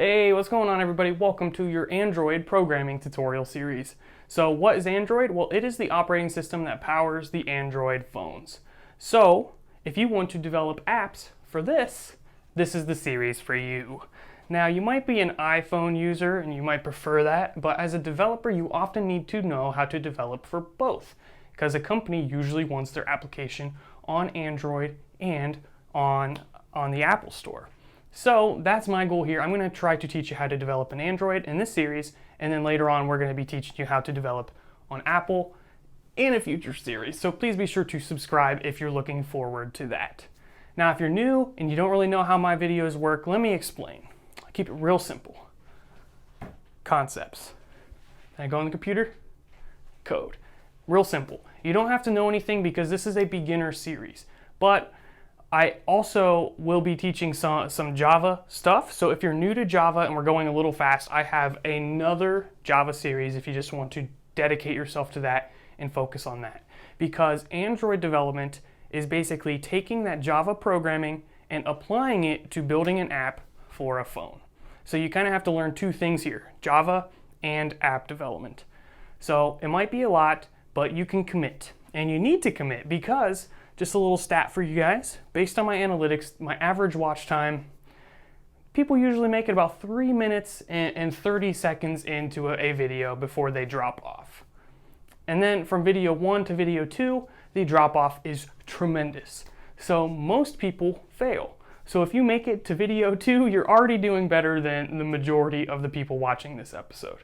Hey, what's going on everybody? Welcome to your Android programming tutorial series. So what is Android? Well, it is the operating system that powers the Android phones. So if you want to develop apps for this is the series for you. Now you might be an iPhone user and you might prefer that, but as a developer you often need to know how to develop for both, because a company usually wants their application on Android and on the Apple Store. So that's my goal here. I'm going to try to teach you how to develop in Android in this series, and then later on we're going to be teaching you how to develop on Apple in a future series. So please be sure to subscribe if you're looking forward to that. Now if you're new and you don't really know how my videos work, let me explain. I keep it real simple. Concepts. Then I go on the computer, code. Real simple. You don't have to know anything because this is a beginner series, but I also will be teaching some Java stuff. So if you're new to Java and we're going a little fast, I have another Java series if you just want to dedicate yourself to that and focus on that. Because Android development is basically taking that Java programming and applying it to building an app for a phone. So you kind of have to learn two things here, Java and app development. So it might be a lot, but you can commit. And you need to commit because, just a little stat for you guys, based on my analytics, my average watch time, people usually make it about 3 minutes and 30 seconds into a video before they drop off. And then from video 1 to video 2, the drop off is tremendous. So most people fail. So if you make it to video 2, you're already doing better than the majority of the people watching this episode.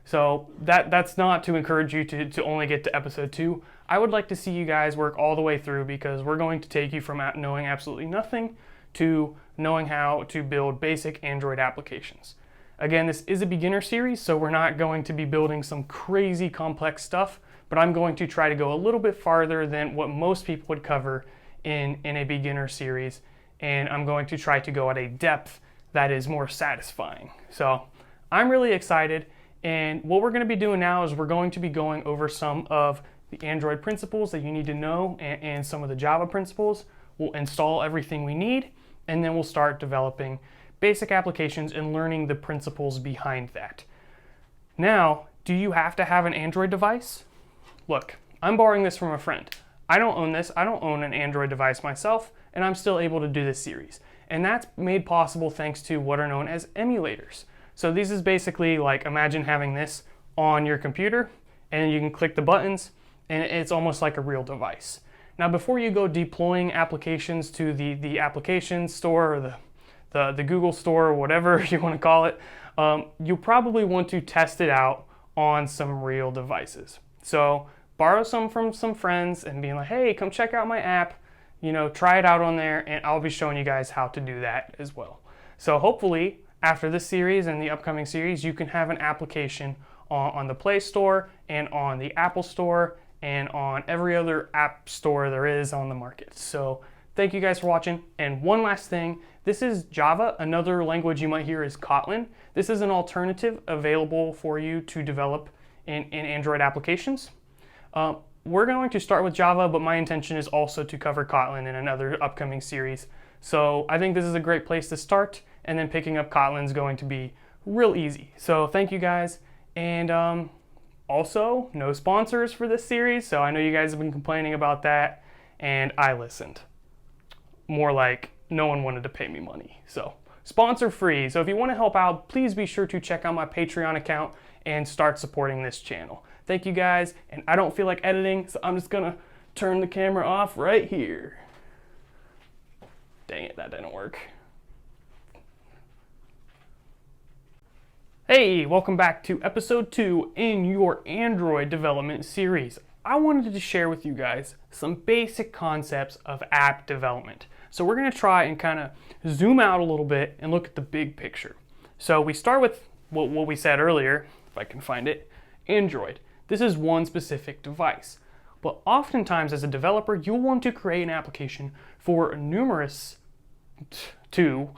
So that's not to encourage you to only get to episode 2. I would like to see you guys work all the way through because we're going to take you from knowing absolutely nothing to knowing how to build basic Android applications. Again, this is a beginner series, so we're not going to be building some crazy complex stuff, but I'm going to try to go a little bit farther than what most people would cover in a beginner series, and I'm going to try to go at a depth that is more satisfying. So I'm really excited. And what we're going to be doing now is we're going to be going over some of the Android principles that you need to know and some of the Java principles. We'll install everything we need, and then we'll start developing basic applications and learning the principles behind that. Now, do you have to have an Android device? Look, I'm borrowing this from a friend. I don't own this. I don't own an Android device myself, and I'm still able to do this series. And that's made possible thanks to what are known as emulators. So this is basically like, imagine having this on your computer and you can click the buttons and it's almost like a real device. Now before you go deploying applications to the application store or the Google store or whatever you want to call it, you probably want to test it out on some real devices. So borrow some from some friends and being like, hey, come check out my app, try it out on there, and I'll be showing you guys how to do that as well. So hopefully after this series and the upcoming series, you can have an application on the Play Store and on the Apple Store and on every other app store there is on the market. So thank you guys for watching. And one last thing, this is Java. Another language you might hear is Kotlin. This is an alternative available for you to develop in Android applications. We're going to start with Java, but my intention is also to cover Kotlin in another upcoming series. So I think this is a great place to start, and then picking up Kotlin is going to be real easy. So thank you guys, and also no sponsors for this series, so I know you guys have been complaining about that, and I listened. More like no one wanted to pay me money. So sponsor free, so if you want to help out, please be sure to check out my Patreon account and start supporting this channel. Thank you guys, and I don't feel like editing, so I'm just gonna turn the camera off right here. Dang it, that didn't work. Hey, welcome back to episode 2 in your Android development series. I wanted to share with you guys some basic concepts of app development. So we're going to try and kind of zoom out a little bit and look at the big picture. So we start with what we said earlier, if I can find it, Android. This is one specific device. But oftentimes as a developer, you'll want to create an application for numerous to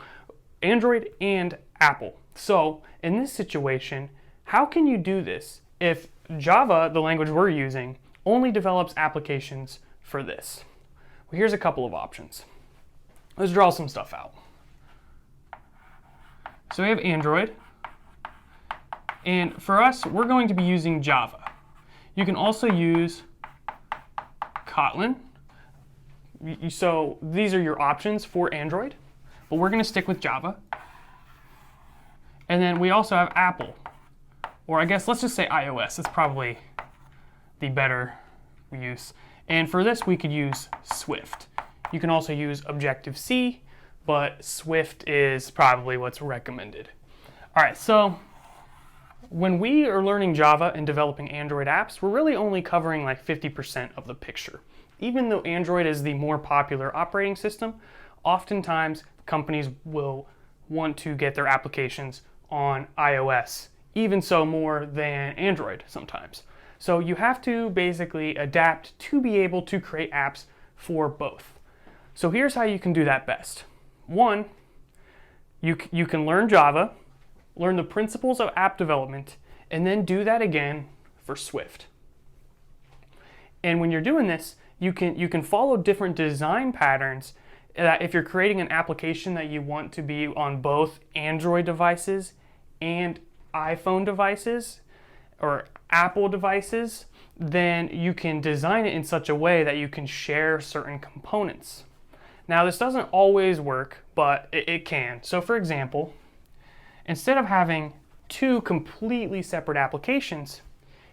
Android and Apple. So in this situation, how can you do this if Java, the language we're using, only develops applications for this? Well, here's a couple of options. Let's draw some stuff out. So we have Android. And for us, we're going to be using Java. You can also use Kotlin. So these are your options for Android, but we're going to stick with Java. And then we also have Apple, or I guess let's just say iOS. It's probably the better use. And for this, we could use Swift. You can also use Objective-C, but Swift is probably what's recommended. All right, so when we are learning Java and developing Android apps, we're really only covering like 50% of the picture. Even though Android is the more popular operating system, oftentimes companies will want to get their applications on iOS, even so more than Android sometimes. So you have to basically adapt to be able to create apps for both. So here's how you can do that best. One, you can learn Java, learn the principles of app development, and then do that again for Swift. And when you're doing this, you can follow different design patterns that if you're creating an application that you want to be on both Android devices and iPhone devices or Apple devices, then you can design it in such a way that you can share certain components. Now, this doesn't always work, but it can. So for example, instead of having two completely separate applications,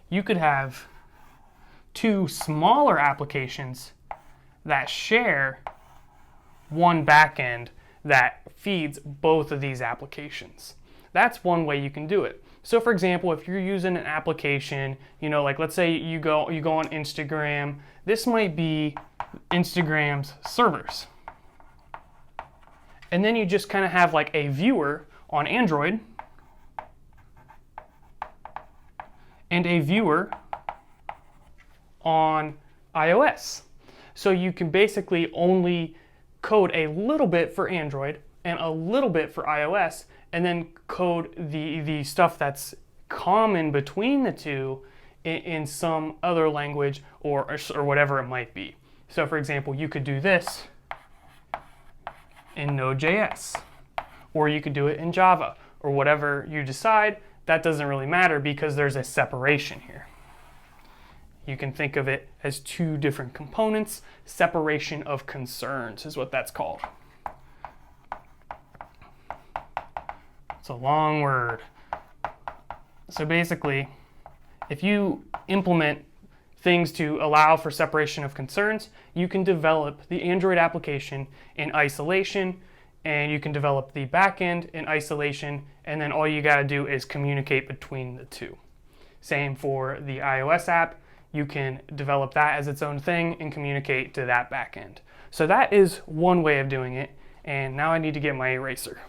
you could have two smaller applications that share one backend that feeds both of these applications. That's one way you can do it. So for example, if you're using an application, like let's say you go on Instagram, this might be Instagram's servers. And then you just kind of have like a viewer on Android and a viewer on iOS. So you can basically only code a little bit for Android and a little bit for iOS, and then code the stuff that's common between the two in some other language or whatever it might be. So for example, you could do this in Node.js, or you could do it in Java, or whatever you decide. That doesn't really matter because there's a separation here. You can think of it as two different components. Separation of concerns is what that's called. It's a long word. So basically, if you implement things to allow for separation of concerns, you can develop the Android application in isolation, and you can develop the backend in isolation, and then all you gotta do is communicate between the two. Same for the iOS app. You can develop that as its own thing and communicate to that backend. So that is one way of doing it, and now I need to get my eraser.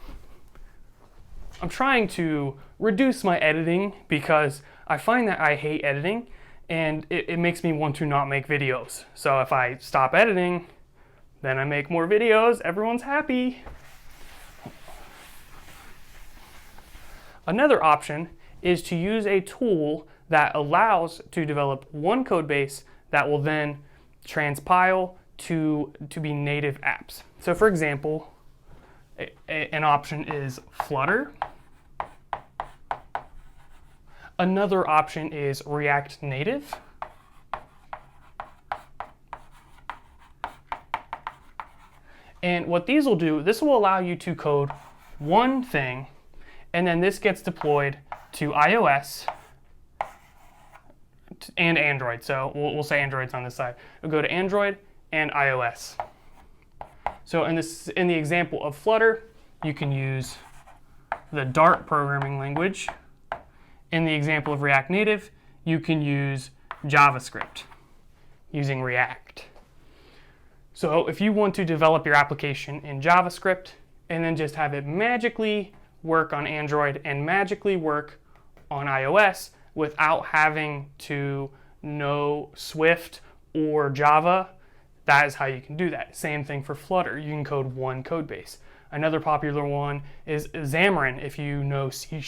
I'm trying to reduce my editing because I find that I hate editing, and it makes me want to not make videos. So if I stop editing, then I make more videos, everyone's happy. Another option is to use a tool that allows to develop one code base that will then transpile to be native apps. So for example, an option is Flutter. Another option is React Native. And what these will do, this will allow you to code one thing, and then this gets deployed to iOS and Android. So we'll say Android's on this side. We'll go to Android and iOS. So in the example of Flutter, you can use the Dart programming language. In the example of React Native, you can use JavaScript using React. So if you want to develop your application in JavaScript and then just have it magically work on Android and magically work on iOS without having to know Swift or Java, that is how you can do that. Same thing for Flutter. You can code one code base. Another popular one is Xamarin if you know C#.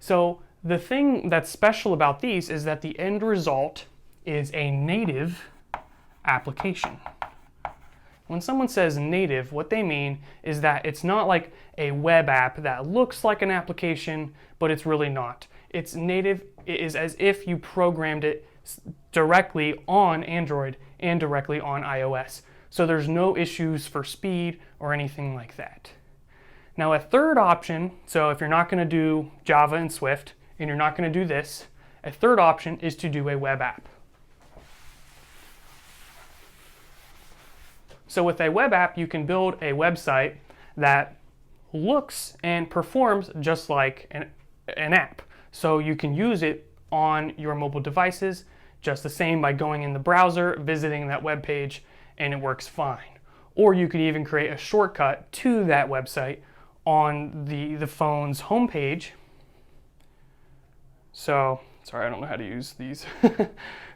So the thing that's special about these is that the end result is a native application. When someone says native, what they mean is that it's not like a web app that looks like an application, but it's really not. It's native is as if you programmed it directly on Android and directly on iOS. So there's no issues for speed or anything like that. Now a third option, so if you're not going to do Java and Swift, and you're not going to do this, a third option is to do a web app. So with a web app, you can build a website that looks and performs just like an app. So you can use it on your mobile devices just the same by going in the browser, visiting that web page, and it works fine. Or you could even create a shortcut to that website on the phone's homepage. So, sorry, I don't know how to use these.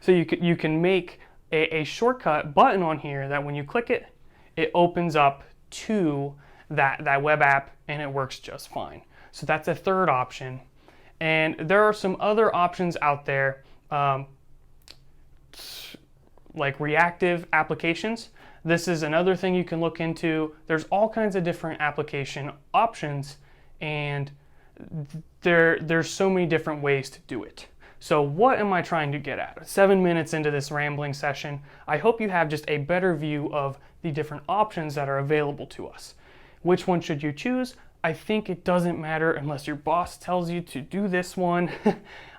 So you can make a shortcut button on here that when you click it, it opens up to that web app and it works just fine. So that's a third option. And there are some other options out there, like reactive applications. This is another thing you can look into. There's all kinds of different application options, and there's so many different ways to do it. So what am I trying to get at? 7 minutes into this rambling session, I hope you have just a better view of the different options that are available to us. Which one should you choose? I think it doesn't matter unless your boss tells you to do this one.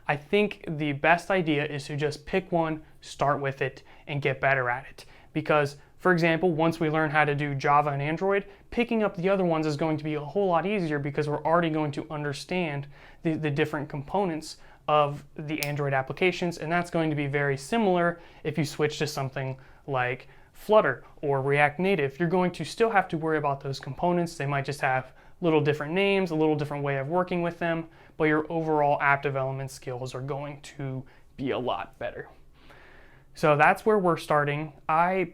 I think the best idea is to just pick one, start with it, and get better at it. Because, for example, once we learn how to do Java and Android, picking up the other ones is going to be a whole lot easier because we're already going to understand the different components of the Android applications, and that's going to be very similar if you switch to something like Flutter or React Native. You're going to still have to worry about those components. They might just have little different names, a little different way of working with them, but your overall app development skills are going to be a lot better. So that's where we're starting. I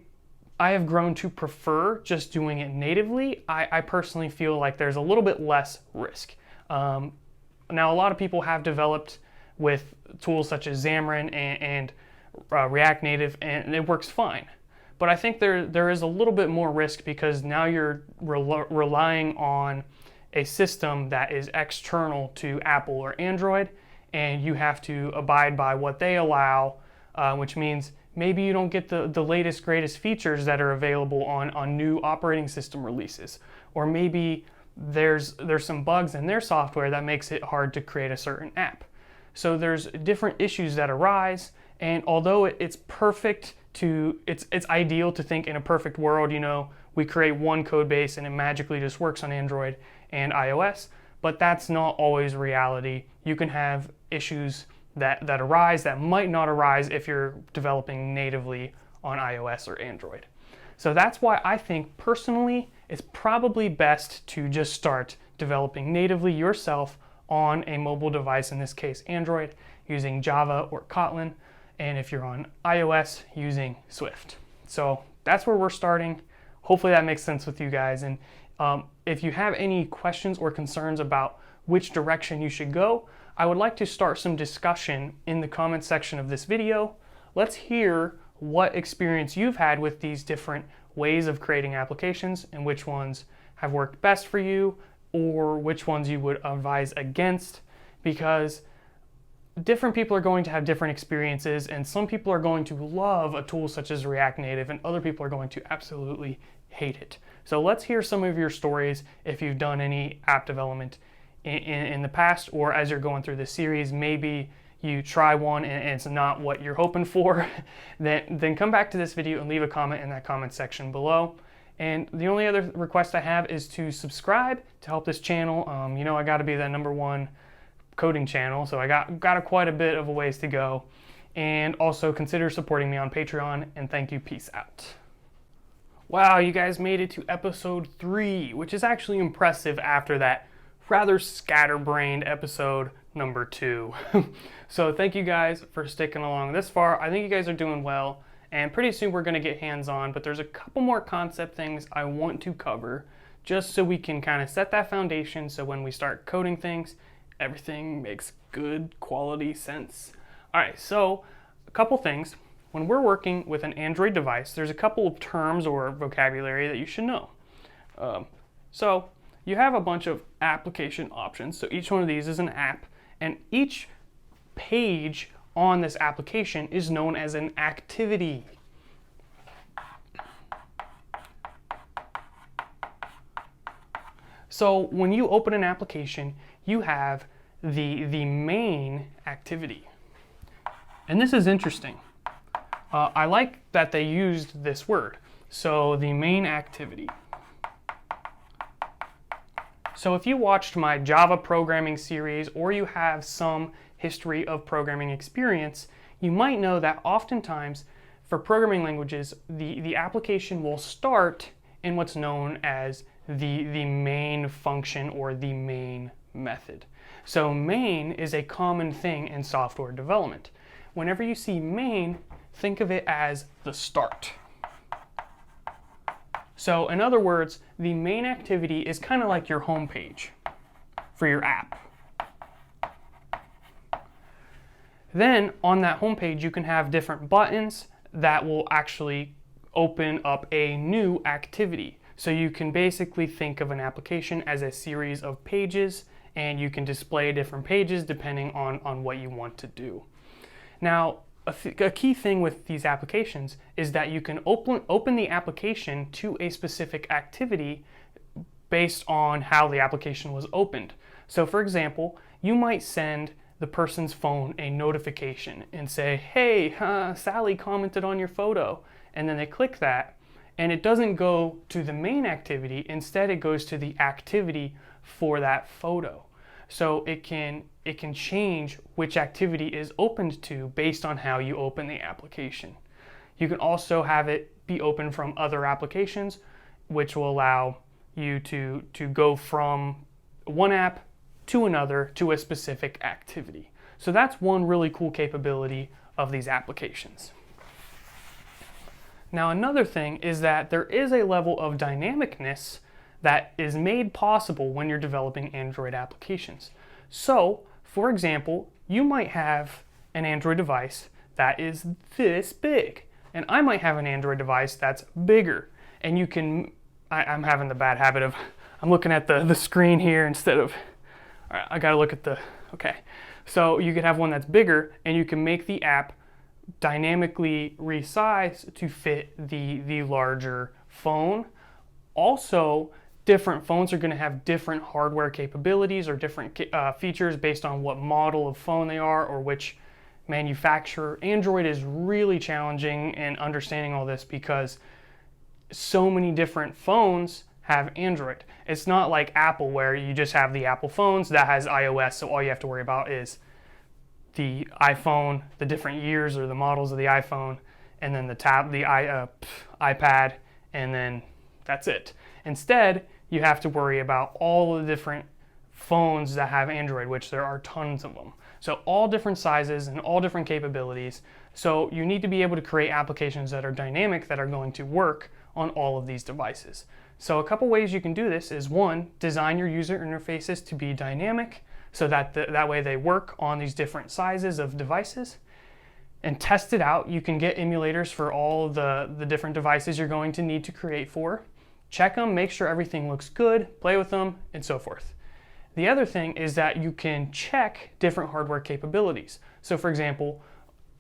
have grown to prefer just doing it natively. I personally feel like there's a little bit less risk. Now, a lot of people have developed with tools such as Xamarin and React Native, and it works fine. But I think there is a little bit more risk because now you're relying on a system that is external to Apple or Android, and you have to abide by what they allow, which means maybe you don't get the latest, greatest features that are available on new operating system releases. Or maybe there's some bugs in their software that makes it hard to create a certain app. So there's different issues that arise, and although it's ideal to think in a perfect world, we create one code base and it magically just works on Android and iOS, but that's not always reality. You can have issues that arise that might not arise if you're developing natively on iOS or Android. So that's why I think personally it's probably best to just start developing natively yourself on a mobile device, in this case Android, using Java or Kotlin, and if you're on iOS, using Swift. So that's where we're starting. Hopefully that makes sense with you guys. And if you have any questions or concerns about which direction you should go, I would like to start some discussion in the comments section of this video. Let's hear what experience you've had with these different ways of creating applications and which ones have worked best for you or which ones you would advise against, because different people are going to have different experiences, and some people are going to love a tool such as React Native and other people are going to absolutely hate it. So let's hear some of your stories if you've done any app development in the past, or as you're going through this series, maybe you try one and it's not what you're hoping for, then come back to this video and leave a comment in that comment section below. And the only other request I have is to subscribe to help this channel. I got to be that #1 coding channel, so I got quite a bit of a ways to go. And also consider supporting me on Patreon, and thank you. Peace out. Wow, you guys made it to episode 3, which is actually impressive after that rather scatterbrained episode number 2. So thank you guys for sticking along this far. I think you guys are doing well, and pretty soon we're going to get hands-on, but there's a couple more concept things I want to cover just so we can kind of set that foundation so when we start coding things, everything makes good quality sense. All right, so a couple things. when we're working with an Android device, there's a couple of terms or vocabulary that you should know. So you have a bunch of application options. So each one of these is an app, and each page on this application is known as an activity. So when you open an application, you have the main activity. And this is interesting. I like that they used this word. So the main activity. So if you watched my Java programming series or you have some history of programming experience, you might know that oftentimes for programming languages, the application will start in what's known as the main function or the main method. So main is a common thing in software development. Whenever you see main, think of it as the start. So in other words, the main activity is kind of like your home page for your app. Then on that home page, you can have different buttons that will actually open up a new activity. So you can basically think of an application as a series of pages, and you can display different pages depending on what you want to do. Now, a key thing with these applications is that you can open the application to a specific activity based on how the application was opened. So for example, you might send the person's phone a notification and say, hey, Sally commented on your photo. And then they click that, and it doesn't go to the main activity. Instead, it goes to the activity for that photo. So it can change which activity is opened to based on how you open the application. You can also have it be open from other applications, which will allow you to go from one app to another to a specific activity. So that's one really cool capability of these applications. Now another thing is that there is a level of dynamicness that is made possible when you're developing Android applications. So, for example, you might have an Android device that is this big, and I might have an Android device that's bigger. And you can, I'm having the bad habit of, I'm looking at the screen here instead of, all right, I gotta look at okay. So you could have one that's bigger, and you can make the app dynamically resize to fit the larger phone. Also, different phones are going to have different hardware capabilities or different features based on what model of phone they are or which manufacturer. Android is really challenging in understanding all this because so many different phones have Android. It's not like Apple where you just have the Apple phones that has iOS, so all you have to worry about is the iPhone, the different years or the models of the iPhone, and then the iPad, and then that's it. Instead, you have to worry about all the different phones that have Android, which there are tons of them. So all different sizes and all different capabilities. So you need to be able to create applications that are dynamic, that are going to work on all of these devices. So a couple ways you can do this is, one, design your user interfaces to be dynamic so that that way they work on these different sizes of devices. And test it out. You can get emulators for all the different devices you're going to need to create for. Check them, make sure everything looks good, play with them, and so forth. The other thing is that you can check different hardware capabilities. So for example,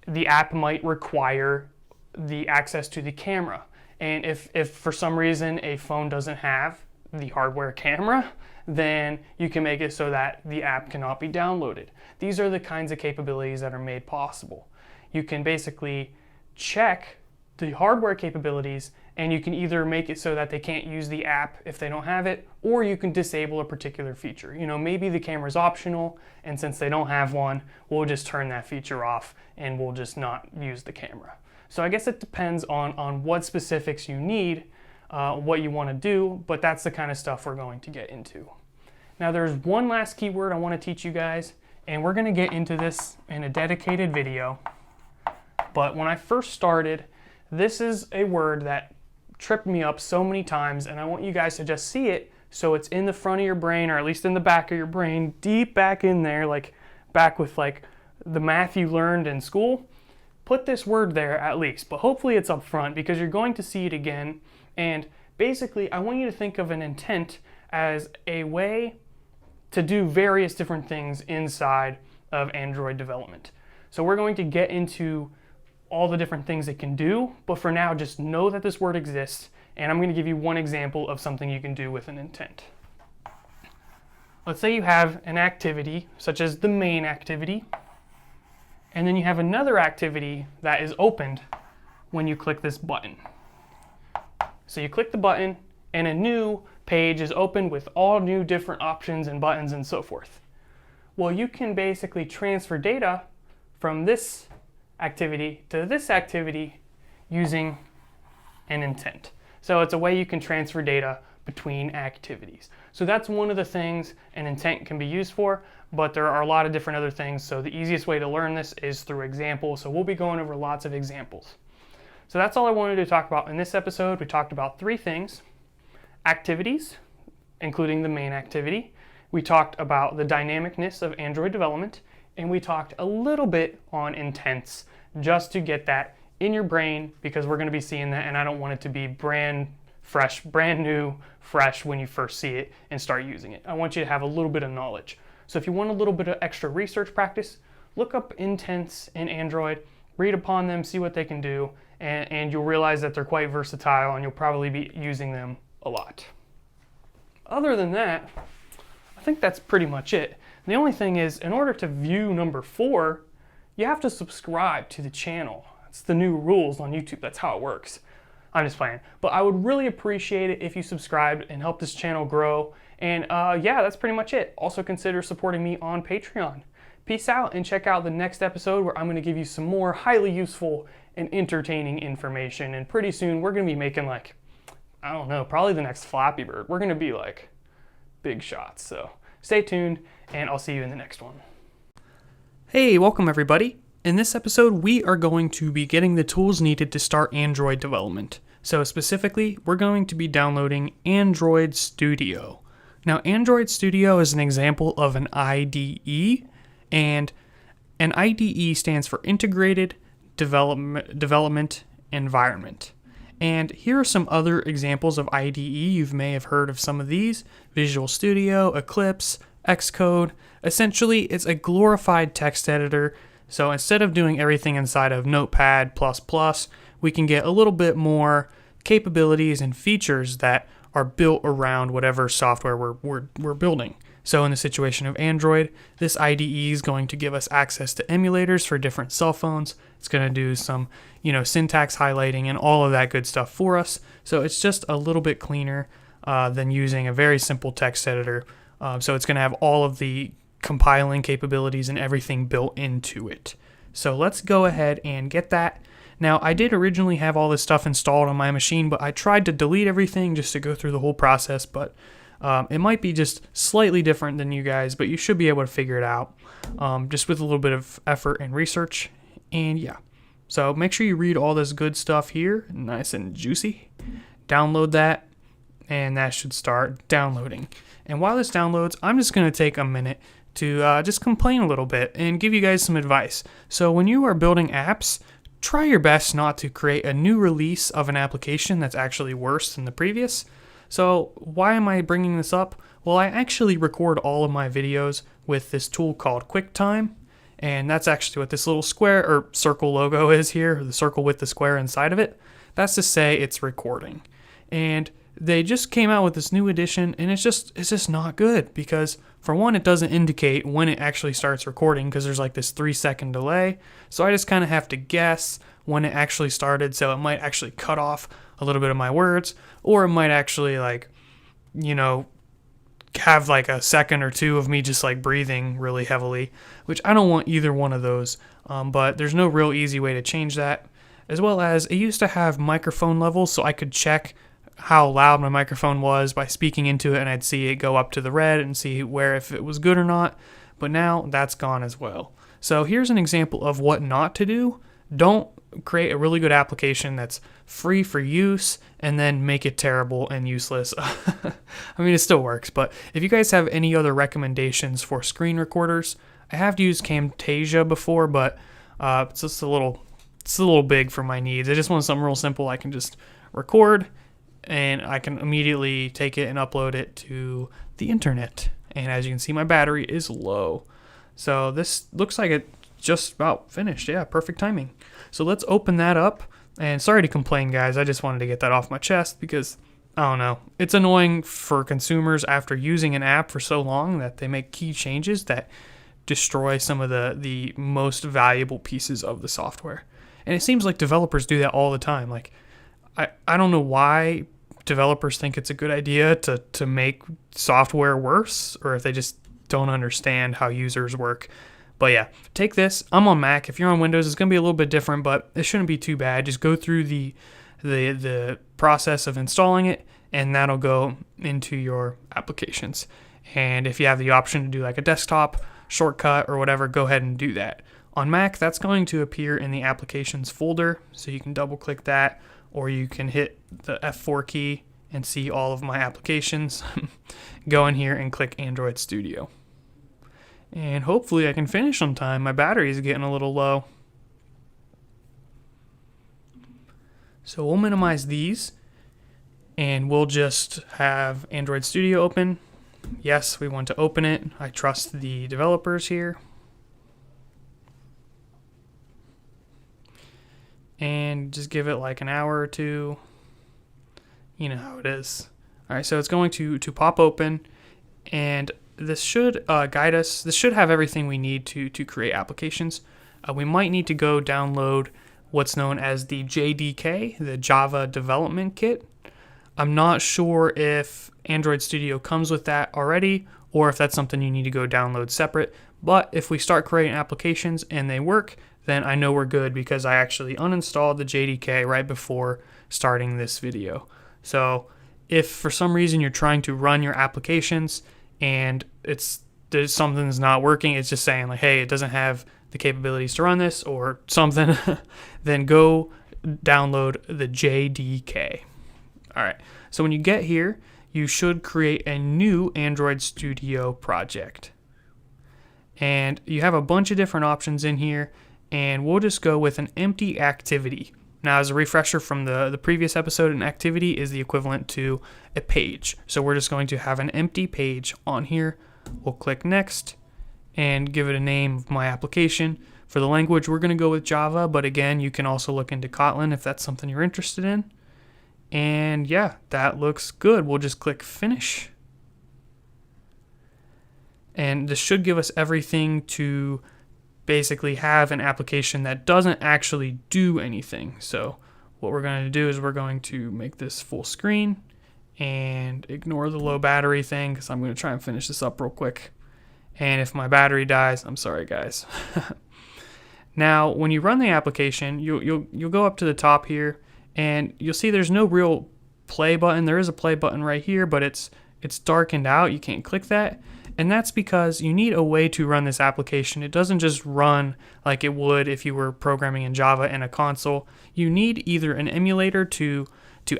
the app might require the access to the camera. And if for some reason a phone doesn't have the hardware camera, then you can make it so that the app cannot be downloaded. These are the kinds of capabilities that are made possible. You can basically check the hardware capabilities, and you can either make it so that they can't use the app if they don't have it, or you can disable a particular feature. You know, maybe the camera's optional, and since they don't have one, we'll just turn that feature off and we'll just not use the camera. So I guess it depends on what specifics you need, what you want to do, but that's the kind of stuff we're going to get into. Now there's one last keyword I want to teach you guys, and we're going to get into this in a dedicated video. But when I first started, this is a word that tripped me up so many times, and I want you guys to just see it so it's in the front of your brain, or at least in the back of your brain, deep back in there, like back with like the math you learned in school. put this word there at least, but hopefully it's up front because you're going to see it again. And basically, I want you to think of an intent as a way to do various different things inside of Android development. So we're going to get into all the different things it can do, but for now, just know that this word exists, and I'm going to give you one example of something you can do with an intent. Let's say you have an activity, such as the main activity, and then you have another activity that is opened when you click this button. So you click the button, and a new page is opened with all new different options and buttons and so forth. Well, you can basically transfer data from this activity to this activity using an intent. So it's a way you can transfer data between activities. So that's one of the things an intent can be used for, but there are a lot of different other things. So the easiest way to learn this is through examples. So we'll be going over lots of examples. So that's all I wanted to talk about in this episode. We talked about 3 things: activities, including the main activity. We talked about the dynamicness of Android development, and we talked a little bit on intents, just to get that in your brain, because we're going to be seeing that, and I don't want it to be brand new, fresh when you first see it and start using it. I want you to have a little bit of knowledge. So if you want a little bit of extra research practice, look up intents in Android, read upon them, see what they can do, and you'll realize that they're quite versatile, and you'll probably be using them a lot. Other than that, I think that's pretty much it. The only thing is, in order to view number 4, you have to subscribe to the channel. It's the new rules on YouTube. That's how it works. I'm just playing. But I would really appreciate it if you subscribed and help this channel grow. And yeah, that's pretty much it. Also consider supporting me on Patreon. Peace out, and check out the next episode where I'm going to give you some more highly useful and entertaining information. And pretty soon we're going to be making, like, I don't know, probably the next Flappy Bird. We're going to be like big shots. So stay tuned, and I'll see you in the next one. Hey, welcome everybody. In this episode, we are going to be getting the tools needed to start Android development. So specifically, we're going to be downloading Android Studio. Now, Android Studio is an example of an IDE, and an IDE stands for Integrated Development Environment. And here are some other examples of IDE. You may have heard of some of these: Visual Studio, Eclipse, Xcode. Essentially, it's a glorified text editor. So instead of doing everything inside of Notepad++, we can get a little bit more capabilities and features that are built around whatever software we're building. So in the situation of Android, this IDE is going to give us access to emulators for different cell phones. It's going to do some, syntax highlighting and all of that good stuff for us. So it's just a little bit cleaner than using a very simple text editor. So it's going to have all of the compiling capabilities and everything built into it. So let's go ahead and get that. Now, I did originally have all this stuff installed on my machine, but I tried to delete everything just to go through the whole process, but it might be just slightly different than you guys, but you should be able to figure it out just with a little bit of effort and research. And yeah, so make sure you read all this good stuff here, nice and juicy. Download that, and that should start downloading. And while this downloads, I'm just going to take a minute to just complain a little bit and give you guys some advice. So when you are building apps, try your best not to create a new release of an application that's actually worse than the previous. So why am I bringing this up? Well, I actually record all of my videos with this tool called QuickTime, and that's actually what this little square or circle logo is here, the circle with the square inside of it. That's to say it's recording. And they just came out with this new edition, and it's just not good, because for one, it doesn't indicate when it actually starts recording, because there's like this 3-second delay. So I just kind of have to guess when it actually started. So it might actually cut off a little bit of my words, or it might actually have like a second or two of me just like breathing really heavily, which I don't want either one of those. But there's no real easy way to change that. As well as it used to have microphone levels, so I could check how loud my microphone was by speaking into it, and I'd see it go up to the red and see where if it was good or not. But now that's gone as well. So here's an example of what not to do. Don't create a really good application that's free for use and then make it terrible and useless. I mean, it still works, but if you guys have any other recommendations for screen recorders, I have used Camtasia before, but it's just a little it's a little big for my needs. I just want something real simple. I can just record and I can immediately take it and upload it to the internet. And as you can see, my battery is low. So this looks like it just about finished. Yeah, perfect timing. So let's open that up. And sorry to complain, guys. I just wanted to get that off my chest because, I don't know, it's annoying for consumers after using an app for so long that they make key changes that destroy some of the most valuable pieces of the software. And it seems like developers do that all the time. Like, I don't know why developers think it's a good idea to make software worse, or if they just don't understand how users work. But yeah, take this. I'm on Mac. If you're on Windows, it's going to be a little bit different, but it shouldn't be too bad. Just go through the process of installing it, and that'll go into your applications. And if you have the option to do like a desktop shortcut or whatever, go ahead and do that. On Mac, that's going to appear in the applications folder, so you can double click that, or you can hit the F4 key and see all of my applications. Go in here and click Android Studio. And hopefully I can finish on time. My battery is getting a little low. So we'll minimize these and we'll just have Android Studio open. Yes, we want to open it. I trust the developers here. And just give it like an hour or two. You know how it is. All right, so it's going to pop open, and this should guide us. This should have everything we need to create applications. We might need to go download what's known as the JDK, the Java Development Kit. I'm not sure if Android Studio comes with that already, or if that's something you need to go download separate. But if we start creating applications and they work, then I know we're good because I actually uninstalled the JDK right before starting this video. So if for some reason you're trying to run your applications and something's not working, it's just saying like, hey, it doesn't have the capabilities to run this or something, then go download the JDK. All right, so when you get here, you should create a new Android Studio project. And you have a bunch of different options in here, and we'll just go with an empty activity. Now, as a refresher from the previous episode, an activity is the equivalent to a page. So we're just going to have an empty page on here. We'll click Next and give it a name of my application. For the language, we're going to go with Java, but again, you can also look into Kotlin if that's something you're interested in. And yeah, that looks good. We'll just click Finish. And this should give us everything to basically have an application that doesn't actually do anything. So what we're going to do is we're going to make this full screen and ignore the low battery thing because I'm going to try and finish this up real quick. And if my battery dies, I'm sorry, guys. Now, when you run the application, you'll go up to the top here, and you'll see there's no real play button. There is a play button right here, but it's darkened out. You can't click that. And that's because you need a way to run this application. It doesn't just run like it would if you were programming in Java in a console. You need either an emulator to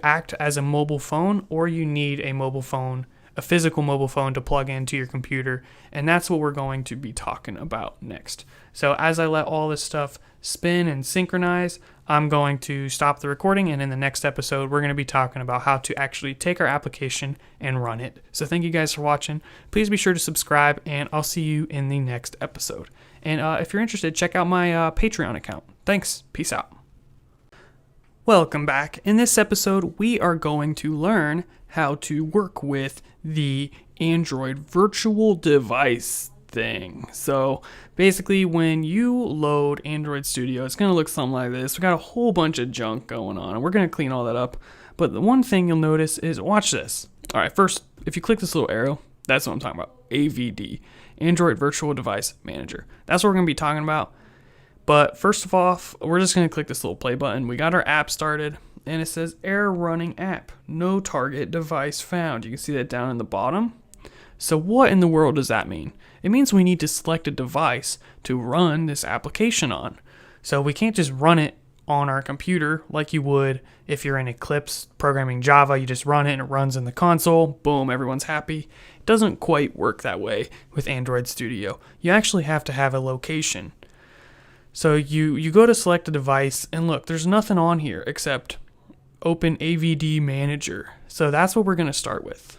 act as a mobile phone, or you need a mobile phone, a physical mobile phone to plug into your computer. And that's what we're going to be talking about next. So as I let all this stuff spin and synchronize, I'm going to stop the recording, and in the next episode, we're going to be talking about how to actually take our application and run it. So thank you guys for watching. Please be sure to subscribe, and I'll see you in the next episode. And if you're interested, check out my Patreon account. Thanks. Peace out. Welcome back. In this episode, we are going to learn how to work with the Android virtual device thing. So basically, when you load Android Studio, it's going to look something like this. We got a whole bunch of junk going on, and we're going to clean all that up. But the one thing you'll notice is, watch this. All right, first, if you click this little arrow, that's what I'm talking about. AVD, Android Virtual Device Manager. That's what we're going to be talking about. But first of all, we're just going to click this little play button. We got our app started, and it says error running app, no target device found. You can see that down in the bottom. So what in the world does that mean? It means we need to select a device to run this application on. So we can't just run it on our computer like you would if you're in Eclipse programming Java. You just run it and it runs in the console. Boom, everyone's happy. It doesn't quite work that way with Android Studio. You actually have to have a location. So you go to select a device, and look, there's nothing on here except open AVD manager. So that's what we're going to start with.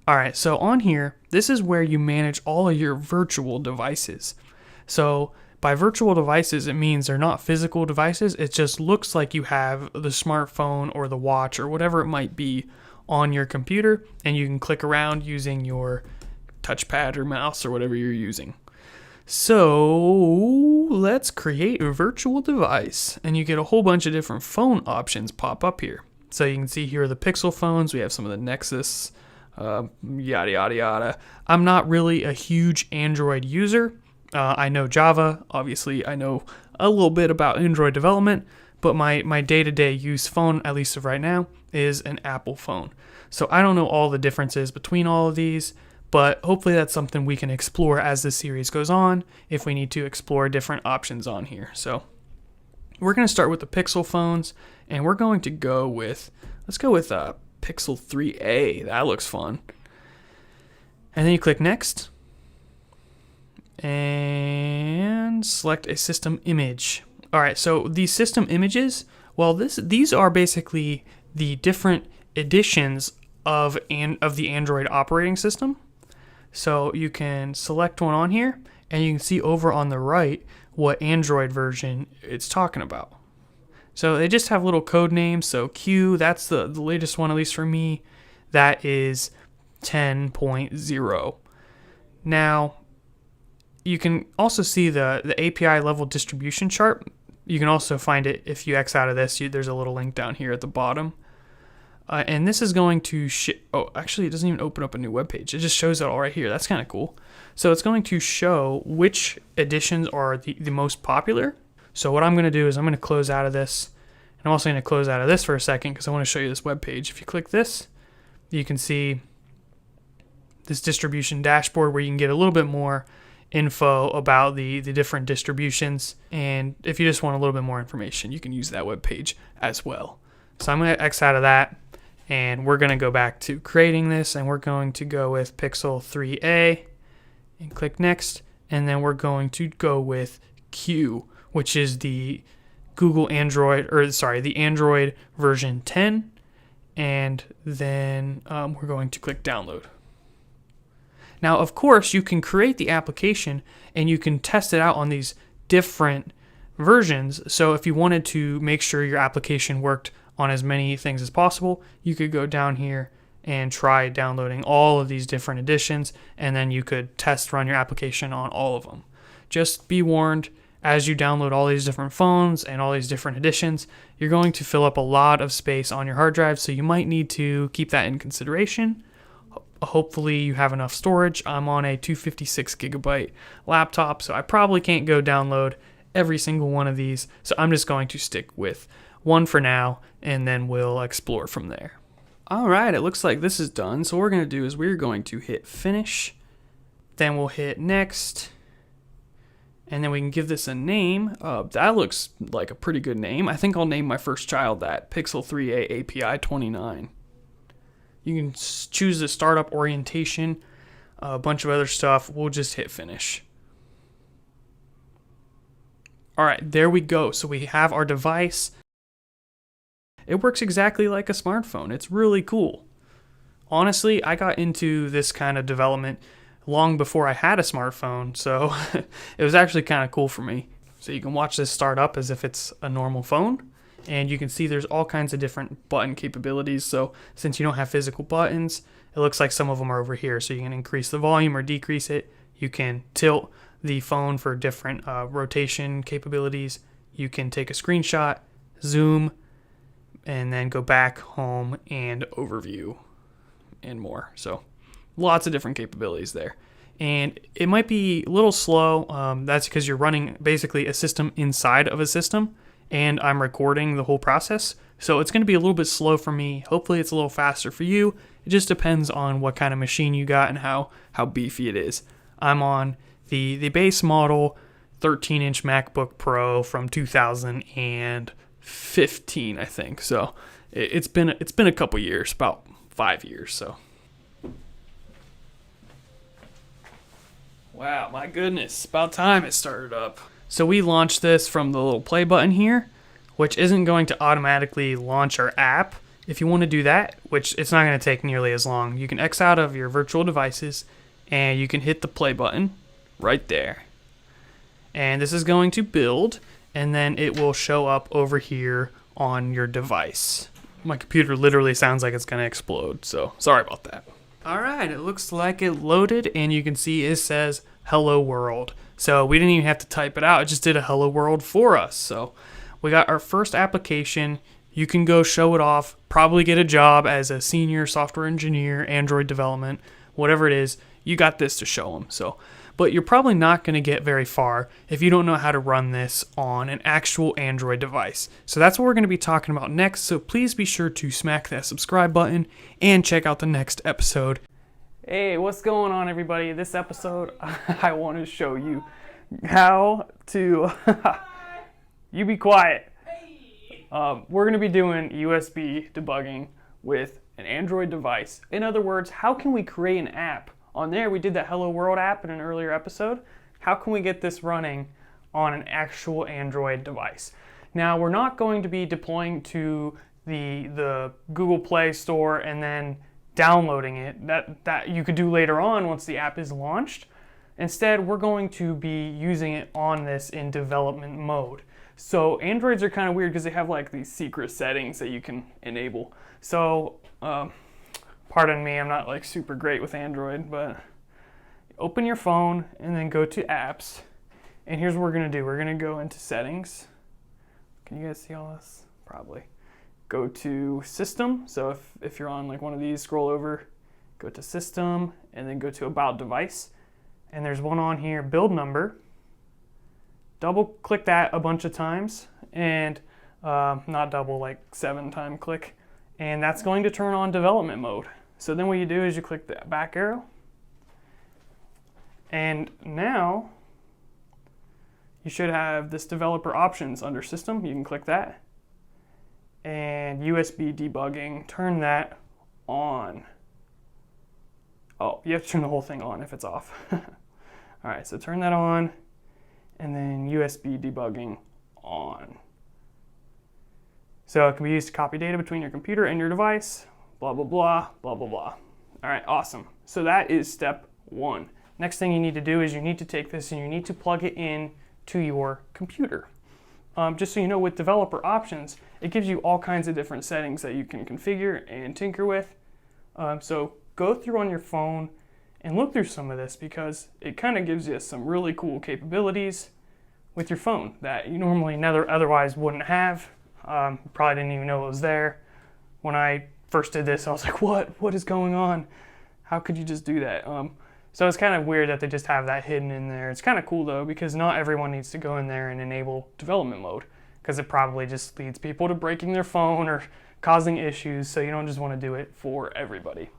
All right, so on here, this is where you manage all of your virtual devices. So by virtual devices, it means they're not physical devices. It just looks like you have the smartphone or the watch or whatever it might be on your computer, and you can click around using your touchpad or mouse or whatever you're using. So let's create a virtual device, and you get a whole bunch of different phone options pop up here. So you can see here are the Pixel phones. We have some of the Nexus, yada, yada, yada. I'm not really a huge Android user. I know Java. Obviously, I know a little bit about Android development, but my day-to-day use phone, at least of right now, is an Apple phone. So I don't know all the differences between all of these, but hopefully that's something we can explore as the series goes on if we need to explore different options on here. So we're going to start with the Pixel phones, and we're going to go with, let's go with Pixel 3a. That looks fun. And then you click Next and select a system image. All right, so these system images, well, these are basically the different editions of the Android operating system. So you can select one on here, and you can see over on the right what Android version it's talking about. So they just have little code names. So Q, that's the latest one, at least for me. That is 10.0. Now, you can also see the API level distribution chart. You can also find it if you X out of this. There's a little link down here at the bottom. And this is going to oh, actually, it doesn't even open up a new web page. It just shows it all right here. That's kind of cool. So it's going to show which editions are the most popular. So what I'm going to do is I'm going to close out of this. And I'm also going to close out of this for a second because I want to show you this web page. If you click this, you can see this distribution dashboard where you can get a little bit more info about the different distributions. And if you just want a little bit more information, you can use that web page as well. So I'm going to X out of that, and we're going to go back to creating this, and we're going to go with Pixel 3a and click Next, and then we're going to go with Q, which is the the Android version 10, and then we're going to click Download. Now, of course, you can create the application and you can test it out on these different versions. So if you wanted to make sure your application worked on as many things as possible, you could go down here and try downloading all of these different editions, and then you could test run your application on all of them. Just be warned, as you download all these different phones and all these different editions, you're going to fill up a lot of space on your hard drive, so you might need to keep that in consideration. Hopefully you have enough storage. I'm on a 256 gigabyte laptop, so I probably can't go download every single one of these. So I'm just going to stick with one for now, and then we'll explore from there. All right, it looks like this is done. So what we're going to do is we're going to hit Finish. Then we'll hit Next. And then we can give this a name. That looks like a pretty good name. I think I'll name my first child that, Pixel 3a API 29. You can choose the startup orientation, a bunch of other stuff. We'll just hit Finish. All right, there we go. So we have our device. It works exactly like a smartphone. It's really cool. Honestly, I got into this kind of development long before I had a smartphone, so it was actually kind of cool for me. So you can watch this start up as if it's a normal phone. And you can see there's all kinds of different button capabilities. So since you don't have physical buttons, it looks like some of them are over here. So you can increase the volume or decrease it. You can tilt the phone for different rotation capabilities. You can take a screenshot, zoom, and then go back, home, and overview, and more. So lots of different capabilities there. And it might be a little slow. That's because you're running basically a system inside of a system, and I'm recording the whole process. So it's going to be a little bit slow for me. Hopefully it's a little faster for you. It just depends on what kind of machine you got and how beefy it is. I'm on the base model 13-inch MacBook Pro from 2015, I think. So it's been a couple years, about 5 years. So wow, my goodness, about time it started up. So we launch this from the little play button here, which isn't going to automatically launch our app. If you want to do that, which it's not going to take nearly as long, you can X out of your virtual devices and you can hit the play button right there. And this is going to build, and then it will show up over here on your device. My computer literally sounds like it's going to explode, so sorry about that. All right, it looks like it loaded, and you can see it says hello world. So we didn't even have to type it out, it just did a hello world for us. So we got our first application. You can go show it off, probably get a job as a senior software engineer, Android development, whatever it is, you got this to show them. So, but you're probably not going to get very far if you don't know how to run this on an actual Android device. So that's what we're going to be talking about next. So please be sure to smack that subscribe button and check out the next episode. Hey, what's going on, everybody? This episode, I want to show you how to... You be quiet. We're going to be doing USB debugging with an Android device. In other words, how can we create an app? On there, we did that Hello World app in an earlier episode. How can we get this running on an actual Android device? Now, we're not going to be deploying to the Google Play Store and then downloading it. That you could do later on once the app is launched. Instead, we're going to be using it on this in development mode. So Androids are kind of weird because they have like these secret settings that you can enable. So pardon me, I'm not like super great with Android, but open your phone and then go to apps. And here's what we're going to do. We're going to go into settings. Can you guys see all this? Probably. Go to system. So if you're on like one of these, scroll over, go to system, and then go to about device. And there's one on here, build number. Double click that a bunch of times, and not double, like 7-time click, and that's going to turn on development mode. So then what you do is you click the back arrow, and now you should have this developer options under system. You can click that, and USB debugging, turn that on. Oh, you have to turn the whole thing on if it's off. All right, so turn that on. And then USB debugging on. So it can be used to copy data between your computer and your device, blah, blah, blah, blah, blah, blah. All right, awesome. So that is step 1. Next thing you need to do is you need to take this and you need to plug it in to your computer. Just so you know, with developer options, it gives you all kinds of different settings that you can configure and tinker with. So go through on your phone and look through some of this because it kind of gives you some really cool capabilities with your phone that you normally never otherwise wouldn't have. Probably didn't even know it was there. When I first did this, I was like, what is going on? How could you just do that? So it's kind of weird that they just have that hidden in there. It's kind of cool though, because not everyone needs to go in there and enable development mode, because it probably just leads people to breaking their phone or causing issues, so you don't just want to do it for everybody.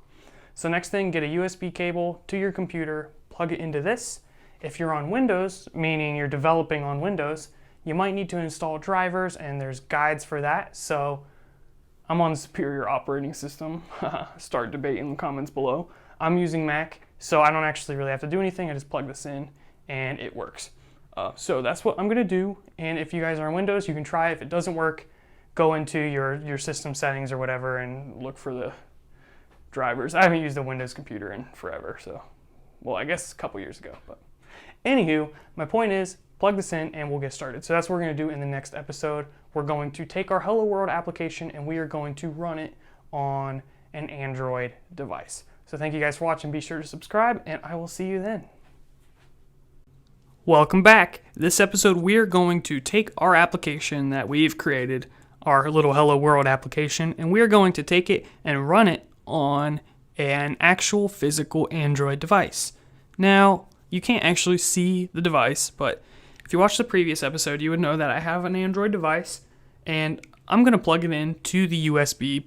So next thing, get a USB cable to your computer, plug it into this. If you're on Windows, meaning you're developing on Windows, you might need to install drivers, and there's guides for that. So I'm on the superior operating system. Start debate in the comments below. I'm using Mac, so I don't actually really have to do anything. I just plug this in and it works. So that's what I'm gonna do. And if you guys are on Windows, you can try it. If it doesn't work, go into your system settings or whatever and look for the drivers. I haven't used a Windows computer in forever, so, well, I guess a couple years ago. But anywho, my point is, plug this in and we'll get started. So that's what we're going to do in the next episode. We're going to take our Hello World application and we are going to run it on an Android device. So thank you guys for watching. Be sure to subscribe and I will see you then. Welcome back. This episode we are going to take our application that we've created, our little Hello World application, and we are going to take it and run it on an actual physical Android device. Now, you can't actually see the device, but if you watched the previous episode, you would know that I have an Android device, and I'm going to plug it into the USB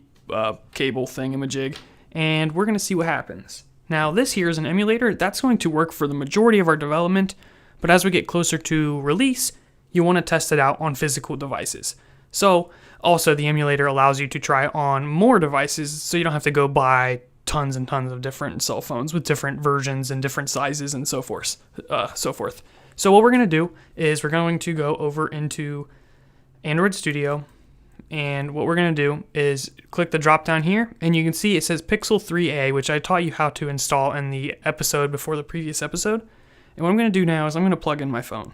cable thingamajig, and we're going to see what happens. Now, this here is an emulator. That's going to work for the majority of our development, but as we get closer to release, you want to test it out on physical devices. So, also, the emulator allows you to try on more devices, so you don't have to go buy tons and tons of different cell phones with different versions and different sizes and so forth. So what we're going to do is we're going to go over into Android Studio, and what we're going to do is click the drop down here, and you can see it says Pixel 3a, which I taught you how to install in the episode before the previous episode. And what I'm going to do now is I'm going to plug in my phone.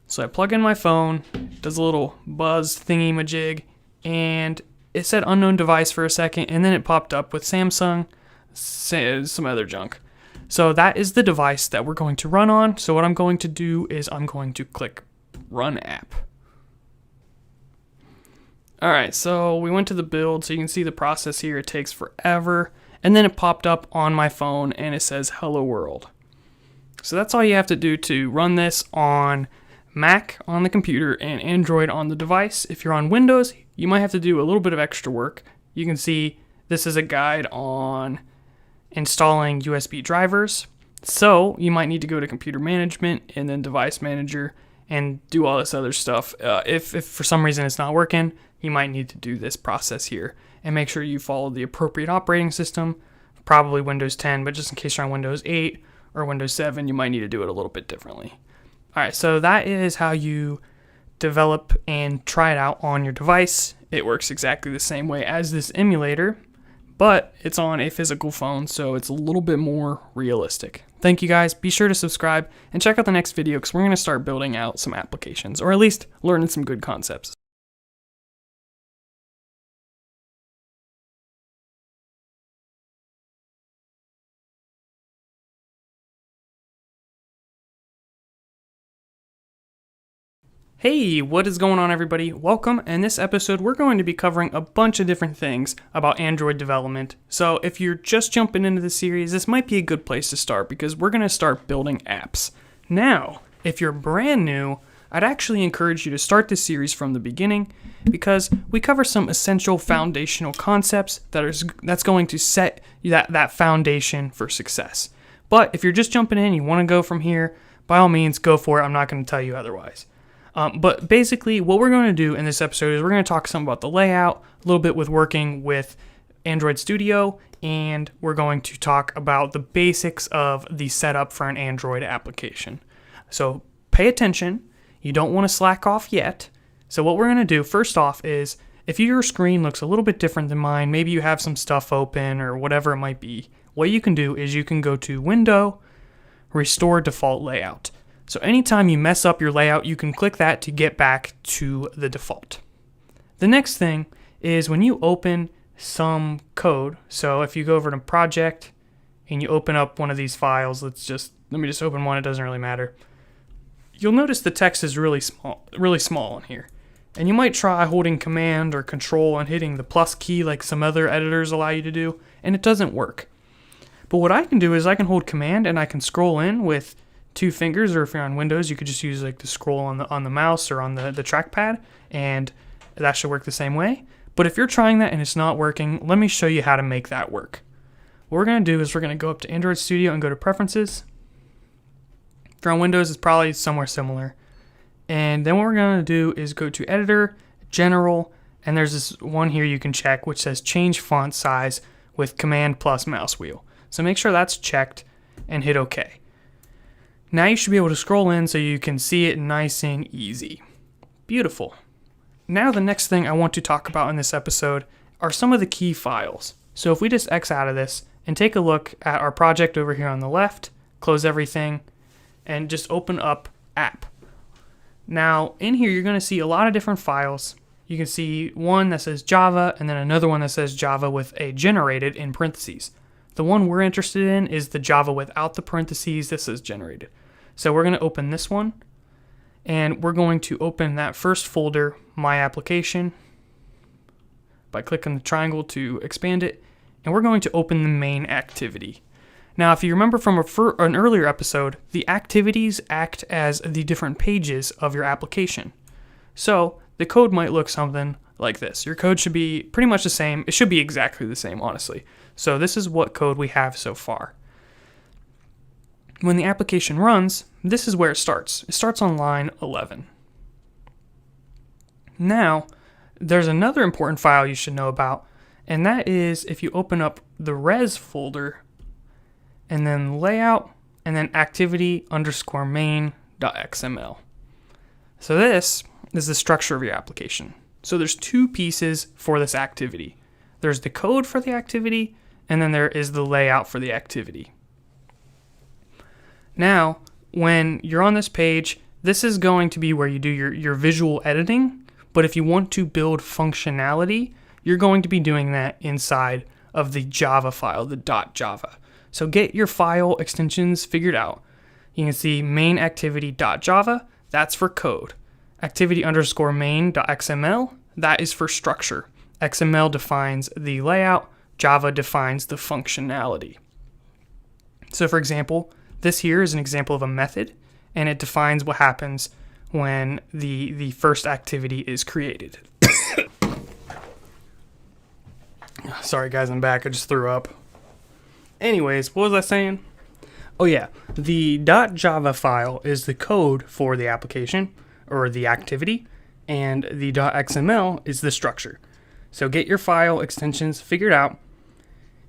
So I plug in my phone, it does a little buzz thingy-majig, and it said unknown device for a second, and then it popped up with Samsung, some other junk. So that is the device that we're going to run on. So what I'm going to do is I'm going to click Run App. Alright, so we went to the build, so you can see the process here. It takes forever. And then it popped up on my phone and it says Hello World. So that's all you have to do to run this on Mac on the computer and Android on the device. If you're on Windows, you might have to do a little bit of extra work. You can see this is a guide on installing USB drivers. So you might need to go to Computer Management and then Device Manager and do all this other stuff. If for some reason it's not working, you might need to do this process here and make sure you follow the appropriate operating system, probably Windows 10, but just in case you're on Windows 8 or Windows 7, you might need to do it a little bit differently. All right, so that is how you develop and try it out on your device. It works exactly the same way as this emulator, but it's on a physical phone, so it's a little bit more realistic. Thank you guys. Be sure to subscribe and check out the next video because we're going to start building out some applications, or at least learning some good concepts. Hey, what is going on everybody? Welcome. In this episode, we're going to be covering a bunch of different things about Android development. So if you're just jumping into the series, this might be a good place to start because we're going to start building apps. Now, if you're brand new, I'd actually encourage you to start this series from the beginning because we cover some essential foundational concepts that's going to set that foundation for success. But if you're just jumping in and you want to go from here, by all means, go for it. I'm not going to tell you otherwise. But basically, what we're going to do in this episode is we're going to talk some about the layout, a little bit with working with Android Studio, and we're going to talk about the basics of the setup for an Android application. So pay attention. You don't want to slack off yet. So what we're going to do first off is if your screen looks a little bit different than mine, maybe you have some stuff open or whatever it might be, what you can do is you can go to Window, Restore Default Layout. So anytime you mess up your layout, you can click that to get back to the default. The next thing is when you open some code, so if you go over to Project and you open up one of these files, let me just open one, it doesn't really matter. You'll notice the text is really small in here. And you might try holding Command or Control and hitting the plus key like some other editors allow you to do, and it doesn't work. But what I can do is I can hold Command and I can scroll in with 2 fingers, or if you're on Windows, you could just use like the scroll on the mouse or on the trackpad, and that should work the same way. But if you're trying that and it's not working, let me show you how to make that work. What we're going to do is we're going to go up to Android Studio and go to Preferences. If you're on Windows, it's probably somewhere similar. And then what we're going to do is go to Editor, General, and there's this one here you can check which says Change Font Size with Command plus Mouse Wheel. So make sure that's checked and hit OK. Now you should be able to scroll in so you can see it nice and easy. Beautiful. Now the next thing I want to talk about in this episode are some of the key files. So if we just X out of this and take a look at our project over here on the left, close everything, and just open up App. Now in here you're going to see a lot of different files. You can see one that says Java and then another one that says Java with a generated in parentheses. The one we're interested in is the Java without the parentheses that says generated. So we're going to open this one, and we're going to open that first folder, My Application, by clicking the triangle to expand it, and we're going to open the main activity. Now, if you remember from an earlier episode, the activities act as the different pages of your application. So the code might look something like this. Your code should be pretty much the same. It should be exactly the same, honestly. So this is what code we have so far. When the application runs, this is where it starts. It starts on line 11. Now, there's another important file you should know about, and that is if you open up the res folder and then layout and then activity_main.xml. So this is the structure of your application. So there's two pieces for this activity. There's the code for the activity, and then there is the layout for the activity. Now, when you're on this page, this is going to be where you do your visual editing, but if you want to build functionality, you're going to be doing that inside of the Java file, the .java. So get your file extensions figured out. You can see main_activity.java, that's for code. Activity_main.xml, that is for structure. XML defines the layout, Java defines the functionality. So for example, this here is an example of a method, and it defines what happens when the first activity is created. Sorry guys, I'm back. I just threw up. Anyways, what was I saying? Oh yeah, the .java file is the code for the application, or the activity, and the .xml is the structure. So get your file extensions figured out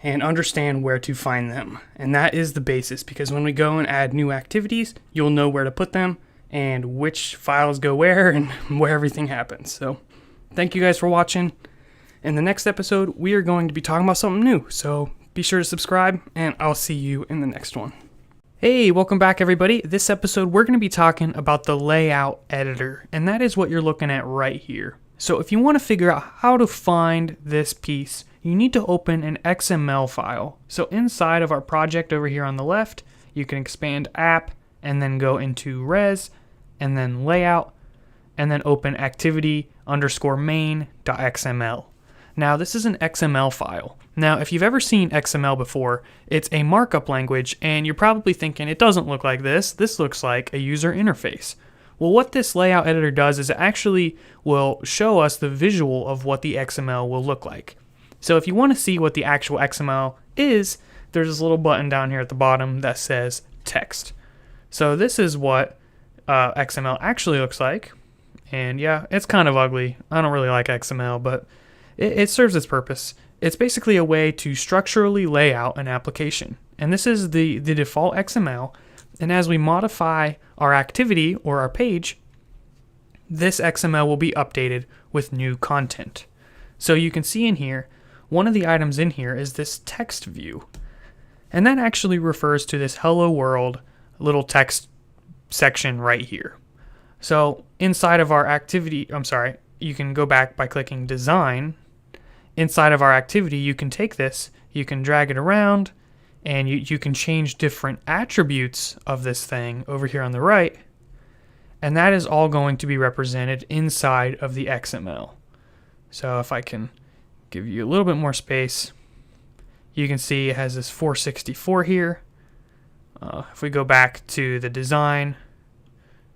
and understand where to find them. And that is the basis, because when we go and add new activities, you'll know where to put them and which files go where and where everything happens. So thank you guys for watching. In the next episode, we are going to be talking about something new. So be sure to subscribe, and I'll see you in the next one. Hey, welcome back everybody. This episode, we're going to be talking about the layout editor, and that is what you're looking at right here. So if you want to figure out how to find this piece, you need to open an XML file. So inside of our project over here on the left, you can expand app and then go into res and then layout and then open activity_main.xml. Now this is an XML file. Now if you've ever seen XML before, it's a markup language, and you're probably thinking it doesn't look like this. This looks like a user interface. Well, what this layout editor does is it actually will show us the visual of what the XML will look like. So if you want to see what the actual XML is, there's this little button down here at the bottom that says text. So this is what XML actually looks like. And yeah, it's kind of ugly. I don't really like XML, but it serves its purpose. It's basically a way to structurally lay out an application. And this is the default XML. And as we modify our activity or our page, this XML will be updated with new content. So you can see in here, one of the items in here is this text view. And that actually refers to this hello world little text section right here. So inside of our activity, you can go back by clicking design. Inside of our activity, you can take this, you can drag it around, and you can change different attributes of this thing over here on the right, and that is all going to be represented inside of the XML. So if I can give you a little bit more space, you can see it has this 464 here. If we go back to the design,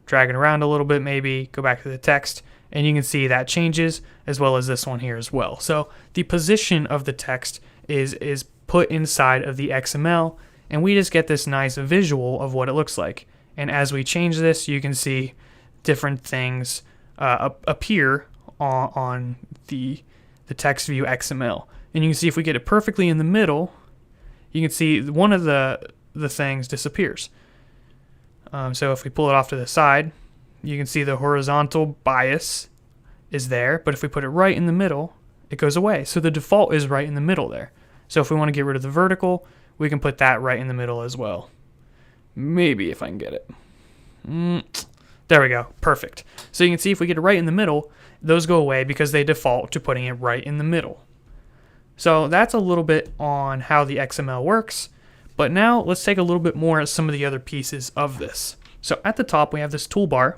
drag it around a little bit maybe, go back to the text, and you can see that changes, as well as this one here as well. So the position of the text is put inside of the XML, and we just get this nice visual of what it looks like. And as we change this, you can see different things appear on the TextView XML. And you can see if we get it perfectly in the middle, you can see one of the things disappears. So if we pull it off to the side, you can see the horizontal bias is there, but if we put it right in the middle, it goes away. So the default is right in the middle there. So if we want to get rid of the vertical, we can put that right in the middle as well. Maybe if I can get it. There we go. Perfect. So you can see if we get it right in the middle, those go away because they default to putting it right in the middle. So that's a little bit on how the XML works. But now let's take a little bit more at some of the other pieces of this. So at the top, we have this toolbar,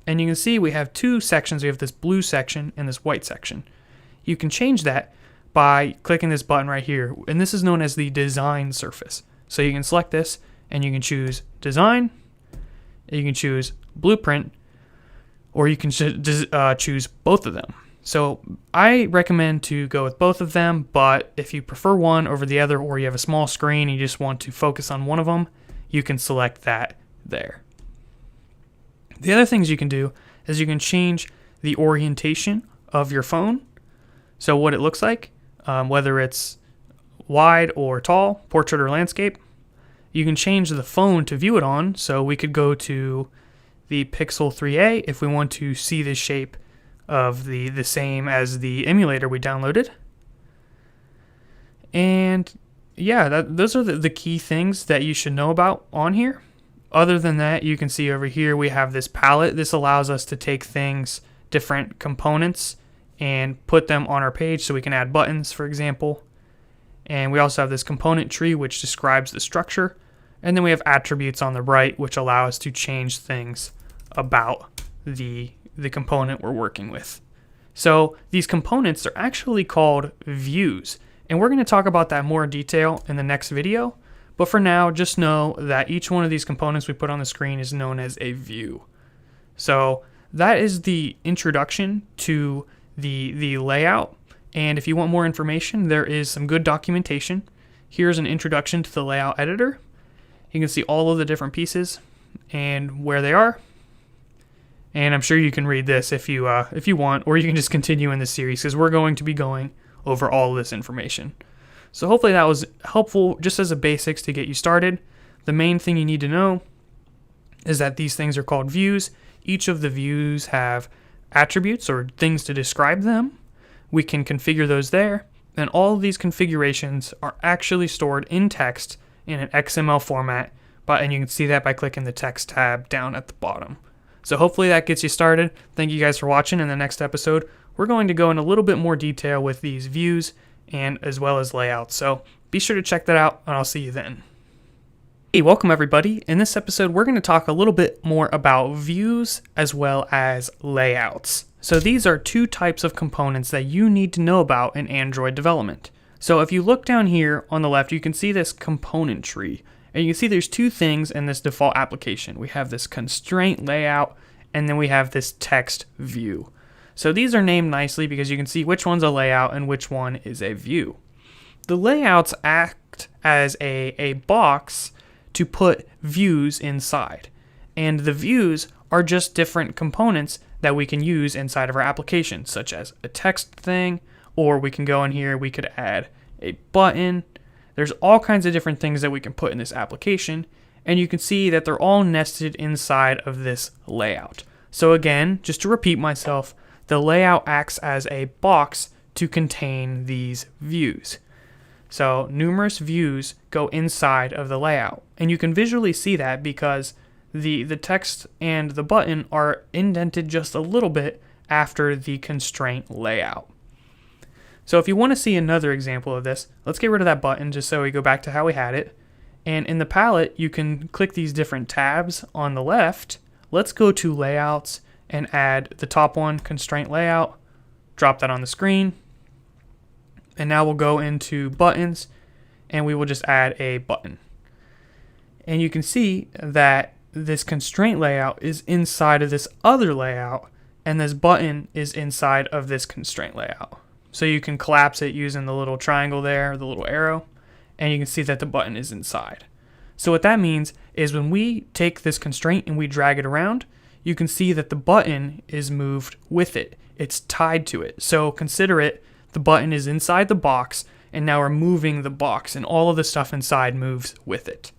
and you can see we have two sections. We have this blue section and this white section. You can change that by clicking this button right here, and this is known as the design surface. So you can select this, and you can choose design, you can choose blueprint, or you can choose both of them. So I recommend to go with both of them, but if you prefer one over the other, or you have a small screen and you just want to focus on one of them, you can select that there. The other things you can do is you can change the orientation of your phone. So what it looks like, whether it's wide or tall, portrait or landscape. You can change the phone to view it on, so we could go to the Pixel 3a if we want to see the shape of the same as the emulator we downloaded. And yeah, those are the key things that you should know about on here. Other than that, you can see over here we have this palette. This allows us to take things, different components, and put them on our page so we can add buttons, for example. And we also have this component tree which describes the structure. And then we have attributes on the right which allow us to change things about the component we're working with. So these components are actually called views. And we're going to talk about that more in detail in the next video. But for now, just know that each one of these components we put on the screen is known as a view. So that is the introduction to the layout. And if you want more information, there is some good documentation. Here's an introduction to the layout editor. You can see all of the different pieces and where they are. And I'm sure you can read this if you want, or you can just continue in this series because we're going to be going over all of this information. So hopefully that was helpful just as a basics to get you started. The main thing you need to know is that these things are called views. Each of the views have attributes or things to describe them. We can configure those there, and all of these configurations are actually stored in text in an XML format, and you can see that by clicking the text tab down at the bottom. So hopefully that gets you started. Thank you guys for watching. In the next episode, we're going to go in a little bit more detail with these views and as well as layouts. So be sure to check that out, and I'll see you then. Hey, welcome everybody. In this episode, we're going to talk a little bit more about views as well as layouts. So these are two types of components that you need to know about in Android development. So if you look down here on the left, you can see this component tree. And you can see there's two things in this default application. We have this constraint layout, and then we have this text view. So these are named nicely because you can see which one's a layout and which one is a view. The layouts act as a box to put views inside. And the views are just different components that we can use inside of our application, such as a text thing, or we can go in here, we could add a button. There's all kinds of different things that we can put in this application, and you can see that they're all nested inside of this layout. So again, just to repeat myself, the layout acts as a box to contain these views. So numerous views go inside of the layout, and you can visually see that because the text and the button are indented just a little bit after the constraint layout. So if you want to see another example of this, let's get rid of that button just so we go back to how we had it. And in the palette, you can click these different tabs on the left. Let's go to layouts and add the top one, constraint layout, drop that on the screen. And now we'll go into buttons and we will just add a button. And you can see that this constraint layout is inside of this other layout, and this button is inside of this constraint layout. So you can collapse it using the little triangle there, the little arrow, and you can see that the button is inside. So what that means is when we take this constraint and we drag it around, you can see that the button is moved with it. It's tied to it. So consider it, the button is inside the box, and now we're moving the box, and all of the stuff inside moves with it.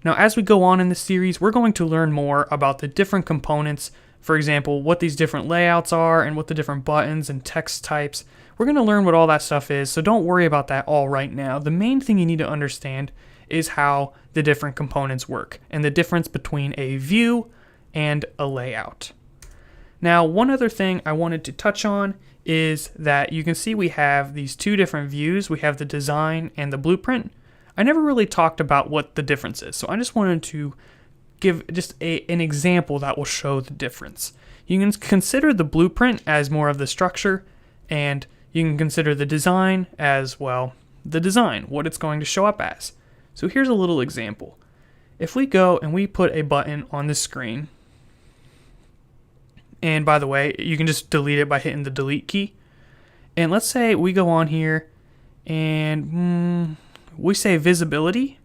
Now, as we go on in this series, we're going to learn more about the different components. For example, what these different layouts are and what the different buttons and text types. We're going to learn what all that stuff is, so don't worry about that all right now. The main thing you need to understand is how the different components work and the difference between a view and a layout. Now, one other thing I wanted to touch on is that you can see we have these two different views. We have the design and the blueprint. I never really talked about what the difference is, so I just wanted to give just an example that will show the difference. You can consider the blueprint as more of the structure, and you can consider the design as, well, the design, what it's going to show up as. So here's a little example. If we go and we put a button on the screen, and by the way, you can just delete it by hitting the delete key. And let's say we go on here and we say visibility,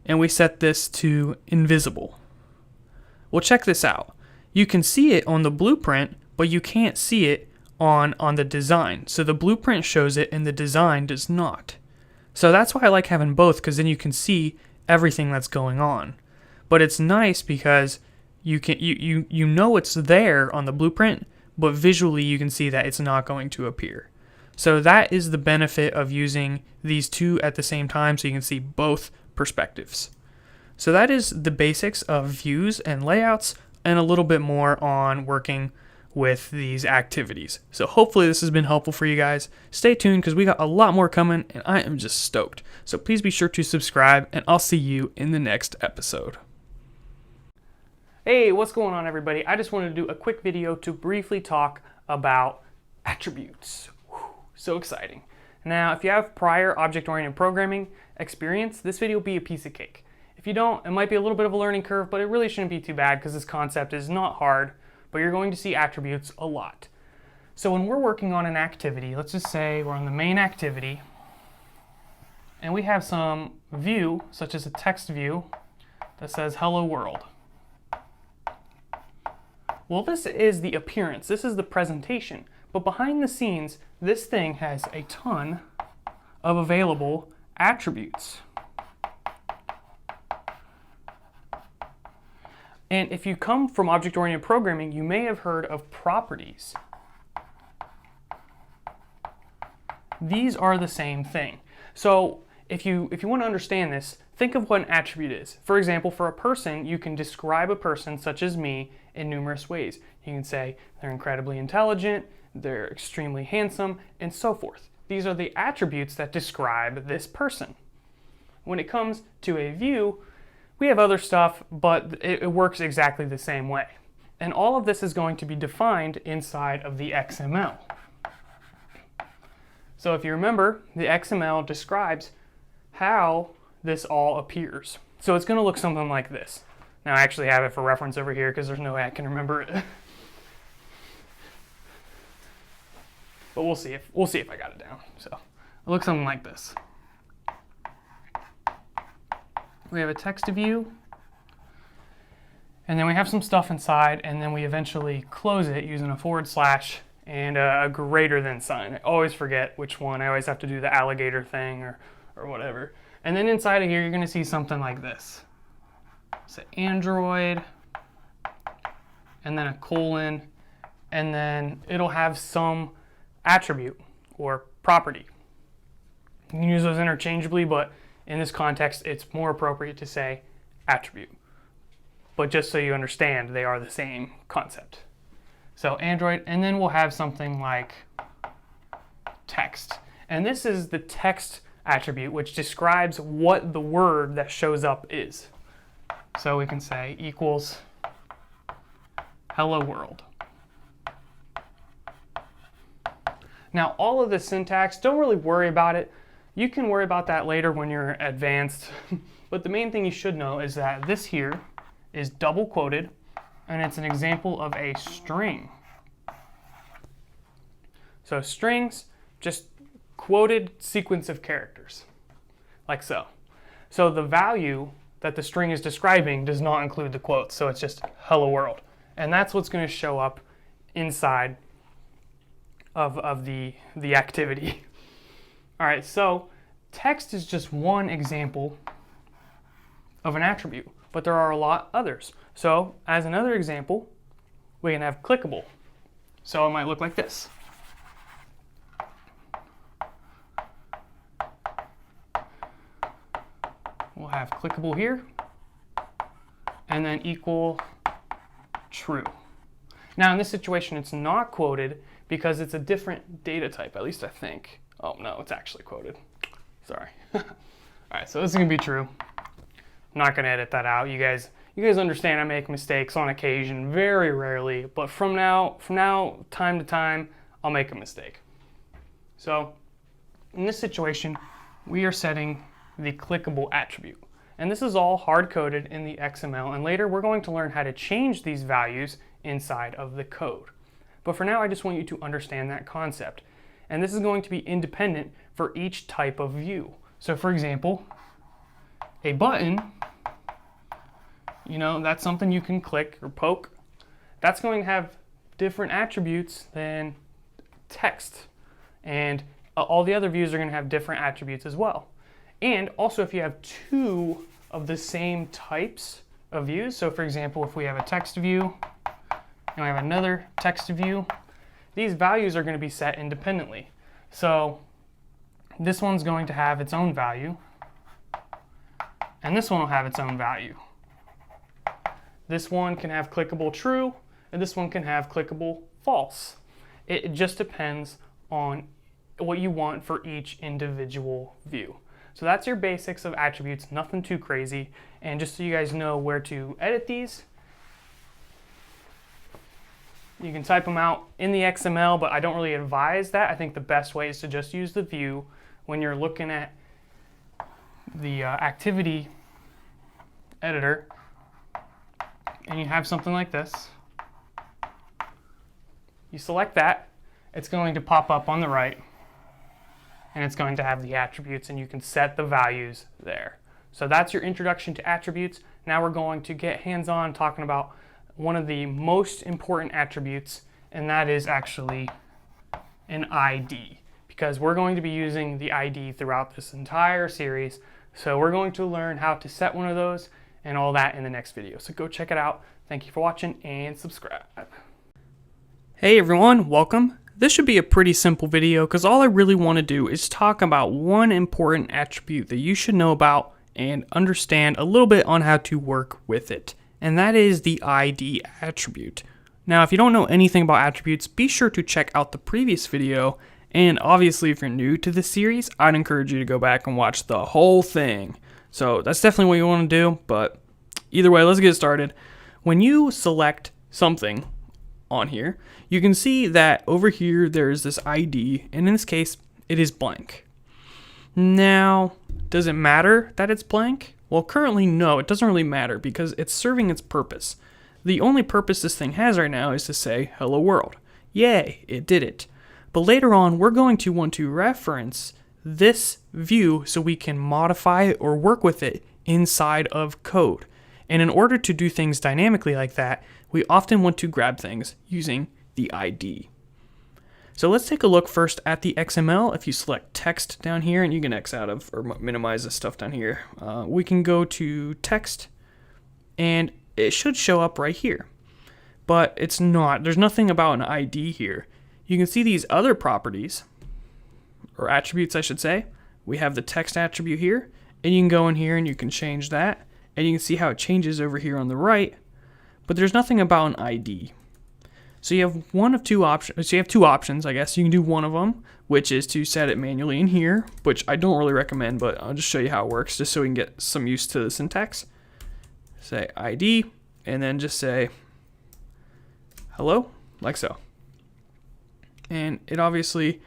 and we set this to invisible. Well, check this out. You can see it on the blueprint, but you can't see it on the design. So the blueprint shows it and the design does not. So that's why I like having both, because then you can see everything that's going on. But it's nice because you know it's there on the blueprint, but visually you can see that it's not going to appear. So that is the benefit of using these two at the same time, so you can see both perspectives. So that is the basics of views and layouts, and a little bit more on working with these activities. So hopefully this has been helpful for you guys. Stay tuned because we got a lot more coming, and I am just stoked. So please be sure to subscribe, and I'll see you in the next episode. Hey, what's going on, everybody? I just wanted to do a quick video to briefly talk about attributes. Whew, so exciting. Now, if you have prior object-oriented programming experience, this video will be a piece of cake. If you don't, it might be a little bit of a learning curve, but it really shouldn't be too bad because this concept is not hard, but you're going to see attributes a lot. So when we're working on an activity, let's just say we're on the main activity, and we have some view, such as a text view, that says hello world. Well, this is the appearance, this is the presentation, but behind the scenes, this thing has a ton of available attributes. And if you come from object-oriented programming, you may have heard of properties. These are the same thing. So if you want to understand this, think of what an attribute is. For example, for a person, you can describe a person, such as me, in numerous ways. You can say they're incredibly intelligent, they're extremely handsome, and so forth. These are the attributes that describe this person. When it comes to a view, we have other stuff, but it works exactly the same way. And all of this is going to be defined inside of the XML. So if you remember, the XML describes how this all appears. So it's going to look something like this. Now I actually have it for reference over here because there's no way I can remember it. But we'll see if I got it down. So it looks something like this. We have a text view, and then we have some stuff inside, and then we eventually close it using a / and a greater than sign. I always forget which one. I always have to do the alligator thing or whatever. And then inside of here, you're going to see something like this. So Android, and then a colon, and then it'll have some attribute or property. You can use those interchangeably, but in this context, it's more appropriate to say attribute. But just so you understand, they are the same concept. So Android, and then we'll have something like text. And this is the text attribute, which describes what the word that shows up is. So we can say equals hello world. Now, all of the syntax, don't really worry about it. You can worry about that later when you're advanced. But the main thing you should know is that this here is double quoted, and it's an example of a string. So strings, just quoted sequence of characters, like so. So the value that the string is describing does not include the quotes, so it's just hello world. And that's what's going to show up inside of the activity. All right, so text is just one example of an attribute, but there are a lot others. So as another example, we can have clickable. So it might look like this. We'll have clickable here, and then equal true. Now in this situation, it's not quoted because it's a different data type, at least I think. Oh no, it's actually quoted. Sorry. All right, so this is gonna be true. I'm not gonna edit that out. You guys understand I make mistakes on occasion, very rarely, but from now, time to time, I'll make a mistake. So in this situation, we are setting the clickable attribute. And this is all hard-coded in the XML, and later we're going to learn how to change these values inside of the code. But for now, I just want you to understand that concept. And this is going to be independent for each type of view. So for example, a button, that's something you can click or poke. That's going to have different attributes than text. And all the other views are going to have different attributes as well. And also, if you have two of the same types of views. So for example, if we have a text view and we have another text view, these values are going to be set independently. So this one's going to have its own value, and this one will have its own value. This one can have clickable true, and this one can have clickable false. It just depends on what you want for each individual view. So that's your basics of attributes, nothing too crazy. And just so you guys know where to edit these, you can type them out in the XML, but I don't really advise that. I think the best way is to just use the view when you're looking at the activity editor and you have something like this. You select that, it's going to pop up on the right, and it's going to have the attributes, and you can set the values there. So that's your introduction to attributes. Now we're going to get hands-on talking about one of the most important attributes, and that is actually an ID, because we're going to be using the ID throughout this entire series. So we're going to learn how to set one of those and all that in the next video. So go check it out. Thank you for watching and subscribe. Hey everyone, welcome. This should be a pretty simple video because all I really want to do is talk about one important attribute that you should know about and understand a little bit on how to work with it. And that is the ID attribute. Now, if you don't know anything about attributes, be sure to check out the previous video. And obviously, if you're new to this series, I'd encourage you to go back and watch the whole thing. So that's definitely what you want to do. But either way, let's get started. When you select something on here, you can see that over here there is this ID, and in this case, it is blank. Now, does it matter that it's blank? Well, currently, no, it doesn't really matter because it's serving its purpose. The only purpose this thing has right now is to say, hello world. Yay, it did it. But later on, we're going to want to reference this view so we can modify it or work with it inside of code. And in order to do things dynamically like that, we often want to grab things using the ID. So let's take a look first at the XML. If you select text down here, and you can X out of or minimize this stuff down here, we can go to text, and it should show up right here. But it's not. There's nothing about an ID here. You can see these other properties, or attributes I should say. We have the text attribute here, and you can go in here and you can change that, and you can see how it changes over here on the right. But there's nothing about an ID. So you have one of two options. So you have two options, I guess. You can do one of them, which is to set it manually in here, which I don't really recommend, but I'll just show you how it works, just so we can get some use to the syntax. Say ID, and then just say hello, like so. And it obviously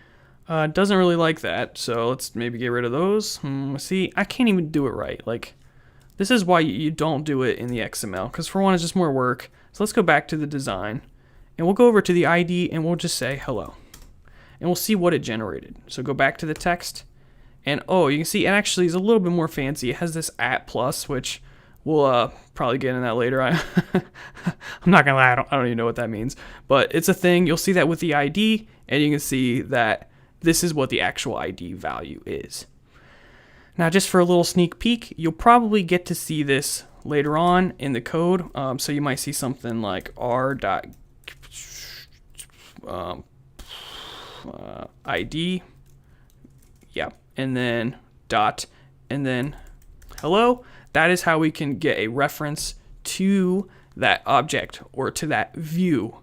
doesn't really like that, so let's maybe get rid of those. See, I can't even do it right. Like, this is why you don't do it in the XML, because for one, it's just more work. So let's go back to the design, and we'll go over to the ID, and we'll just say hello. And we'll see what it generated. So go back to the text, and oh, you can see it actually is a little bit more fancy. It has this @+, which we'll probably get into that later. I'm not gonna lie, I don't even know what that means. But it's a thing. You'll see that with the ID, and you can see that this is what the actual ID value is. Now, just for a little sneak peek, you'll probably get to see this later on in the code. So you might see something like R.id, yeah, and then dot, and then hello. That is how we can get a reference to that object or to that view.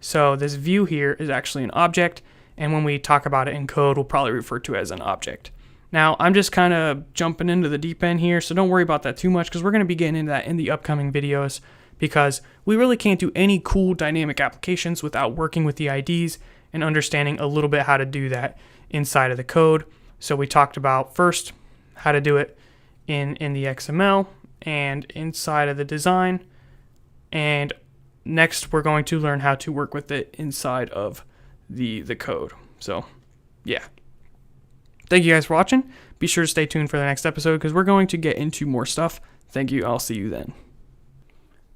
So this view here is actually an object, and when we talk about it in code, we'll probably refer to it as an object. Now, I'm just kind of jumping into the deep end here, so don't worry about that too much because we're going to be getting into that in the upcoming videos because we really can't do any cool dynamic applications without working with the IDs and understanding a little bit how to do that inside of the code. So we talked about first how to do it in the XML and inside of the design, and next we're going to learn how to work with it inside of the code. So yeah. Thank you guys for watching. Be sure to stay tuned for the next episode because we're going to get into more stuff. Thank you. I'll see you then.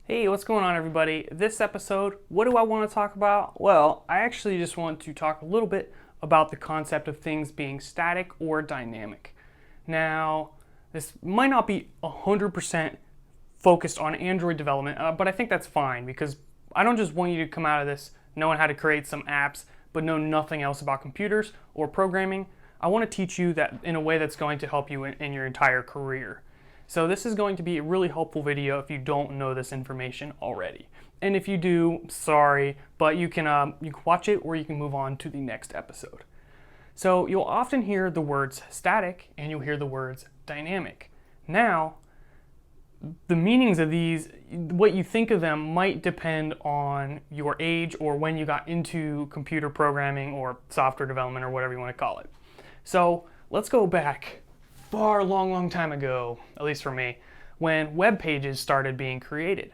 Hey, what's going on, everybody? This episode, what do I want to talk about? Well, I actually just want to talk a little bit about the concept of things being static or dynamic. Now, This might not be 100% focused on Android development, but I think that's fine because I don't just want you to come out of this knowing how to create some apps but know nothing else about computers or programming. I want to teach you that in a way that's going to help you in your entire career. So this is going to be a really helpful video if you don't know this information already. And if you do, sorry, but you can watch it or you can move on to the next episode. So you'll often hear the words static and you'll hear the words dynamic. Now, the meanings of these, what you think of them might depend on your age or when you got into computer programming or software development or whatever you want to call it. So let's go back far, long time ago, at least for me, when web pages started being created.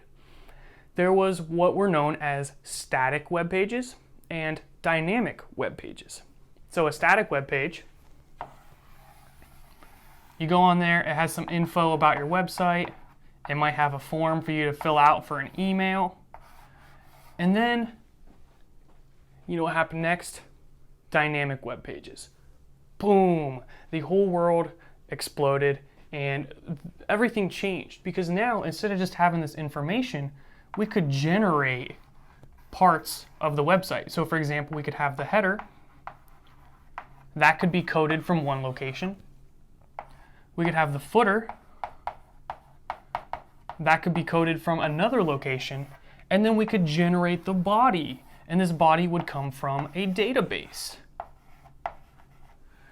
There was what were known as static web pages and dynamic web pages. So a static web page, you go on there, it has some info about your website, it might have a form for you to fill out for an email, and then, you know what happened next? Dynamic web pages. Boom! The whole world exploded and everything changed because now instead of just having this information, we could generate parts of the website. So for example, we could have the header that could be coded from one location. We could have the footer that could be coded from another location, and then we could generate the body, and this body would come from a database.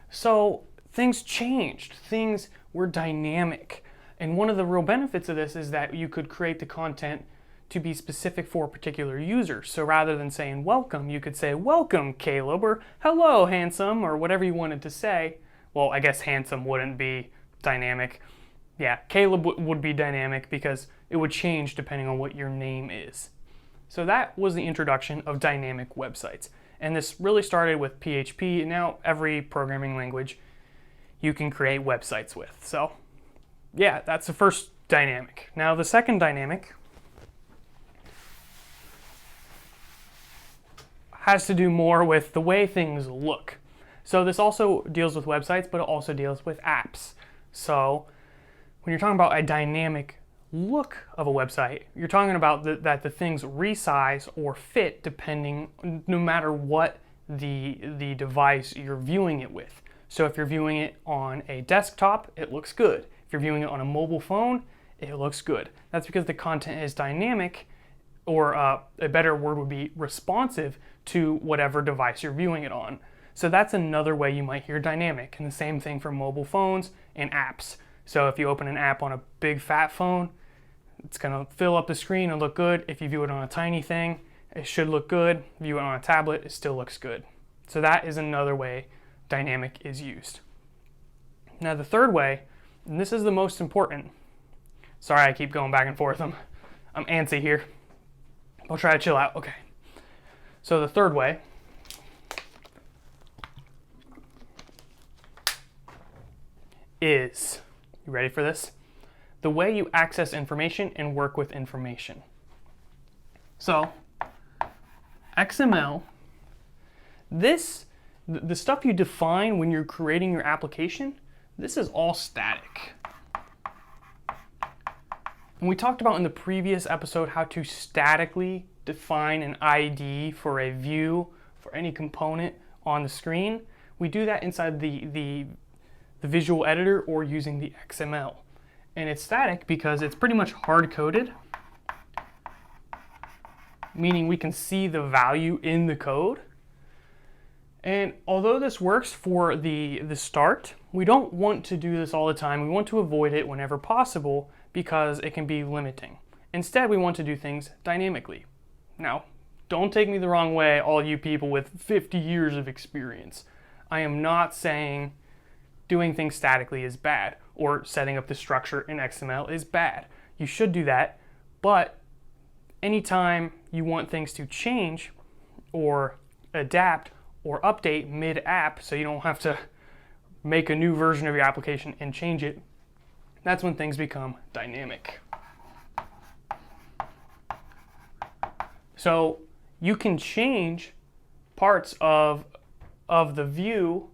So things changed, things were dynamic. And one of the real benefits of this is that you could create the content to be specific for a particular user. So rather than saying welcome, you could say welcome Caleb, or hello handsome, or whatever you wanted to say. Well, I guess handsome wouldn't be dynamic. Yeah, Caleb would be dynamic because it would change depending on what your name is. So that was the introduction of dynamic websites. And this really started with PHP, and now every programming language you can create websites with. So yeah, that's the first dynamic. Now the second dynamic has to do more with the way things look. So this also deals with websites, but it also deals with apps. So when you're talking about a dynamic look of a website, you're talking about that the things resize or fit depending, no matter what the device you're viewing it with. So if you're viewing it on a desktop, it looks good. If you're viewing it on a mobile phone, it looks good. That's because the content is dynamic, or a better word would be responsive to whatever device you're viewing it on. So that's another way you might hear dynamic, and the same thing for mobile phones and apps. So if you open an app on a big fat phone, it's going to fill up the screen and look good. If you view it on a tiny thing, it should look good. View it on a tablet, it still looks good. So that is another way dynamic is used. Now the third way, and this is the most important. Sorry, I keep going back and forth. I'm antsy here. I'll try to chill out. Okay. So the third way is, you ready for this? The way you access information and work with information. So XML, the stuff you define when you're creating your application, this is all static. And we talked about in the previous episode how to statically define an ID for a view for any component on the screen. We do that inside the visual editor or using the XML. And it's static because it's pretty much hard-coded, meaning we can see the value in the code. And although this works for the start, we don't want to do this all the time. We want to avoid it whenever possible because it can be limiting. Instead, we want to do things dynamically. Now, don't take me the wrong way, all you people with 50 years of experience. I am not saying doing things statically is bad, or setting up the structure in XML is bad. You should do that, but anytime you want things to change or adapt or update mid-app so you don't have to make a new version of your application and change it, that's when things become dynamic. So you can change parts of the view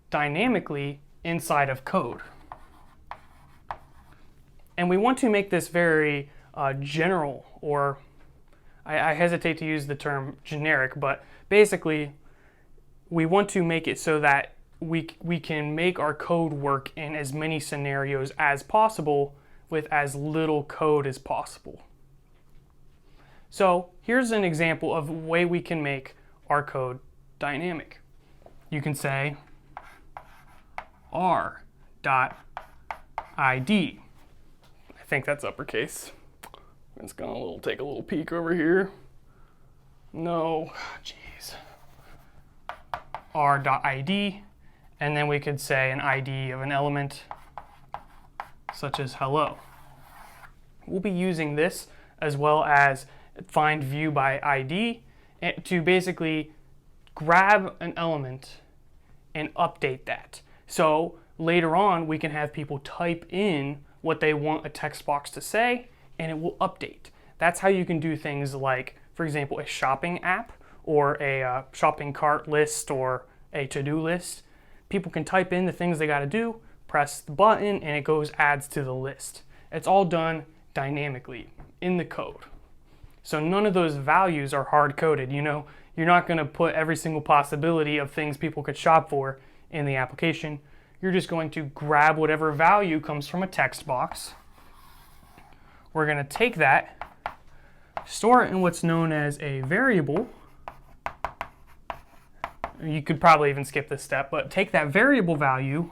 dynamically inside of code. And we want to make this very general, or I hesitate to use the term generic, but basically we want to make it so that we can make our code work in as many scenarios as possible with as little code as possible. So here's an example of a way we can make our code dynamic. You can say R.id. I think that's uppercase. It's gonna take a little peek over here. No, jeez. R.id, and then we could say an ID of an element such as hello. We'll be using this as well as FindViewById to basically grab an element and update that. So later on, we can have people type in what they want a text box to say, and it will update. That's how you can do things like, for example, a shopping app or a shopping cart list or a to-do list. People can type in the things they got to do, press the button, and it adds to the list. It's all done dynamically in the code. So none of those values are hard-coded. You know, you're not going to put every single possibility of things people could shop for in the application. You're just going to grab whatever value comes from a text box. We're going to take that, store it in what's known as a variable. You could probably even skip this step, but take that variable value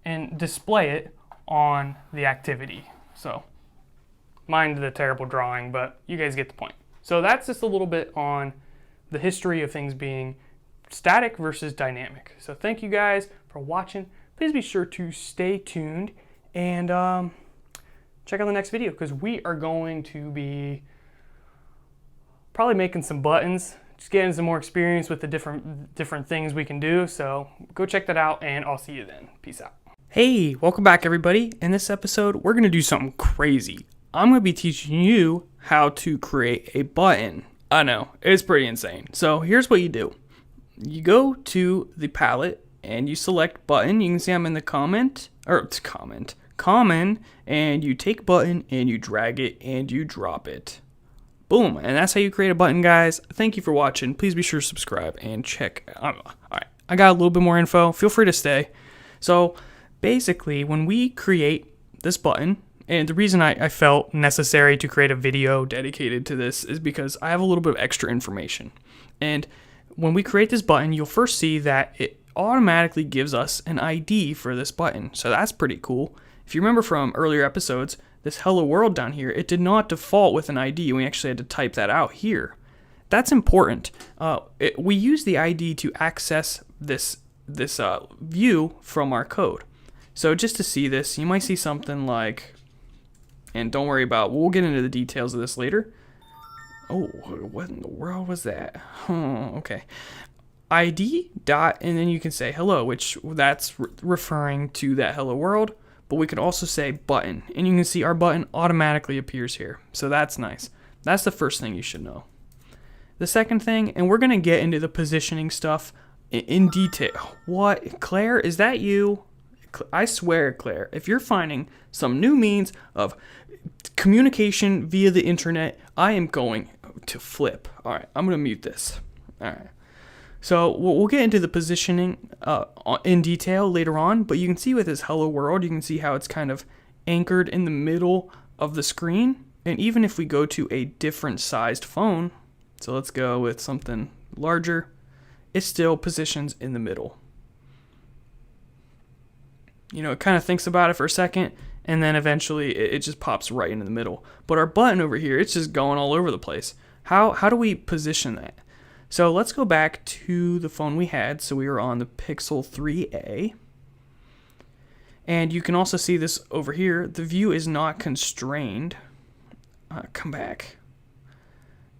and display it on the activity. So mind the terrible drawing, but you guys get the point. So that's just a little bit on the history of things being static versus dynamic. So thank you guys for watching. Please be sure to stay tuned and check out the next video, because we are going to be probably making some buttons, just getting some more experience with the different things we can do. So go check that out, and I'll see you then. Peace out. Hey, welcome back everybody. In this episode, we're gonna do something crazy. I'm gonna be teaching you how to create a button. I know, it's pretty insane. So here's what you do. You go to the palette and you select button. You can see I'm in the common, and you take button and you drag it and you drop it. Boom, and that's how you create a button, guys. Thank you for watching. Please be sure to subscribe and check. All right, I got a little bit more info. Feel free to stay. So basically, when we create this button, and the reason I felt necessary to create a video dedicated to this is because I have a little bit of extra information. And when we create this button, you'll first see that it automatically gives us an ID for this button. So that's pretty cool. If you remember from earlier episodes, this hello world down here, it did not default with an ID. We actually had to type that out here. That's important. We use the ID to access this view from our code. So just to see this, you might see something like, and don't worry about, we'll get into the details of this later. Oh, what in the world was that? Okay. ID dot, and then you can say hello, which that's referring to that hello world. But we could also say button, and you can see our button automatically appears here. So that's nice. That's the first thing you should know. The second thing, and we're gonna get into the positioning stuff in detail. What, Claire, is that you? I swear, Claire, if you're finding some new means of communication via the internet, I am going to flip. All right, I'm gonna mute this. All right. So we'll get into the positioning in detail later on, but you can see with this hello world, you can see how it's kind of anchored in the middle of the screen. And even if we go to a different sized phone, so let's go with something larger, it still positions in the middle. You know, it kind of thinks about it for a second, and then eventually it just pops right into the middle. But our button over here, it's just going all over the place. How do we position that? So let's go back to the phone we had. So we were on the Pixel 3a. And you can also see this over here. The view is not constrained. Come back.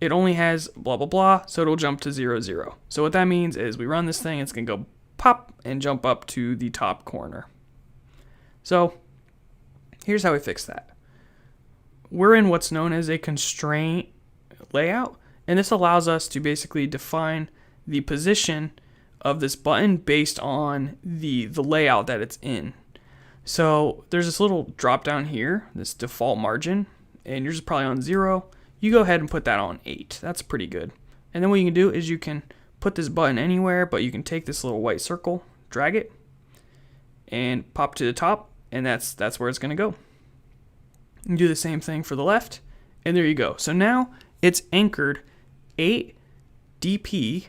It only has blah, blah, blah. So it'll jump to 0, 0. So what that means is we run this thing. It's going to go pop and jump up to the top corner. So here's how we fix that. We're in what's known as a constraint layout. And this allows us to basically define the position of this button based on the layout that it's in. So there's this little drop down here, this default margin, and yours is probably on 0. You go ahead and put that on 8. That's pretty good. And then what you can do is you can put this button anywhere, but you can take this little white circle, drag it, and pop to the top, and that's where it's going to go. You can do the same thing for the left, and there you go. So now it's anchored 8 dp.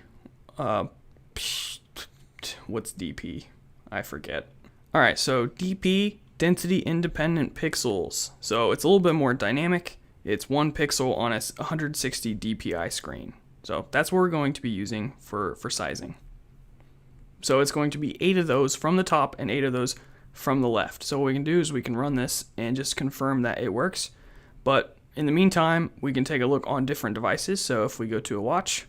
What's dp? I forget. All right, so dp, density independent pixels. So it's a little bit more dynamic. It's 1 pixel on a 160 dpi screen. So that's what we're going to be using for sizing. So it's going to be 8 of those from the top and 8 of those from the left. So what we can do is we can run this and just confirm that it works. But in the meantime, we can take a look on different devices. So if we go to a watch,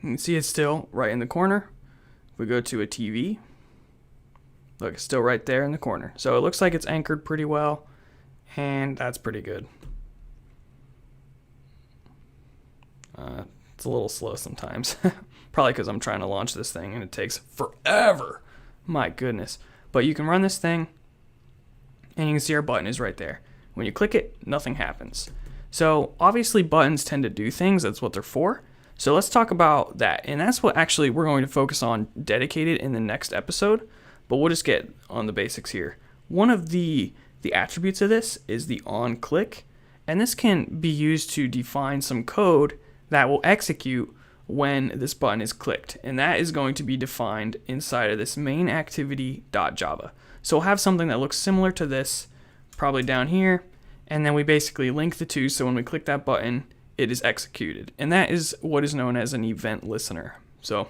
you can see it's still right in the corner. If we go to a TV, look, it's still right there in the corner. So it looks like it's anchored pretty well, and that's pretty good. It's a little slow sometimes. Probably because I'm trying to launch this thing and it takes forever. My goodness. But you can run this thing and you can see our button is right there. When you click it, nothing happens. So obviously buttons tend to do things. That's what they're for. So let's talk about that. And that's what actually we're going to focus on dedicated in the next episode. But we'll just get on the basics here. One of the attributes of this is the onClick. And this can be used to define some code that will execute when this button is clicked. And that is going to be defined inside of this main activity.java. So we'll have something that looks similar to this, probably down here. And then we basically link the two, so when we click that button, it is executed. And that is what is known as an event listener. So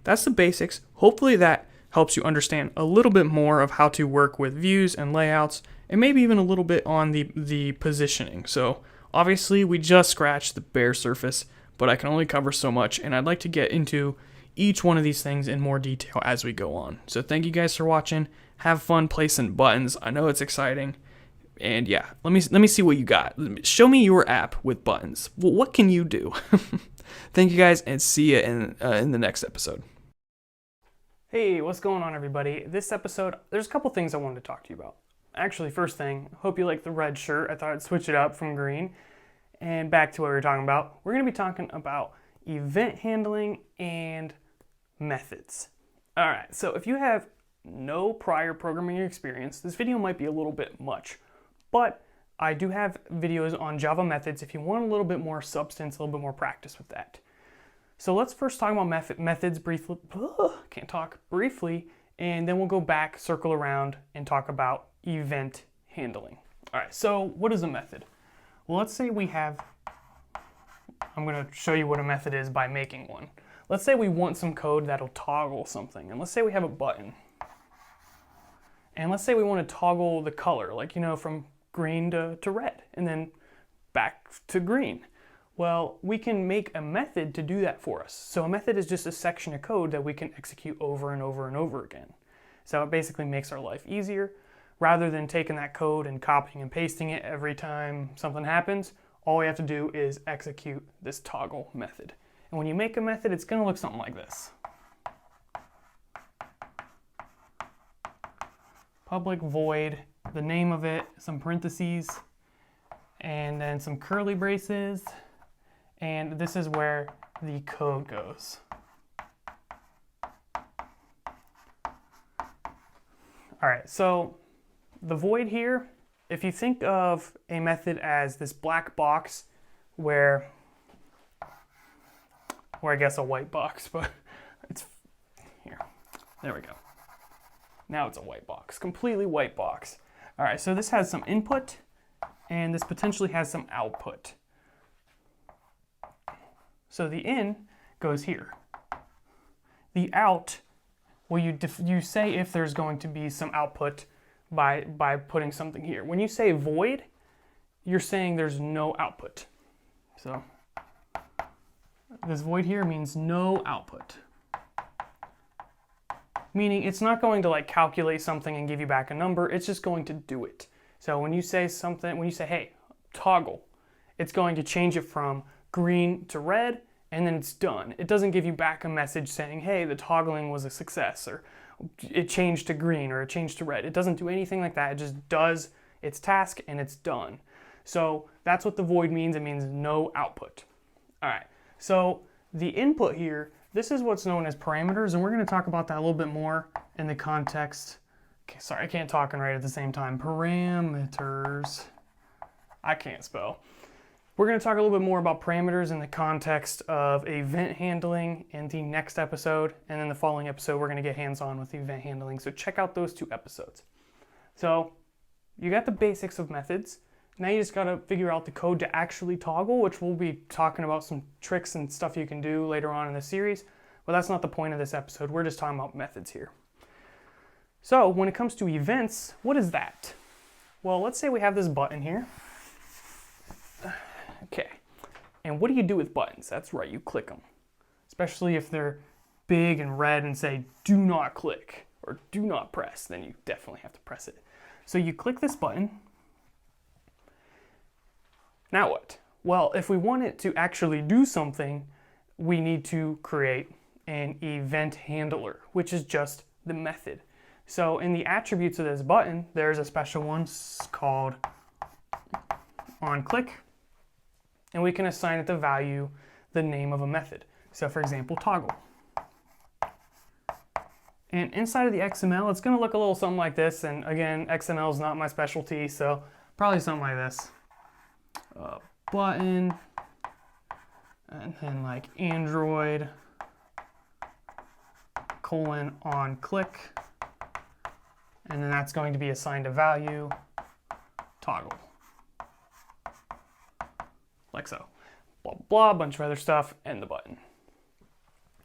that's the basics. Hopefully that helps you understand a little bit more of how to work with views and layouts, and maybe even a little bit on the positioning. So obviously we just scratched the bare surface, but I can only cover so much, and I'd like to get into each one of these things in more detail as we go on. So thank you guys for watching. Have fun placing buttons. I know it's exciting. And yeah, let me see what you got. Show me your app with buttons. Well, what can you do? Thank you guys, and see you in the next episode. Hey, what's going on, everybody? This episode, there's a couple things I wanted to talk to you about. Actually, first thing, hope you like the red shirt. I thought I'd switch it up from green. And back to what we were talking about. We're going to be talking about event handling and methods. All right, so if you have no prior programming experience, this video might be a little bit much. But I do have videos on Java methods if you want a little bit more substance, a little bit more practice with that. So let's first talk about methods briefly. Briefly, and then we'll go back, circle around, and talk about event handling. All right, so what is a method? Well, let's say we have, I'm going to show you what a method is by making one. Let's say we want some code that'll toggle something, and let's say we have a button. And let's say we want to toggle the color, like, you know, from green to red, and then back to green. Well, we can make a method to do that for us. So a method is just a section of code that we can execute over and over and over again. So it basically makes our life easier. Rather than taking that code and copying and pasting it every time something happens, all we have to do is execute this toggle method. And when you make a method, it's going to look something like this. Public void, the name of it, some parentheses, and then some curly braces, and this is where the code goes. All right, so the void here, if you think of a method as this black box where I guess a white box, but it's here. There we go. Now it's a white box, completely white box. All right, so this has some input, and this potentially has some output. So the in goes here. The out, well, you say if there's going to be some output by putting something here. When you say void, you're saying there's no output. So this void here means no output. Meaning it's not going to like calculate something and give you back a number, it's just going to do it. So when you say something, when you say, hey, toggle, it's going to change it from green to red, and then it's done. It doesn't give you back a message saying, hey, the toggling was a success, it changed to green or it changed to red. It doesn't do anything like that. It just does its task and it's done. So that's what the void means. It means no output. All right, so the input here, this is what's known as parameters, and we're going to talk about that a little bit more in the context. Okay, sorry, I can't talk and write at the same time. Parameters. I can't spell. We're going to talk a little bit more about parameters in the context of event handling in the next episode, and then the following episode we're going to get hands-on with event handling, so check out those 2 episodes. So you got the basics of methods. Now you just got to figure out the code to actually toggle, which we'll be talking about some tricks and stuff you can do later on in the series, but that's not the point of this episode. We're just talking about methods here. So when it comes to events, what is that? Well, let's say we have this button here. Okay, and what do you do with buttons? That's right, you click them. Especially if they're big and red and say, do not click, or do not press, then you definitely have to press it. So you click this button. Now what? Well, if we want it to actually do something, we need to create an event handler, which is just the method. So in the attributes of this button, there's a special one called onClick. And we can assign it the value, the name of a method. So for example, toggle. And inside of the XML, it's going to look a little something like this. And again, XML is not my specialty, so probably something like this. Button, and then like Android, onClick. And then that's going to be assigned a value, toggle. Like so. Blah, blah, blah, a bunch of other stuff, and the button.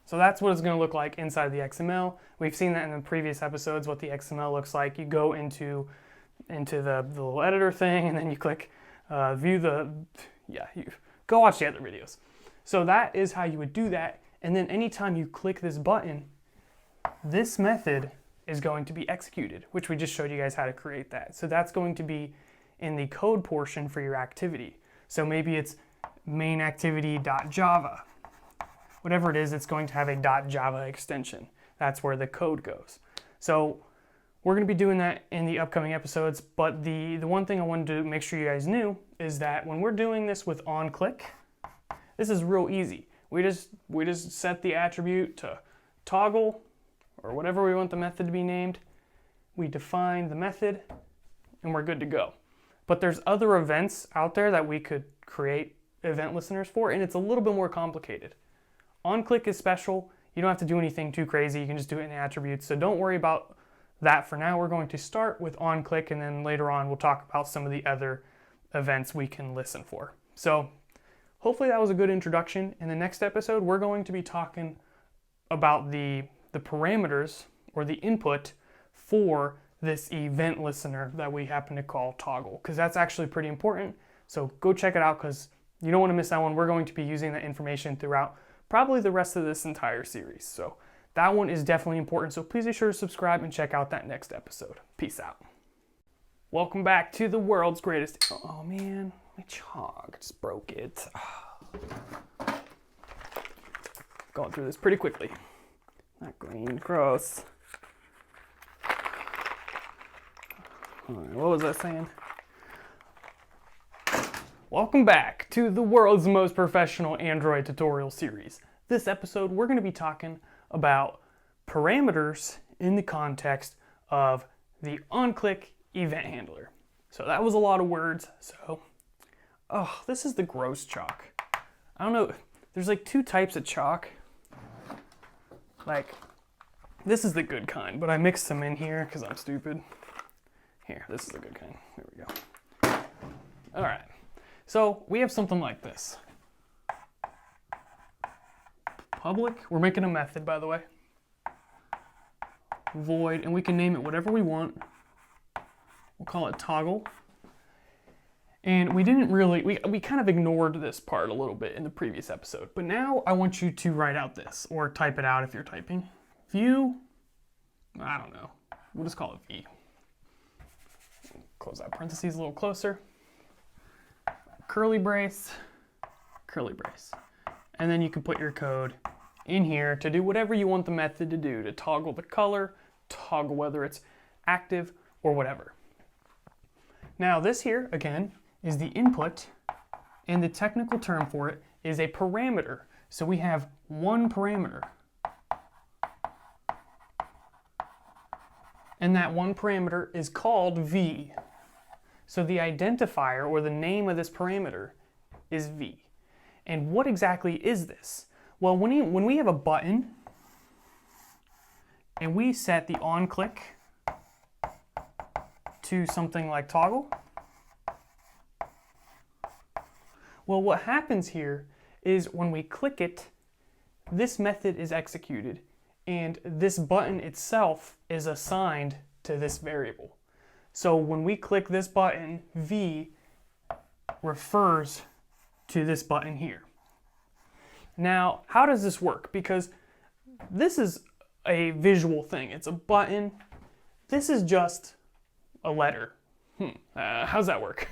So that's what it's going to look like inside the XML. We've seen that in the previous episodes, what the XML looks like. You go into the little editor thing, and then you click view the, you go watch the other videos. So that is how you would do that. And then anytime you click this button, this method is going to be executed, which we just showed you guys how to create that. So that's going to be in the code portion for your activity. So maybe it's mainActivity.java. Whatever it is, it's going to have a .java extension. That's where the code goes. So we're going to be doing that in the upcoming episodes, but the one thing I wanted to make sure you guys knew is that when we're doing this with onClick, this is real easy. We just set the attribute to toggle, or whatever we want the method to be named. We define the method, and we're good to go. But there's other events out there that we could create event listeners for, and it's a little bit more complicated. onClick is special. You don't have to do anything too crazy. You can just do it in the attributes. So don't worry about that for now. We're going to start with onClick, and then later on we'll talk about some of the other events we can listen for. So hopefully that was a good introduction. In the next episode, we're going to be talking about the parameters or the input for this event listener that we happen to call toggle, because that's actually pretty important. So go check it out, because you don't want to miss that one. We're going to be using that information throughout probably the rest of this entire series. So that one is definitely important. So please be sure to subscribe and check out that next episode. Peace out. Welcome back to the world's greatest. Oh man, my chalk just broke it. Going through this pretty quickly. Not green, gross. All right, what was I saying? Welcome back to the world's most professional Android tutorial series. This episode, we're going to be talking about parameters in the context of the onClick event handler. So that was a lot of words. So, this is the gross chalk. I don't know, there's like 2 types of chalk. Like, this is the good kind, but I mixed them in here because I'm stupid. Here, this is the good kind. There we go. All right. So we have something like this. Public, we're making a method, by the way. Void, and we can name it whatever we want. We'll call it toggle. And we didn't really, we kind of ignored this part a little bit in the previous episode. But now I want you to write out this, or type it out if you're typing. View, I don't know. We'll just call it V. Close that parentheses a little closer. Curly brace, curly brace. And then you can put your code in here to do whatever you want the method to do, to toggle the color, toggle whether it's active or whatever. Now this here, again, is the input, and the technical term for it is a parameter. So we have one parameter. And that one parameter is called v. So the identifier, or the name of this parameter, is v. And what exactly is this? Well, when we have a button, and we set the onClick to something like toggle, well, what happens here is when we click it, this method is executed, and this button itself is assigned to this variable. So when we click this button, v refers to this button here. Now, how does this work? Because this is a visual thing. It's a button. This is just a letter. How's that work?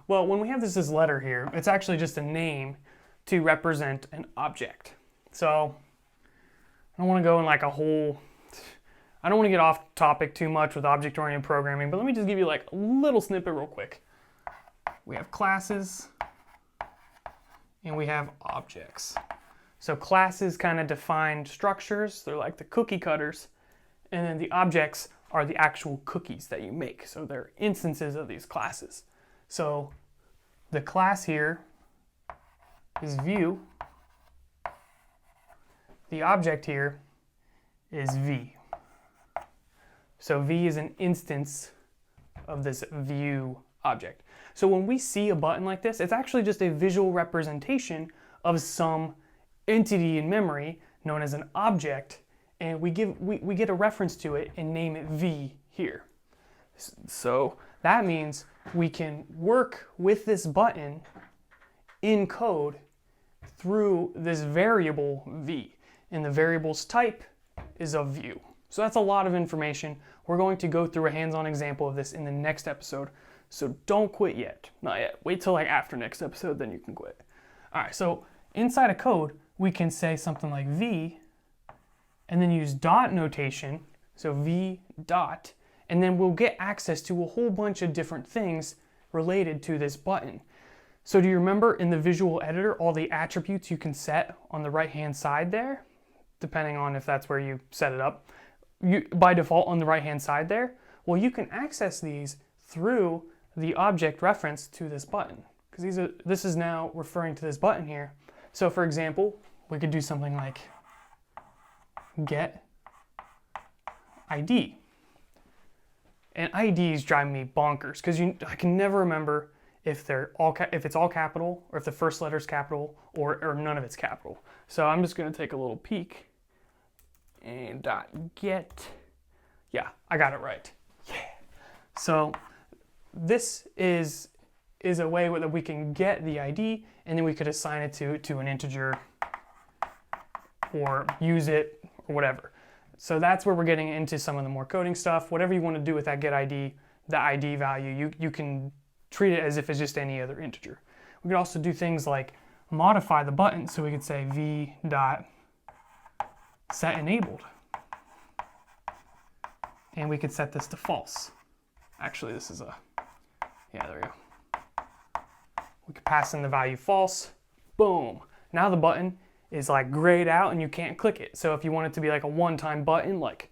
Well, when we have this as letter here, it's actually just a name to represent an object. So I don't want to go in like a whole, I don't want to get off topic too much with object-oriented programming, but let me just give you like a little snippet real quick. We have classes and we have objects. So classes kind of define structures. They're like the cookie cutters. And then the objects are the actual cookies that you make. So they're instances of these classes. So the class here is view. The object here is v. So v is an instance of this view object. So when we see a button like this, it's actually just a visual representation of some entity in memory known as an object, and we get a reference to it and name it v here. So that means we can work with this button in code through this variable v, and the variable's type is of view. So that's a lot of information. We're going to go through a hands-on example of this in the next episode, so don't quit yet. Not yet. Wait till like after next episode, then you can quit. All right, so inside of code, we can say something like v, and then use dot notation, so v dot, and then we'll get access to a whole bunch of different things related to this button. So do you remember in the visual editor all the attributes you can set on the right-hand side there, depending on if that's where you set it up? By default on the right-hand side there, well, you can access these through the object reference to this button, because this is now referring to this button here. So for example, we could do something like get ID. And IDs drive me bonkers because I can never remember if it's all capital, or if the first letter is capital, or none of it's capital. So I'm just going to take a little peek and dot get. Yeah, I got it right. Yeah. So this is a way that we can get the ID, and then we could assign it to an integer or use it or whatever. So that's where we're getting into some of the more coding stuff. Whatever you want to do with that get ID, the ID value, you can treat it as if it's just any other integer. We could also do things like modify the button, so we could say v dot set enabled, and we could set this to false. Actually, this is yeah, there we go. We could pass in the value false. Boom. Now the button is like grayed out and you can't click it. So if you want it to be like a one-time button, like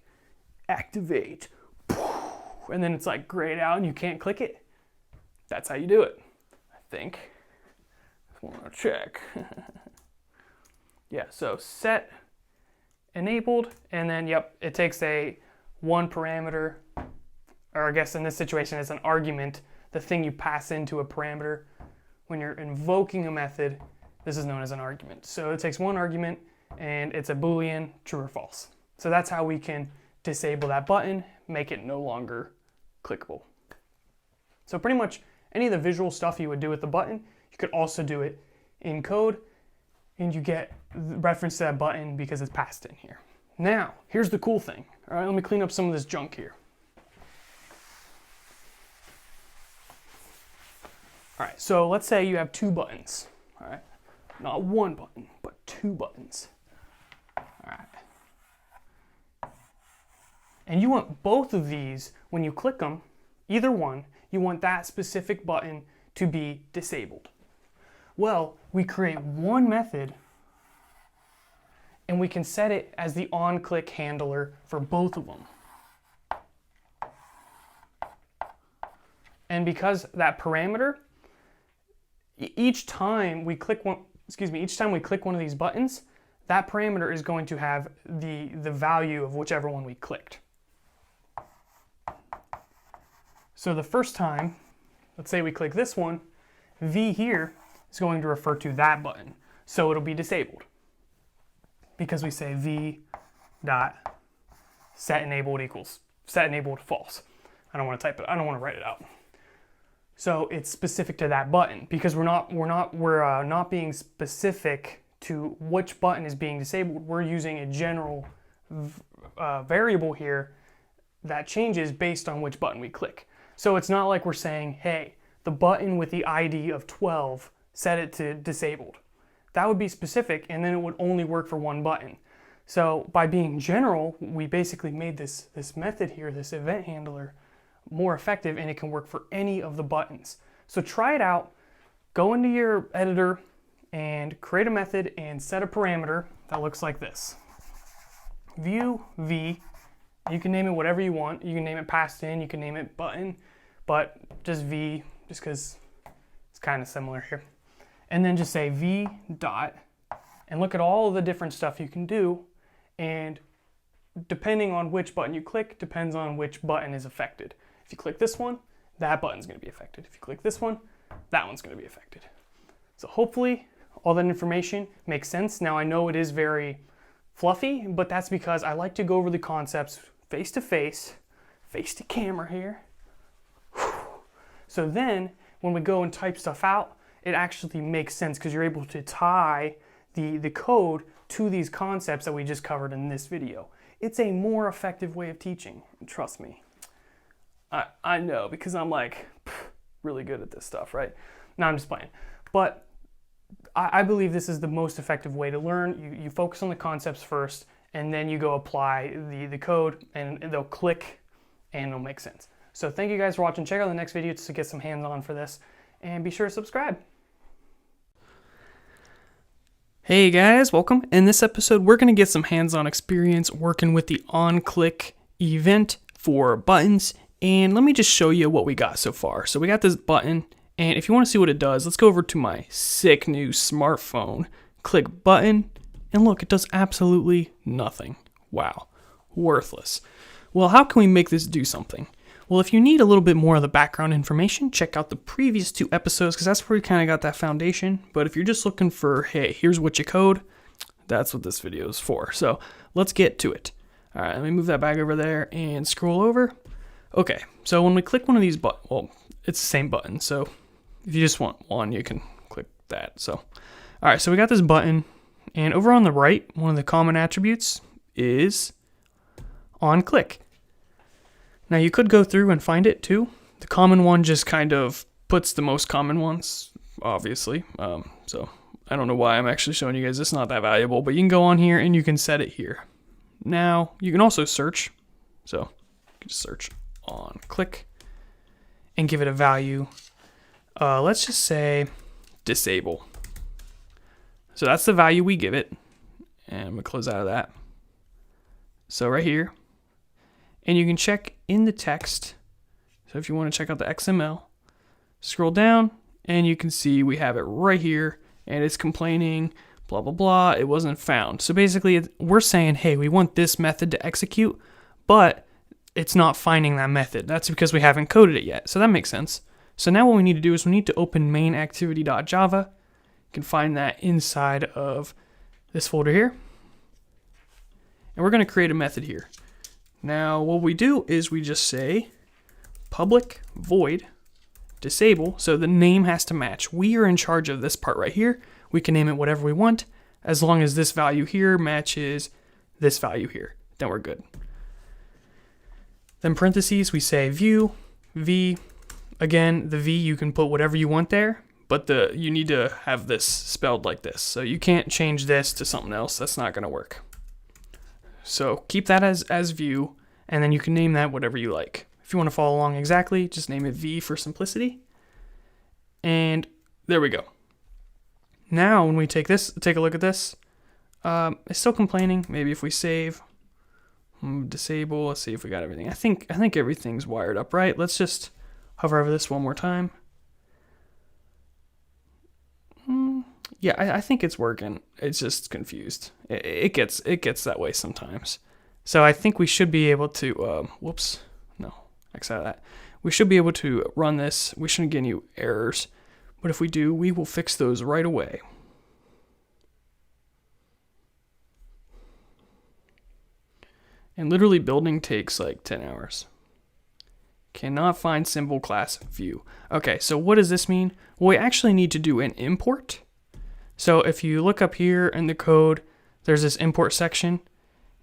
activate, and then it's like grayed out and you can't click it, that's how you do it, I think. Just want to check. Yeah, so set enabled, and then yep, it takes a one parameter, or I guess in this situation it's an argument, the thing you pass into a parameter. When you're invoking a method, this is known as an argument. So it takes one argument and it's a Boolean, true or false. So that's how we can disable that button, make it no longer clickable. So pretty much any of the visual stuff you would do with the button, you could also do it in code, and you get reference to that button because it's passed in here. Now, here's the cool thing. All right, let me clean up some of this junk here. All right, so let's say you have two buttons. All right, not one button, but two buttons. All right. And you want both of these, when you click them, either one, you want that specific button to be disabled. Well, we create one method and we can set it as the onClick handler for both of them. And because that parameter, each time we click one of these buttons, that parameter is going to have the value of whichever one we clicked. So the first time, let's say we click this one, V here is going to refer to that button. So it'll be disabled because we say V dot set enabled equals set enabled false. I don't want to type it. I don't want to write it out. So it's specific to that button because we're not being specific to which button is being disabled. We're using a general variable here that changes based on which button we click. So it's not like we're saying, hey, the button with the ID of 12, set it to disabled. That would be specific, and then it would only work for one button. So by being general, we basically made this method here, this event handler, more effective, and it can work for any of the buttons. So try it out. Go into your editor and create a method and set a parameter that looks like this. View V. You can name it whatever you want. You can name it passed in, you can name it button, but just V, just because it's kind of similar here. And then just say V dot, and look at all of the different stuff you can do, and depending on which button you click, depends on which button is affected. If you click this one, that button's going to be affected. If you click this one, that one's going to be affected. So hopefully all that information makes sense. Now I know it is very fluffy, but that's because I like to go over the concepts face to face to camera here. So then when we go and type stuff out, it actually makes sense because you're able to tie the code to these concepts that we just covered in this video. It's a more effective way of teaching, trust me. I know, because I'm like really good at this stuff, right? No, I'm just playing. But I believe this is the most effective way to learn. You focus on the concepts first, and then you go apply the code, and they'll click, and it'll make sense. So thank you guys for watching. Check out the next video to get some hands-on for this, and be sure to subscribe. Hey guys, welcome. In this episode, we're going to get some hands-on experience working with the onClick event for buttons. And let me just show you what we got so far. So we got this button, and if you want to see what it does, let's go over to my sick new smartphone. Click button, and look, it does absolutely nothing. Wow, worthless. Well, how can we make this do something? Well, if you need a little bit more of the background information, check out the previous 2 episodes, because that's where we kind of got that foundation. But if you're just looking for, hey, here's what you code, that's what this video is for. So let's get to it. All right, let me move that back over there and scroll over. Okay, so when we click one of these buttons, well, it's the same button. So if you just want one, you can click that. So, all right, so we got this button, and over on the right, one of the common attributes is onClick. Now you could go through and find it too. The common one just kind of puts the most common ones, obviously. So I don't know why I'm actually showing you guys. It's not that valuable, but you can go on here and you can set it here. Now you can also search. So you can just search onClick and give it a value. Let's just say disable. So that's the value we give it. And I'm gonna close out of that. So right here, and you can check in the text. So if you want to check out the XML, scroll down and you can see we have it right here, and it's complaining, blah, blah, blah, it wasn't found. So basically we're saying, hey, we want this method to execute, but it's not finding that method. That's because we haven't coded it yet. So that makes sense. So now what we need to do is we need to open main.activity.java. You can find that inside of this folder here. And we're going to create a method here. Now what we do is we just say public void disable, so the name has to match. We are in charge of this part right here. We can name it whatever we want, as long as this value here matches this value here, then we're good. Then parentheses, we say view v. Again, the v, you can put whatever you want there, but you need to have this spelled like this. So you can't change this to something else. That's not going to work. So keep that as view, and then you can name that whatever you like. If you want to follow along exactly, just name it V for simplicity. And there we go. Now when we take a look at this, it's still complaining. Maybe if we save, disable, let's see if we got everything. I think everything's wired up right. Let's just hover over this one more time. Yeah, I think it's working. It's just confused. It gets that way sometimes. So I think we should be able to, X out of that. We should be able to run this. We shouldn't get any errors. But if we do, we will fix those right away. And literally building takes like 10 hours. Cannot find symbol class view. Okay, so what does this mean? Well, we actually need to do an import. So if you look up here in the code, there's this import section,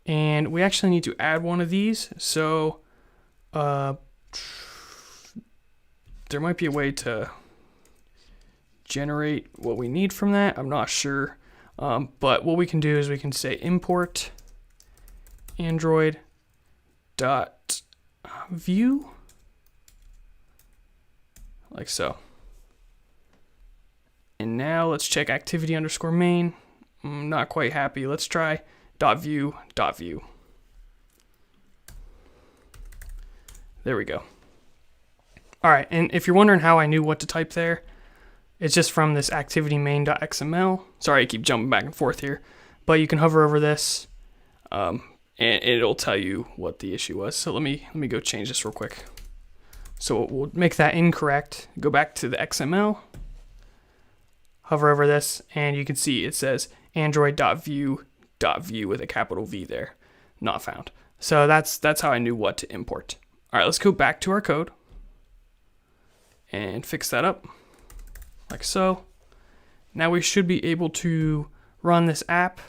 and we actually need to add one of these. So there might be a way to generate what we need from that. I'm not sure. But what we can do is we can say import Android.view, like so. And now let's check activity_main. I'm not quite happy. Let's try .view. There we go. All right, and if you're wondering how I knew what to type there, it's just from this activity_main.xml. Sorry, I keep jumping back and forth here, but you can hover over this, and it'll tell you what the issue was. So let me go change this real quick. So we'll make that incorrect. Go back to the XML. Hover over this, and you can see it says Android.view with a capital V there, not found. So that's how I knew what to import. All right, let's go back to our code and fix that up, like so. Now we should be able to run this app,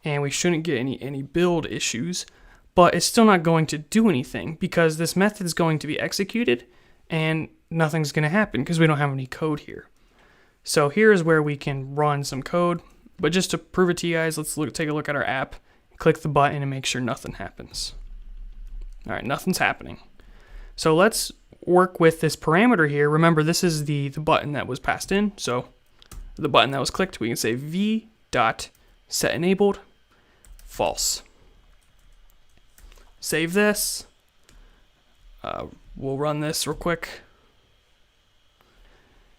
and we shouldn't get any build issues, but it's still not going to do anything because this method is going to be executed, and nothing's going to happen because we don't have any code here. So here is where we can run some code, but just to prove it to you guys, let's take a look at our app, click the button, and make sure nothing happens. All right, nothing's happening. So let's work with this parameter here. Remember, this is the button that was passed in. So the button that was clicked, we can say v.setEnabled false. Save this. We'll run this real quick.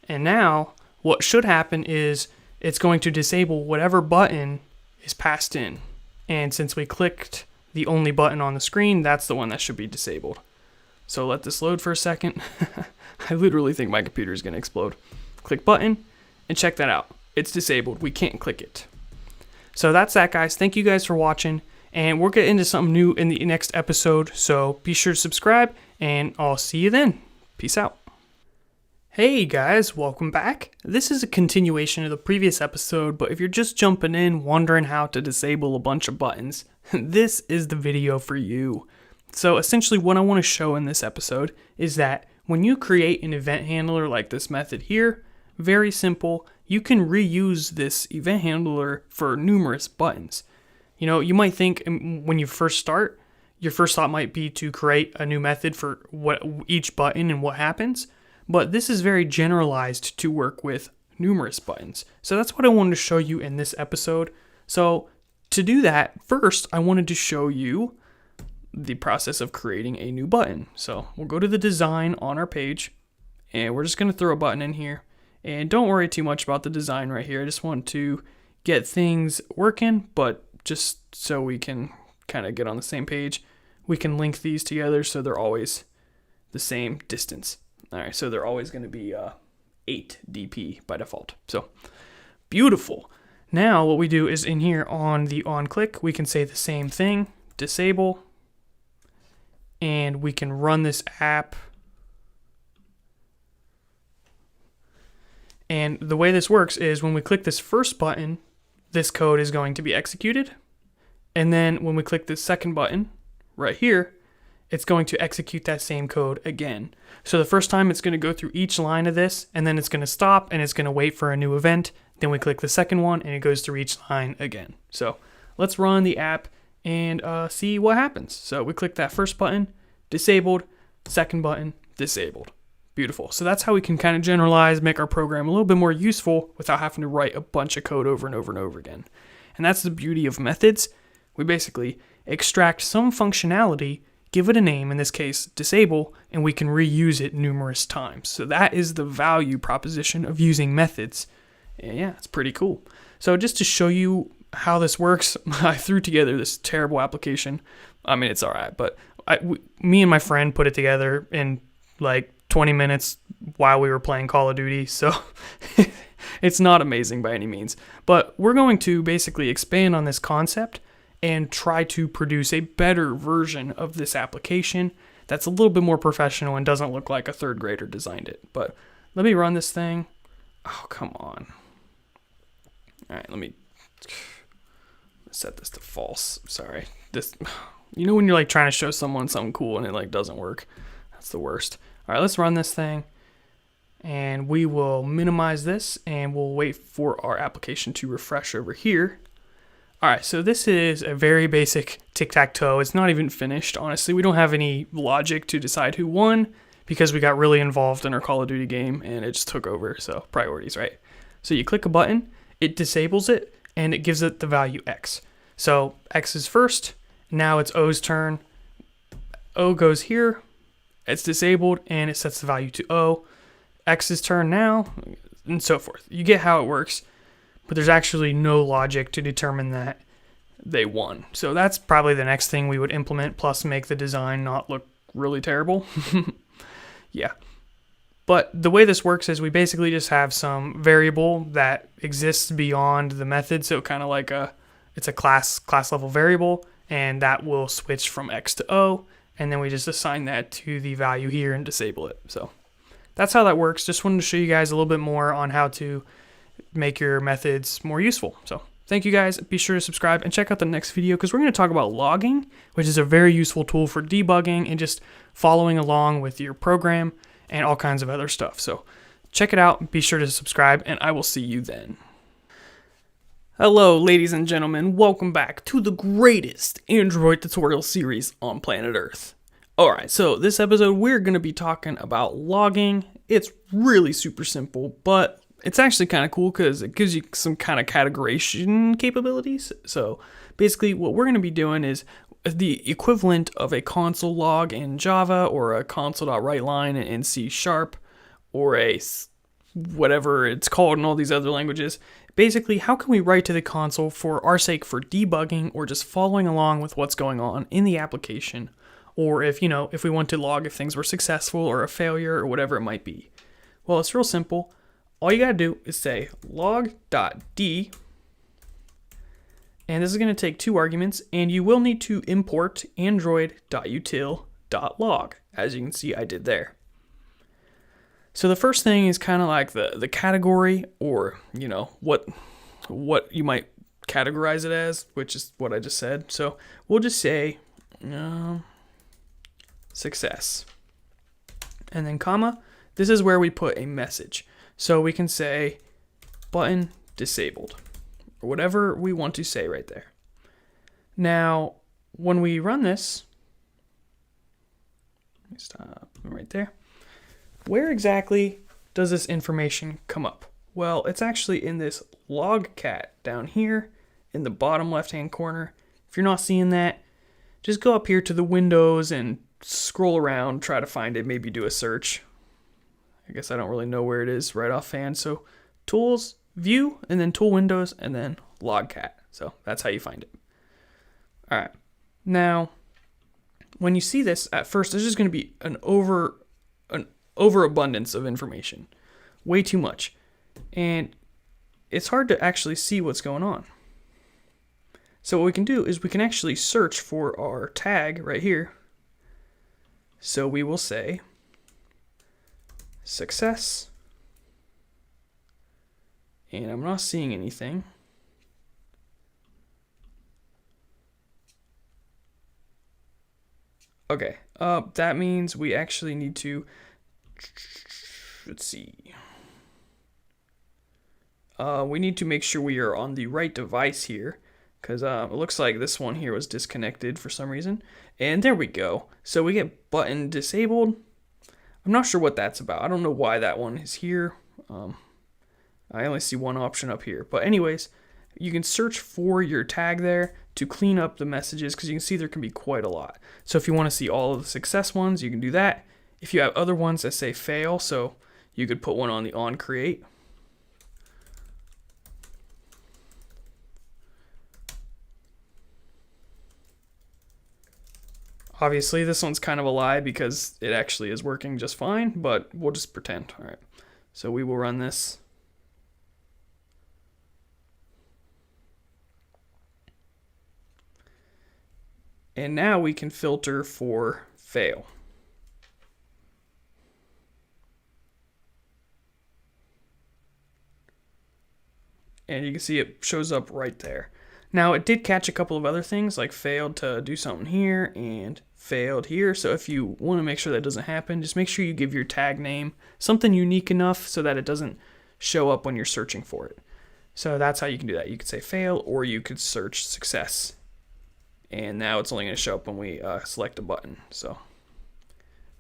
And now what should happen is it's going to disable whatever button is passed in. And since we clicked the only button on the screen, that's the one that should be disabled. So let this load for a second. I literally think my computer is going to explode. Click button and check that out. It's disabled. We can't click it. So that's that, guys. Thank you guys for watching. And we'll get into something new in the next episode. So be sure to subscribe, and I'll see you then. Peace out. Hey guys, welcome back. This is a continuation of the previous episode, but if you're just jumping in wondering how to disable a bunch of buttons, this is the video for you. So essentially what I want to show in this episode is that when you create an event handler like this method here, very simple, you can reuse this event handler for numerous buttons. You know, you might think when you first start, your first thought might be to create a new method for each button and what happens. But this is very generalized to work with numerous buttons. So that's what I wanted to show you in this episode. So to do that, first I wanted to show you the process of creating a new button. So we'll go to the design on our page, and we're just going to throw a button in here. And don't worry too much about the design right here. I just want to get things working, but just so we can kind of get on the same page, we can link these together so they're always the same distance. All right, so they're always going to be 8 dp by default. So beautiful. Now what we do is in here on the onClick, we can say the same thing, disable, and we can run this app. And the way this works is when we click this first button, this code is going to be executed. And then when we click this second button right here, it's going to execute that same code again. So the first time it's going to go through each line of this, and then it's going to stop and it's going to wait for a new event. Then we click the second one and it goes through each line again. So let's run the app and see what happens. So we click that first button, disabled, second button, disabled. Beautiful. So that's how we can kind of generalize, make our program a little bit more useful without having to write a bunch of code over and over and over again. And that's the beauty of methods. We basically extract some functionality, give it a name, in this case, disable, and we can reuse it numerous times. So that is the value proposition of using methods. And yeah, it's pretty cool. So just to show you how this works, I threw together this terrible application. I mean, it's all right, but me and my friend put it together in like 20 minutes while we were playing Call of Duty. So it's not amazing by any means, but we're going to basically expand on this concept and try to produce a better version of this application that's a little bit more professional and doesn't look like a third grader designed it. But let me run this thing. Oh, come on. All right, let me set this to false. Sorry. This, you know when you're like trying to show someone something cool and it like doesn't work? That's the worst. All right, let's run this thing. And we will minimize this and we'll wait for our application to refresh over here. All right, so this is a very basic tic-tac-toe. It's not even finished, honestly. We don't have any logic to decide who won because we got really involved in our Call of Duty game and it just took over, so priorities, right? So you click a button, it disables it, and it gives it the value X. So X is first, now it's O's turn. O goes here, it's disabled, and it sets the value to O. X's turn now, and so forth. You get how it works. But there's actually no logic to determine that they won. So that's probably the next thing we would implement, plus make the design not look really terrible. Yeah. But the way this works is we basically just have some variable that exists beyond the method. So kind of like it's a class level variable, and that will switch from X to O. And then we just assign that to the value here and disable it. So that's how that works. Just wanted to show you guys a little bit more on how to make your methods more useful. So thank you guys. Be sure to subscribe and check out the next video because we're going to talk about logging, which is a very useful tool for debugging and just following along with your program and all kinds of other stuff. So check it out. Be sure to subscribe and I will see you then. Hello, ladies and gentlemen. Welcome back to the greatest Android tutorial series on planet Earth. Alright, so this episode we're going to be talking about logging. It's really super simple, but it's actually kind of cool because it gives you some kind of categorization capabilities. So basically what we're going to be doing is the equivalent of a console log in Java or a console.writeLine in C# or a whatever it's called in all these other languages. Basically, how can we write to the console for our sake for debugging or just following along with what's going on in the application? Or if we want to log if things were successful or a failure or whatever it might be. Well, it's real simple. All you gotta do is say Log.d, and this is gonna take 2 arguments, and you will need to import android.util.log, as you can see I did there. So the first thing is kind of like the category, or what you might categorize it as, which is what I just said. So we'll just say success, and then comma. This is where we put a message. So we can say button disabled, or whatever we want to say right there. Now, when we run this, let me stop right there. Where exactly does this information come up? Well, it's actually in this Logcat down here in the bottom left-hand corner. If you're not seeing that, just go up here to the windows and scroll around, try to find it, maybe do a search. I guess I don't really know where it is right offhand. So tools, view, and then tool windows, and then Logcat. So that's how you find it. All right. Now, when you see this, at first, there's just going to be an overabundance of information. Way too much. And it's hard to actually see what's going on. So what we can do is we can actually search for our tag right here. So we will say success, and I'm not seeing anything. Okay, that means we actually need to, let's see. We need to make sure we are on the right device here, because it looks like this one here was disconnected for some reason. And there we go. So we get button disabled. I'm not sure what that's about. I don't know why that one is here. I only see one option up here. But anyways, you can search for your tag there to clean up the messages, because you can see there can be quite a lot. So if you want to see all of the success ones, you can do that. If you have other ones that say fail, so you could put one on the onCreate. Obviously, this one's kind of a lie because it actually is working just fine, but we'll just pretend. All right, so we will run this. And now we can filter for fail. And you can see it shows up right there. Now it did catch a couple of other things, like failed to do something here and failed here. So if you want to make sure that doesn't happen, just make sure you give your tag name something unique enough so that it doesn't show up when you're searching for it. So that's how you can do that. You could say fail, or you could search success. And now it's only going to show up when we select a button. So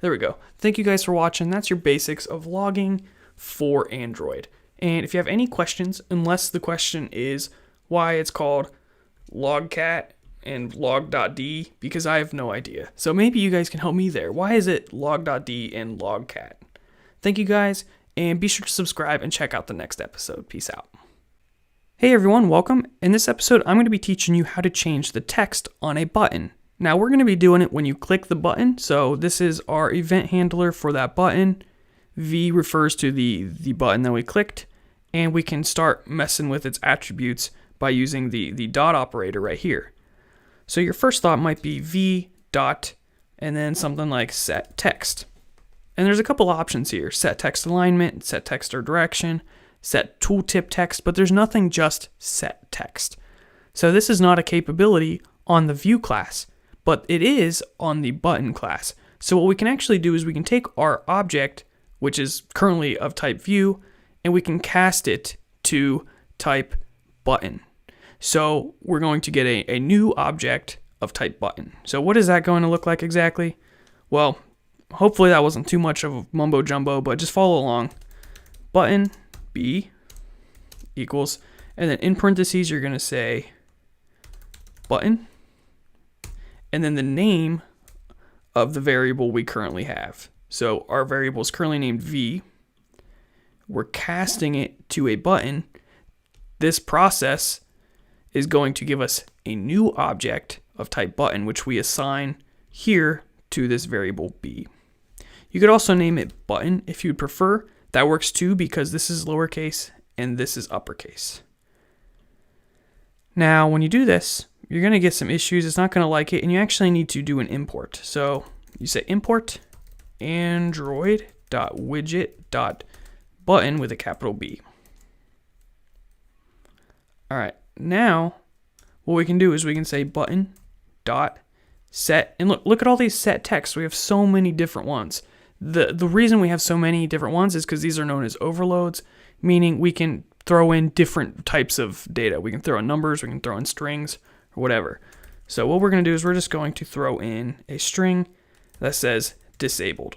there we go. Thank you guys for watching. That's your basics of logging for Android. And if you have any questions, unless the question is why it's called Logcat and Log.d, because I have no idea. So maybe you guys can help me there. Why is it Log.d and Logcat? Thank you guys, and be sure to subscribe and check out the next episode. Peace out. Hey everyone, welcome. In this episode, I'm going to be teaching you how to change the text on a button. Now we're going to be doing it when you click the button. So this is our event handler for that button. V refers to the button that we clicked, and we can start messing with its attributes by using the dot operator right here. So your first thought might be v dot and then something like set text. And there's a couple options here: set text alignment, set text or direction, set tooltip text, but there's nothing just set text. So this is not a capability on the view class, but it is on the button class. So what we can actually do is we can take our object, which is currently of type view, and we can cast it to type button. So we're going to get a new object of type button. So what is that going to look like exactly? Well, hopefully that wasn't too much of a mumbo jumbo, but just follow along. Button b equals, and then in parentheses you're going to say button, and then the name of the variable we currently have. So our variable is currently named v. We're casting it to a button. This process is going to give us a new object of type button, which we assign here to this variable b. You could also name it button if you'd prefer. That works too, because this is lowercase and this is uppercase. Now, when you do this, you're going to get some issues. It's not going to like it, and you actually need to do an import. So you say import android.widget.button with a capital B. All right, now what we can do is we can say button dot set, and look at all these set text. We have so many different ones. The reason we have so many different ones is because these are known as overloads, meaning we can throw in different types of data. We can throw in numbers, we can throw in strings, or whatever. So what we're going to do is we're just going to throw in a string that says disabled.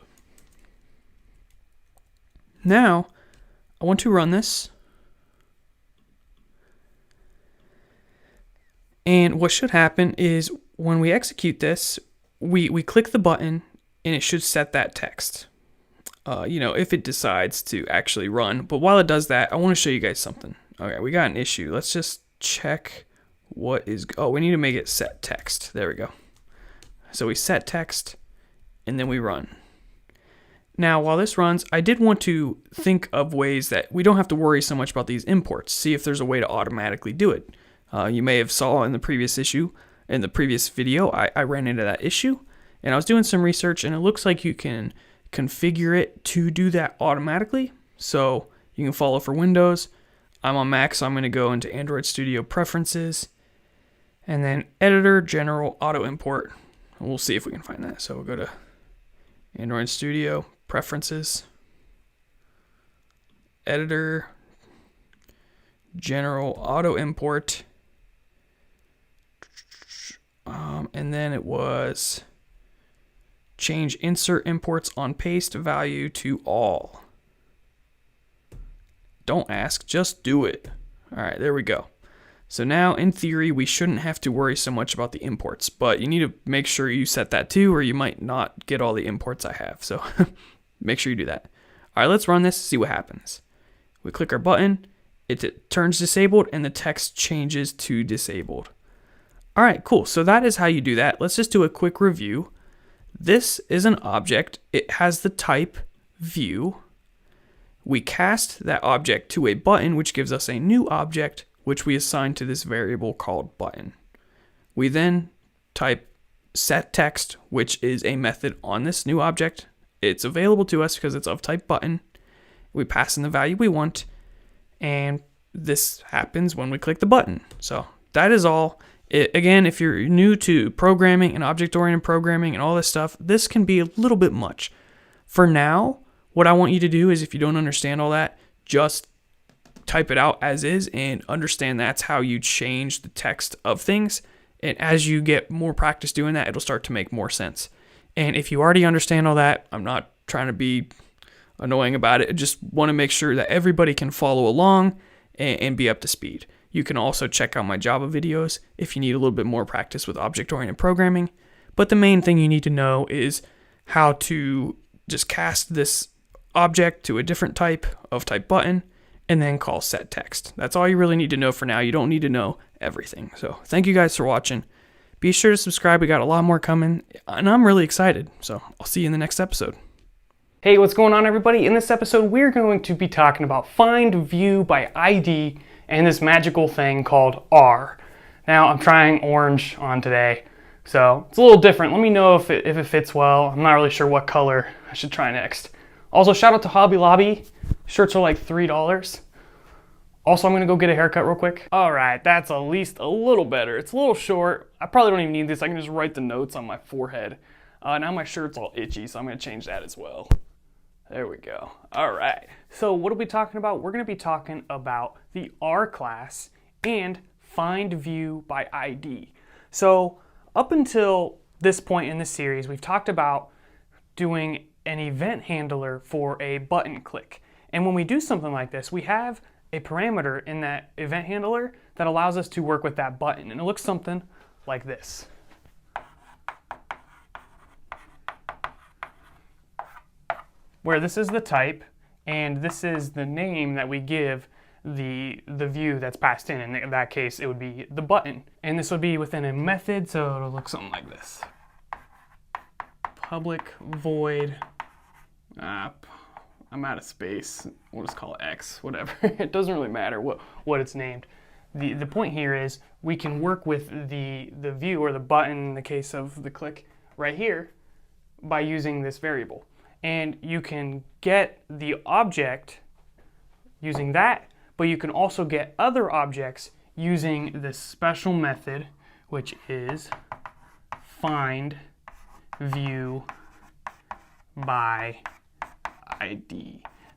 Now, I want to run this. And what should happen is when we execute this, we click the button and it should set that text. If it decides to actually run. But while it does that, I want to show you guys something. Okay, we got an issue. Let's just check what is, we need to make it set text. There we go. So we set text and then we run. Now, while this runs, I did want to think of ways that we don't have to worry so much about these imports. See if there's a way to automatically do it. You may have saw in the previous video, I ran into that issue, and I was doing some research, and it looks like you can configure it to do that automatically. So you can follow for Windows. I'm on Mac, so I'm going to go into Android Studio Preferences, and then Editor, General, Auto Import. And we'll see if we can find that. So we'll go to Android Studio Preferences, Editor, General, Auto Import, And then it was change insert imports on paste value to all. Don't ask, just do it. All right, there we go. So now in theory, we shouldn't have to worry so much about the imports, but you need to make sure you set that too, or you might not get all the imports I have. So make sure you do that. All right, let's run this, see what happens. We click our button, it turns disabled, and the text changes to disabled. All right, cool. So that is how you do that. Let's just do a quick review. This is an object. It has the type view. We cast that object to a button, which gives us a new object, which we assign to this variable called button. We then type setText, which is a method on this new object. It's available to us because it's of type button. We pass in the value we want, and this happens when we click the button. So that is all. Again, if you're new to programming and object-oriented programming and all this stuff, this can be a little bit much. For now, what I want you to do is, if you don't understand all that, just type it out as is and understand that's how you change the text of things. And as you get more practice doing that, it'll start to make more sense. And if you already understand all that, I'm not trying to be annoying about it. I just want to make sure that everybody can follow along and be up to speed. You can also check out my Java videos if you need a little bit more practice with object-oriented programming. But the main thing you need to know is how to just cast this object to a different type of type button and then call setText. That's all you really need to know for now. You don't need to know everything. So thank you guys for watching. Be sure to subscribe. We got a lot more coming, and I'm really excited. So I'll see you in the next episode. Hey, what's going on, everybody? In this episode, we're going to be talking about FindViewById and this magical thing called R. Now, I'm trying orange on today, so it's a little different. Let me know if it fits well. I'm not really sure what color I should try next. Also, shout out to Hobby Lobby. Shirts are like $3. Also, I'm gonna go get a haircut real quick. All right, that's at least a little better. It's a little short. I probably don't even need this. I can just write the notes on my forehead. Now my shirt's all itchy, so I'm gonna change that as well. There we go. All right. So what are we talking about? We're going to be talking about the R class and FindViewById. So up until this point in this series, we've talked about doing an event handler for a button click. And when we do something like this, we have a parameter in that event handler that allows us to work with that button. And it looks something like this. Where this is the type, and this is the name that we give the view that's passed in. In that case, it would be the button. And this would be within a method, so it'll look something like this. Public void, I'm out of space. We'll just call it X, whatever. It doesn't really matter what it's named. The point here is we can work with the view or the button in the case of the click right here by using this variable. And you can get the object using that, but you can also get other objects using this special method, which is FindViewById.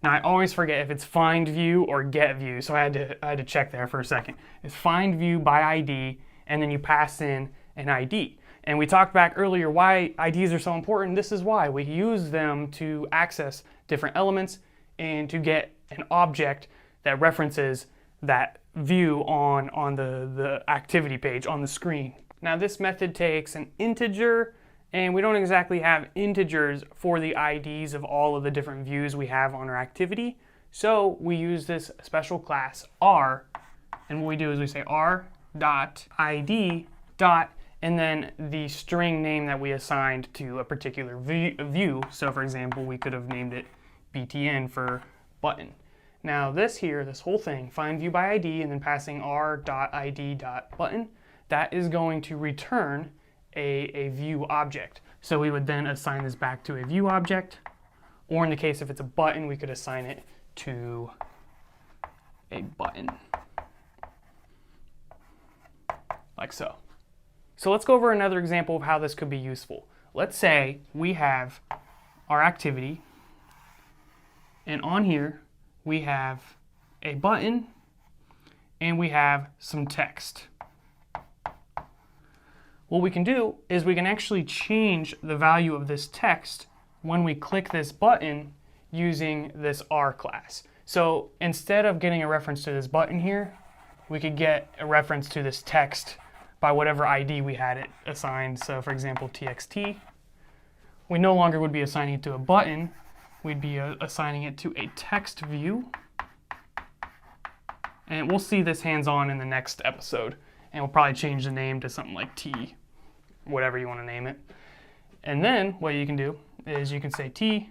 Now I always forget if it's FindView or getView, so I had to check there for a second. It's FindViewById, and then you pass in an ID. And we talked back earlier why IDs are so important. This is why. We use them to access different elements and to get an object that references that view on the activity page on the screen. Now this method takes an integer, and we don't exactly have integers for the IDs of all of the different views we have on our activity. So we use this special class R, and what we do is we say R.id. And then the string name that we assigned to a particular view. So for example, we could have named it btn for button. Now this here, this whole thing, FindViewById and then passing R.id.button, that is going to return a view object. So we would then assign this back to a view object, or in the case if it's a button, we could assign it to a button, like so. So let's go over another example of how this could be useful. Let's say we have our activity, and on here we have a button and we have some text. what we can do is we can actually change the value of this text when we click this button using this R class. So instead of getting a reference to this button here, we could get a reference to this text by whatever ID we had it assigned. So for example, txt. We no longer would be assigning it to a button. We'd be assigning it to a text view. And we'll see this hands-on in the next episode. And we'll probably change the name to something like T, whatever you want to name it. And then what you can do is you can say T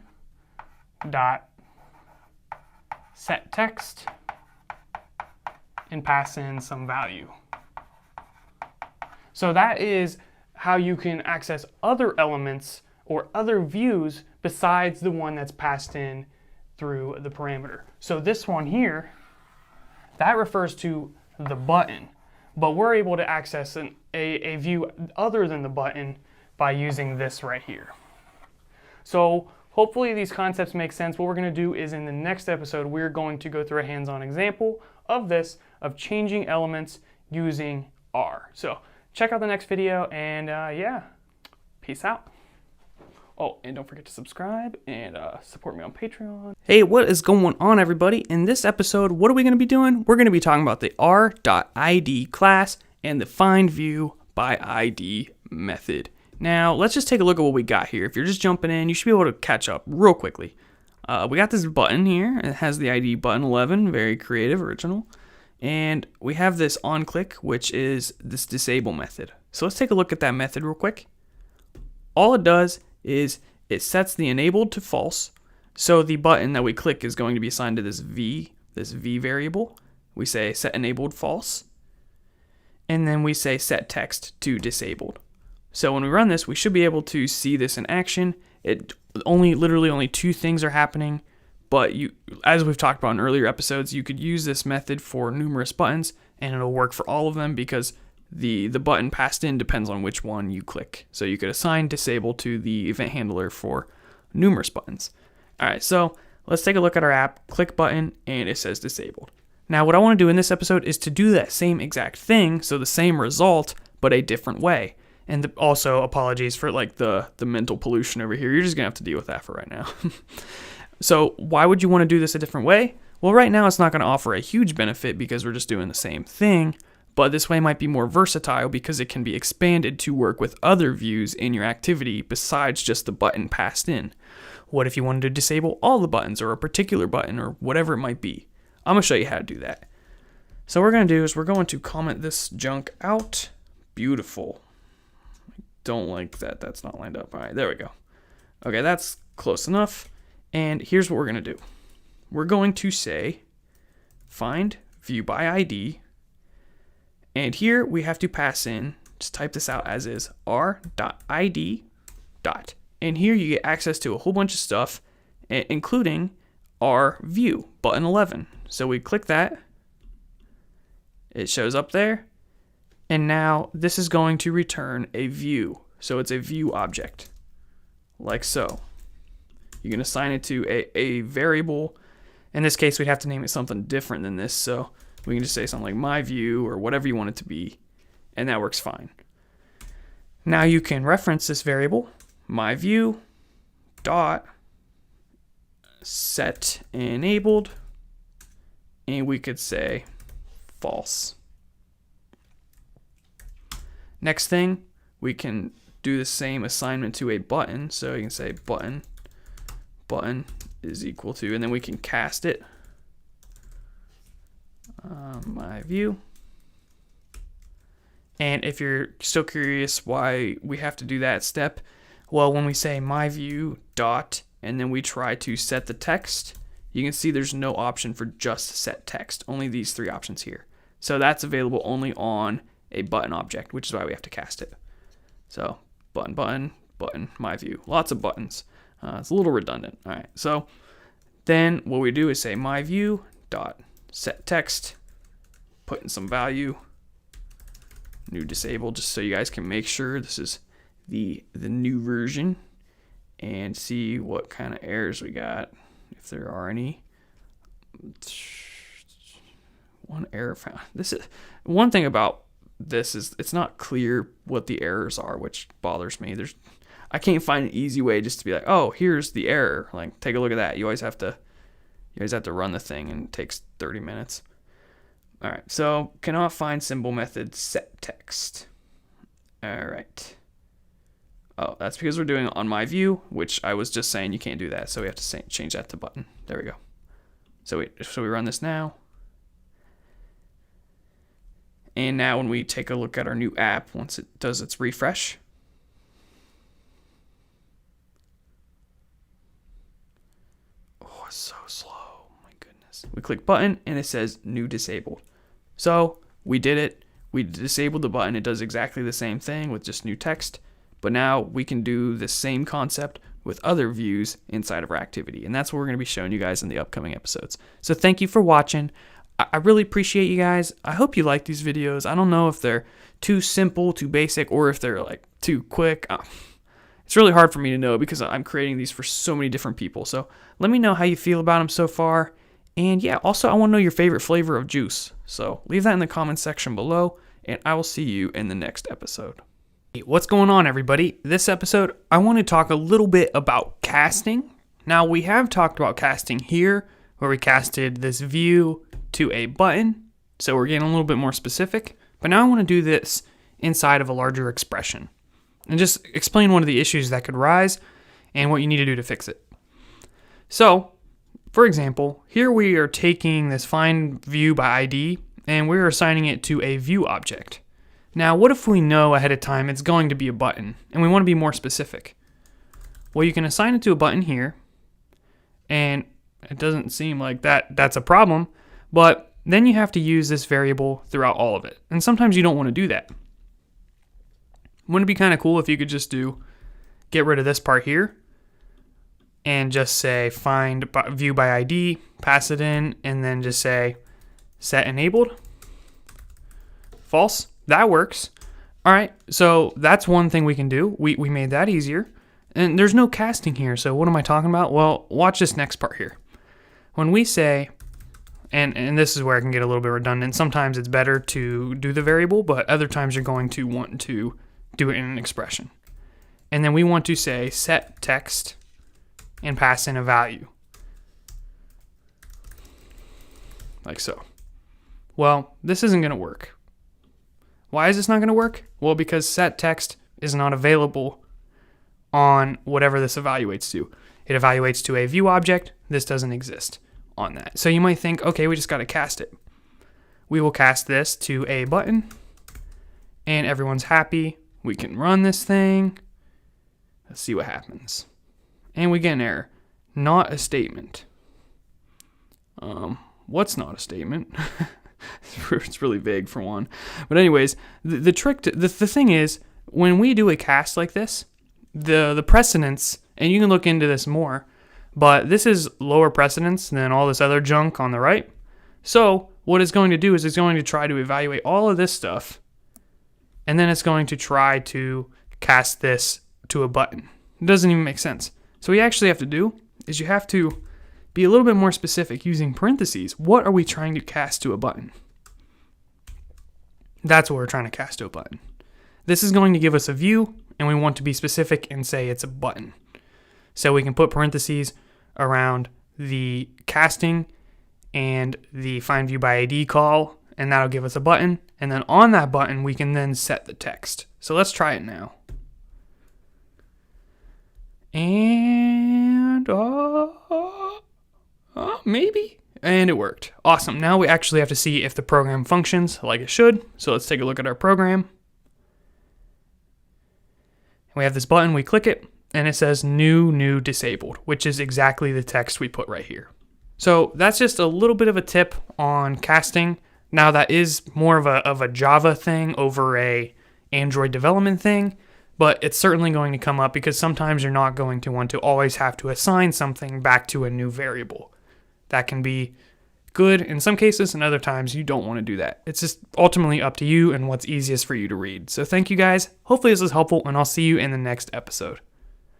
dot set text and pass in some value. So that is how you can access other elements or other views besides the one that's passed in through the parameter. So this one here, that refers to the button, but we're able to access a view other than the button by using this right here. So hopefully these concepts make sense. What we're going to do is in the next episode, we're going to go through a hands-on example of this, of changing elements using R. So check out the next video, and yeah, peace out. Oh, and don't forget to subscribe and support me on Patreon. Hey, what is going on, everybody? In this episode, what are we going to be doing? We're going to be talking about the R.id class and the FindViewById method. Now, let's just take a look at what we got here. If you're just jumping in, you should be able to catch up real quickly. We got this button here. It has the ID button 11, very creative, original. And we have this onClick, which is this disable method. So let's take a look at that method real quick. All it does is it sets the enabled to false. So the button that we click is going to be assigned to this V variable. We say set enabled false. And then we say set text to disabled. So when we run this, we should be able to see this in action. Literally only two things are happening, but as we've talked about in earlier episodes, you could use this method for numerous buttons and it'll work for all of them because the button passed in depends on which one you click. So you could assign disable to the event handler for numerous buttons. All right, so let's take a look at our app, click button, and it says disabled. Now what I want to do in this episode is to do that same exact thing, so the same result, but a different way. And also apologies for like the mental pollution over here. You're just gonna have to deal with that for right now. So why would you want to do this a different way? Well, right now it's not gonna offer a huge benefit because we're just doing the same thing. But this way might be more versatile because it can be expanded to work with other views in your activity besides just the button passed in. What if you wanted to disable all the buttons or a particular button or whatever it might be? I'm going to show you how to do that. So what we're going to do is we're going to comment this junk out. Beautiful. I don't like that. That's not lined up. All right, there we go. Okay, that's close enough. And here's what we're going to do. We're going to say FindViewById. And here we have to pass in, just type this out as is, R.id. And here you get access to a whole bunch of stuff, including our view, button 11. So we click that, it shows up there, and now this is going to return a view. So it's a view object, like so. You can assign it to a variable. In this case, we'd have to name it something different than this, so we can just say something like my view or whatever you want it to be, and that works fine. Now you can reference this variable, my view dot set enabled, and we could say false. Next thing, we can do the same assignment to a button, so you can say button is equal to, and then we can cast it. My view. And if you're still curious why we have to do that step, well, when we say my view dot and then we try to set the text, you can see there's no option for just set text, only these three options here. So that's available only on a button object, which is why we have to cast it. So button, my view, lots of buttons. It's a little redundant. All right, so then what we do is say my view dot set text, put in some value, new disable, just so you guys can make sure this is the new version and see what kind of errors we got, if there are any. One error found. This is one thing about it's not clear what the errors are, which bothers me. I can't find an easy way just to be like, oh, here's the error. Like, take a look at that. You always have to run the thing, and it takes 30 minutes. All right, so cannot find symbol method set text. All right. Oh, that's because we're doing it on my view, which I was just saying you can't do that. So we have to change that to button. There we go. So we run this now. And now when we take a look at our new app, once it does its refresh, oh, it's so slow. My goodness. We click button and it says new disabled. So we did it. We disabled the button. It does exactly the same thing with just new text. But now we can do the same concept with other views inside of our activity. And that's what we're going to be showing you guys in the upcoming episodes. So thank you for watching. I really appreciate you guys. I hope you like these videos. I don't know if they're too simple, too basic, or if they're like too quick. It's really hard for me to know because I'm creating these for so many different people. So let me know how you feel about them so far. And yeah, also I want to know your favorite flavor of juice. So leave that in the comments section below, and I will see you in the next episode. Hey, what's going on, everybody? This episode, I want to talk a little bit about casting. Now, we have talked about casting here, where we casted this view to a button. So we're getting a little bit more specific. But now I want to do this inside of a larger expression and just explain one of the issues that could rise and what you need to do to fix it. So, for example, here we are taking this FindViewById and we're assigning it to a view object. Now, what if we know ahead of time it's going to be a button and we want to be more specific? Well, you can assign it to a button here, and it doesn't seem like that's a problem, but then you have to use this variable throughout all of it. And sometimes you don't want to do that. Wouldn't it be kind of cool if you could just get rid of this part here and just say FindViewById, pass it in, and then just say set enabled, false. That works. All right, so that's one thing we can do. We made that easier. And there's no casting here, so what am I talking about? Well, watch this next part here. When we say, and this is where it can get a little bit redundant, sometimes it's better to do the variable, but other times you're going to want to do it in an expression. And then we want to say set text and pass in a value. Like so. Well, this isn't going to work. Why is this not going to work? Well, because set text is not available on whatever this evaluates to. It evaluates to a view object. This doesn't exist on that. So you might think, okay, we just got to cast it. We will cast this to a button, and everyone's happy. We can run this thing. Let's see what happens. And we get an error. Not a statement. What's not a statement? It's really vague for one. But anyways, the trick, the thing is, when we do a cast like this, the precedence, and you can look into this more, but this is lower precedence than all this other junk on the right. So what it's going to do is it's going to try to evaluate all of this stuff, and then it's going to try to cast this to a button. It doesn't even make sense. So what you actually have to do is you have to be a little bit more specific using parentheses. What are we trying to cast to a button? That's what we're trying to cast to a button. This is going to give us a view, and we want to be specific and say it's a button. So we can put parentheses around the casting and the FindViewById call, and that'll give us a button. And then on that button, we can then set the text. So let's try it now. And maybe. And it worked. Awesome. Now we actually have to see if the program functions like it should. So let's take a look at our program. We have this button, we click it, and it says new disabled, which is exactly the text we put right here. So that's just a little bit of a tip on casting. Now that is more of a Java thing over a Android development thing, but it's certainly going to come up because sometimes you're not going to want to always have to assign something back to a new variable. That can be good in some cases, and other times you don't want to do that. It's just ultimately up to you and what's easiest for you to read. So thank you guys. Hopefully this was helpful, and I'll see you in the next episode.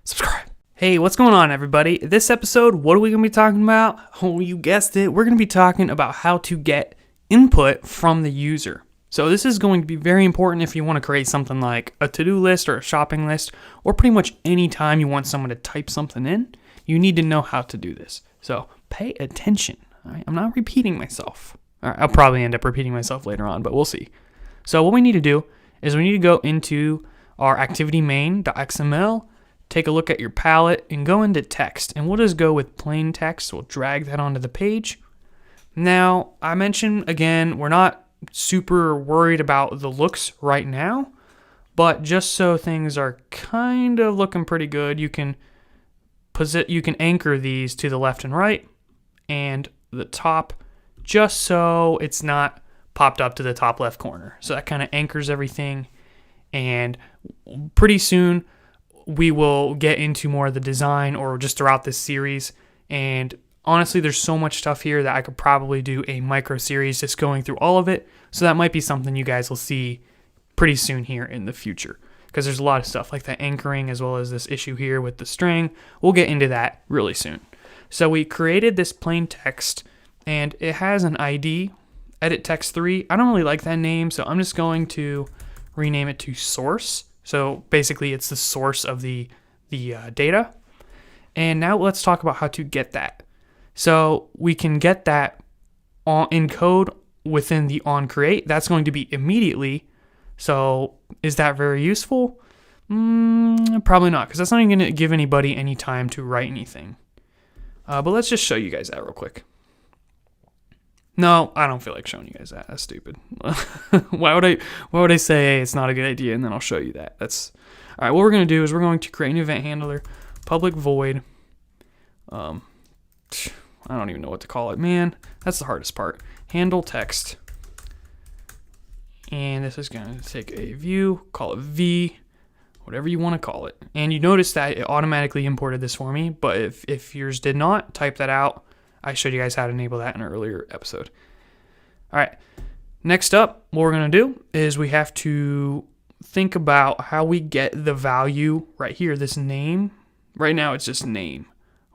Subscribe. Hey, what's going on, everybody? This episode, what are we going to be talking about? Oh, you guessed it. We're going to be talking about how to get input from the user. So this is going to be very important if you want to create something like a to-do list or a shopping list, or pretty much any time you want someone to type something in, you need to know how to do this. So pay attention. All right? I'm not repeating myself. All right, I'll probably end up repeating myself later on, but we'll see. So what we need to do is we need to go into our activity main.xml, take a look at your palette, and go into text. And we'll just go with plain text. We'll drag that onto the page. Now, I mentioned, again, we're not super worried about the looks right now, but just so things are kind of looking pretty good, you can anchor these to the left and right and the top, just so it's not popped up to the top left corner. So that kind of anchors everything, and pretty soon we will get into more of the design, or just throughout this series. And honestly, there's so much stuff here that I could probably do a micro series just going through all of it. So that might be something you guys will see pretty soon here in the future, because there's a lot of stuff like the anchoring, as well as this issue here with the string. We'll get into that really soon. So we created this plain text, and it has an ID, EditText 3. I don't really like that name, so I'm just going to rename it to source. So basically it's the source of the data. And now let's talk about how to get that. So we can get that in code within the onCreate. That's going to be immediately. So is that very useful? Probably not, because that's not even going to give anybody any time to write anything. But let's just show you guys that real quick. No, I don't feel like showing you guys that. That's stupid. Why would I say it's not a good idea and then I'll show you that? That's all right. What we're going to do is we're going to create an event handler, public void. I don't even know what to call it, man. That's the hardest part. Handle text. And this is going to take a view, call it v, whatever you want to call it. And you notice that it automatically imported this for me, but if yours did not, type that out. I showed you guys how to enable that in an earlier episode. All right, next up, what we're going to do is we have to think about how we get the value right here, this name. Right now it's just name.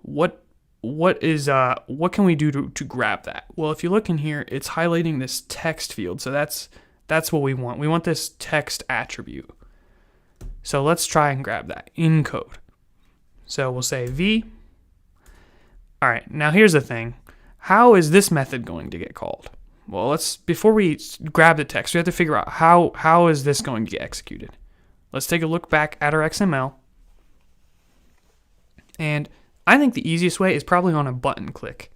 What can we do to grab that? Well, if you look in here, it's highlighting this text field. So that's what we want. We want this text attribute. So let's try and grab that in code. So we'll say v. All right, now here's the thing. How is this method going to get called? Well, before we grab the text, we have to figure out how is this going to get executed. Let's take a look back at our XML. And I think the easiest way is probably on a button click.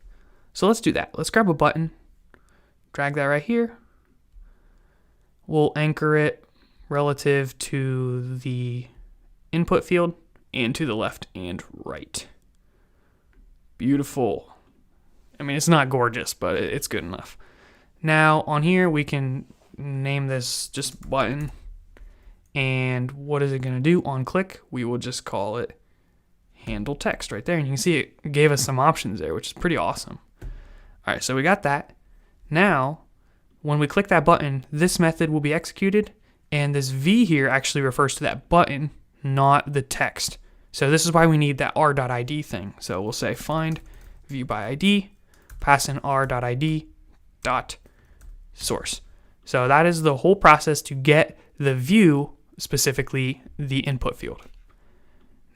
So let's do that. Let's grab a button, drag that right here. We'll anchor it relative to the input field and to the left and right. Beautiful. I mean, it's not gorgeous, but it's good enough. Now on here, we can name this just button. And what is it going to do? On click, we will just call it handle text right there. And you can see it gave us some options there, which is pretty awesome. All right, so we got that. Now, when we click that button, this method will be executed. And this V here actually refers to that button, not the text. So this is why we need that R.id thing. So we'll say FindViewById, pass in R.id dot source. So that is the whole process to get the view, specifically the input field.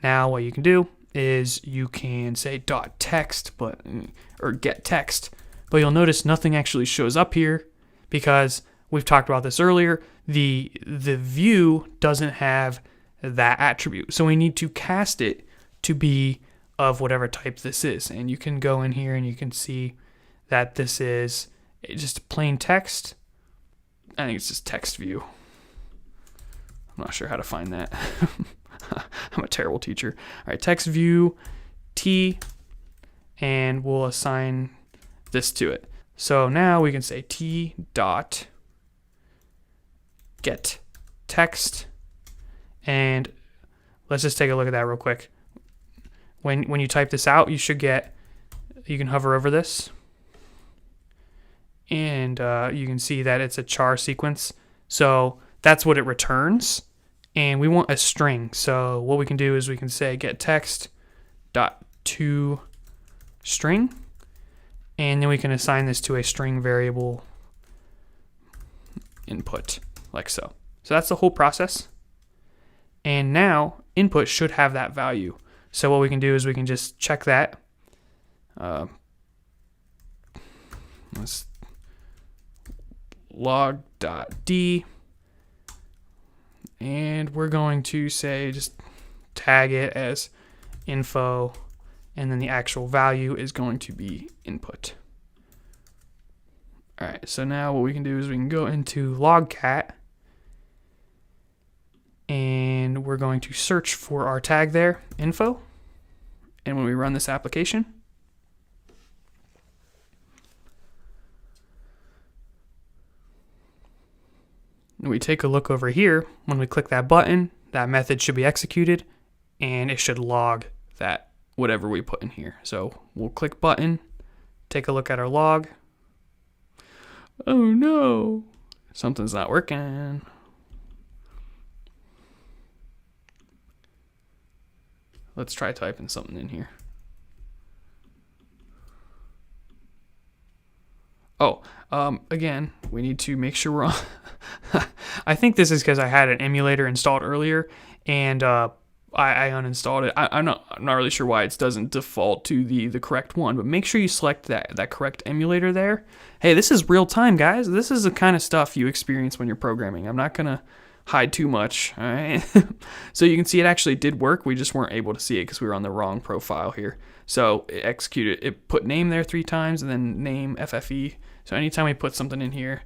Now what you can do is you can say dot text, or get text, but you'll notice nothing actually shows up here because we've talked about this earlier. The view doesn't have that attribute. So we need to cast it to be of whatever type this is. And you can go in here and you can see that this is just plain text. I think it's just TextView. I'm not sure how to find that. I'm a terrible teacher. All right, TextView T, and we'll assign this to it. So now we can say T dot get text. And let's just take a look at that real quick. When you type this out, you can hover over this. And you can see that it's a char sequence. So that's what it returns. And we want a string. So what we can do is we can say get text dot to string. And then we can assign this to a string variable input, like so. So that's the whole process. And now input should have that value. So what we can do is we can just check that. Let's Log.d, and we're going to say, just tag it as info, and then the actual value is going to be input. All right, so now what we can do is we can go into Logcat, and we're going to search for our tag there, info. And when we run this application, and we take a look over here, when we click that button, that method should be executed, and it should log that whatever we put in here. So we'll click button, take a look at our log. Oh no, something's not working. Let's try typing something in here. Oh, again, we need to make sure we're on. I think this is because I had an emulator installed earlier, and I uninstalled it. I'm not really sure why it doesn't default to the correct one, but make sure you select that correct emulator there. Hey, this is real time, guys. This is the kind of stuff you experience when you're programming. I'm not gonna hide too much, all right? So you can see it actually did work. We just weren't able to see it because we were on the wrong profile here. So it executed, it put name there 3 times and then name FFE. So anytime we put something in here,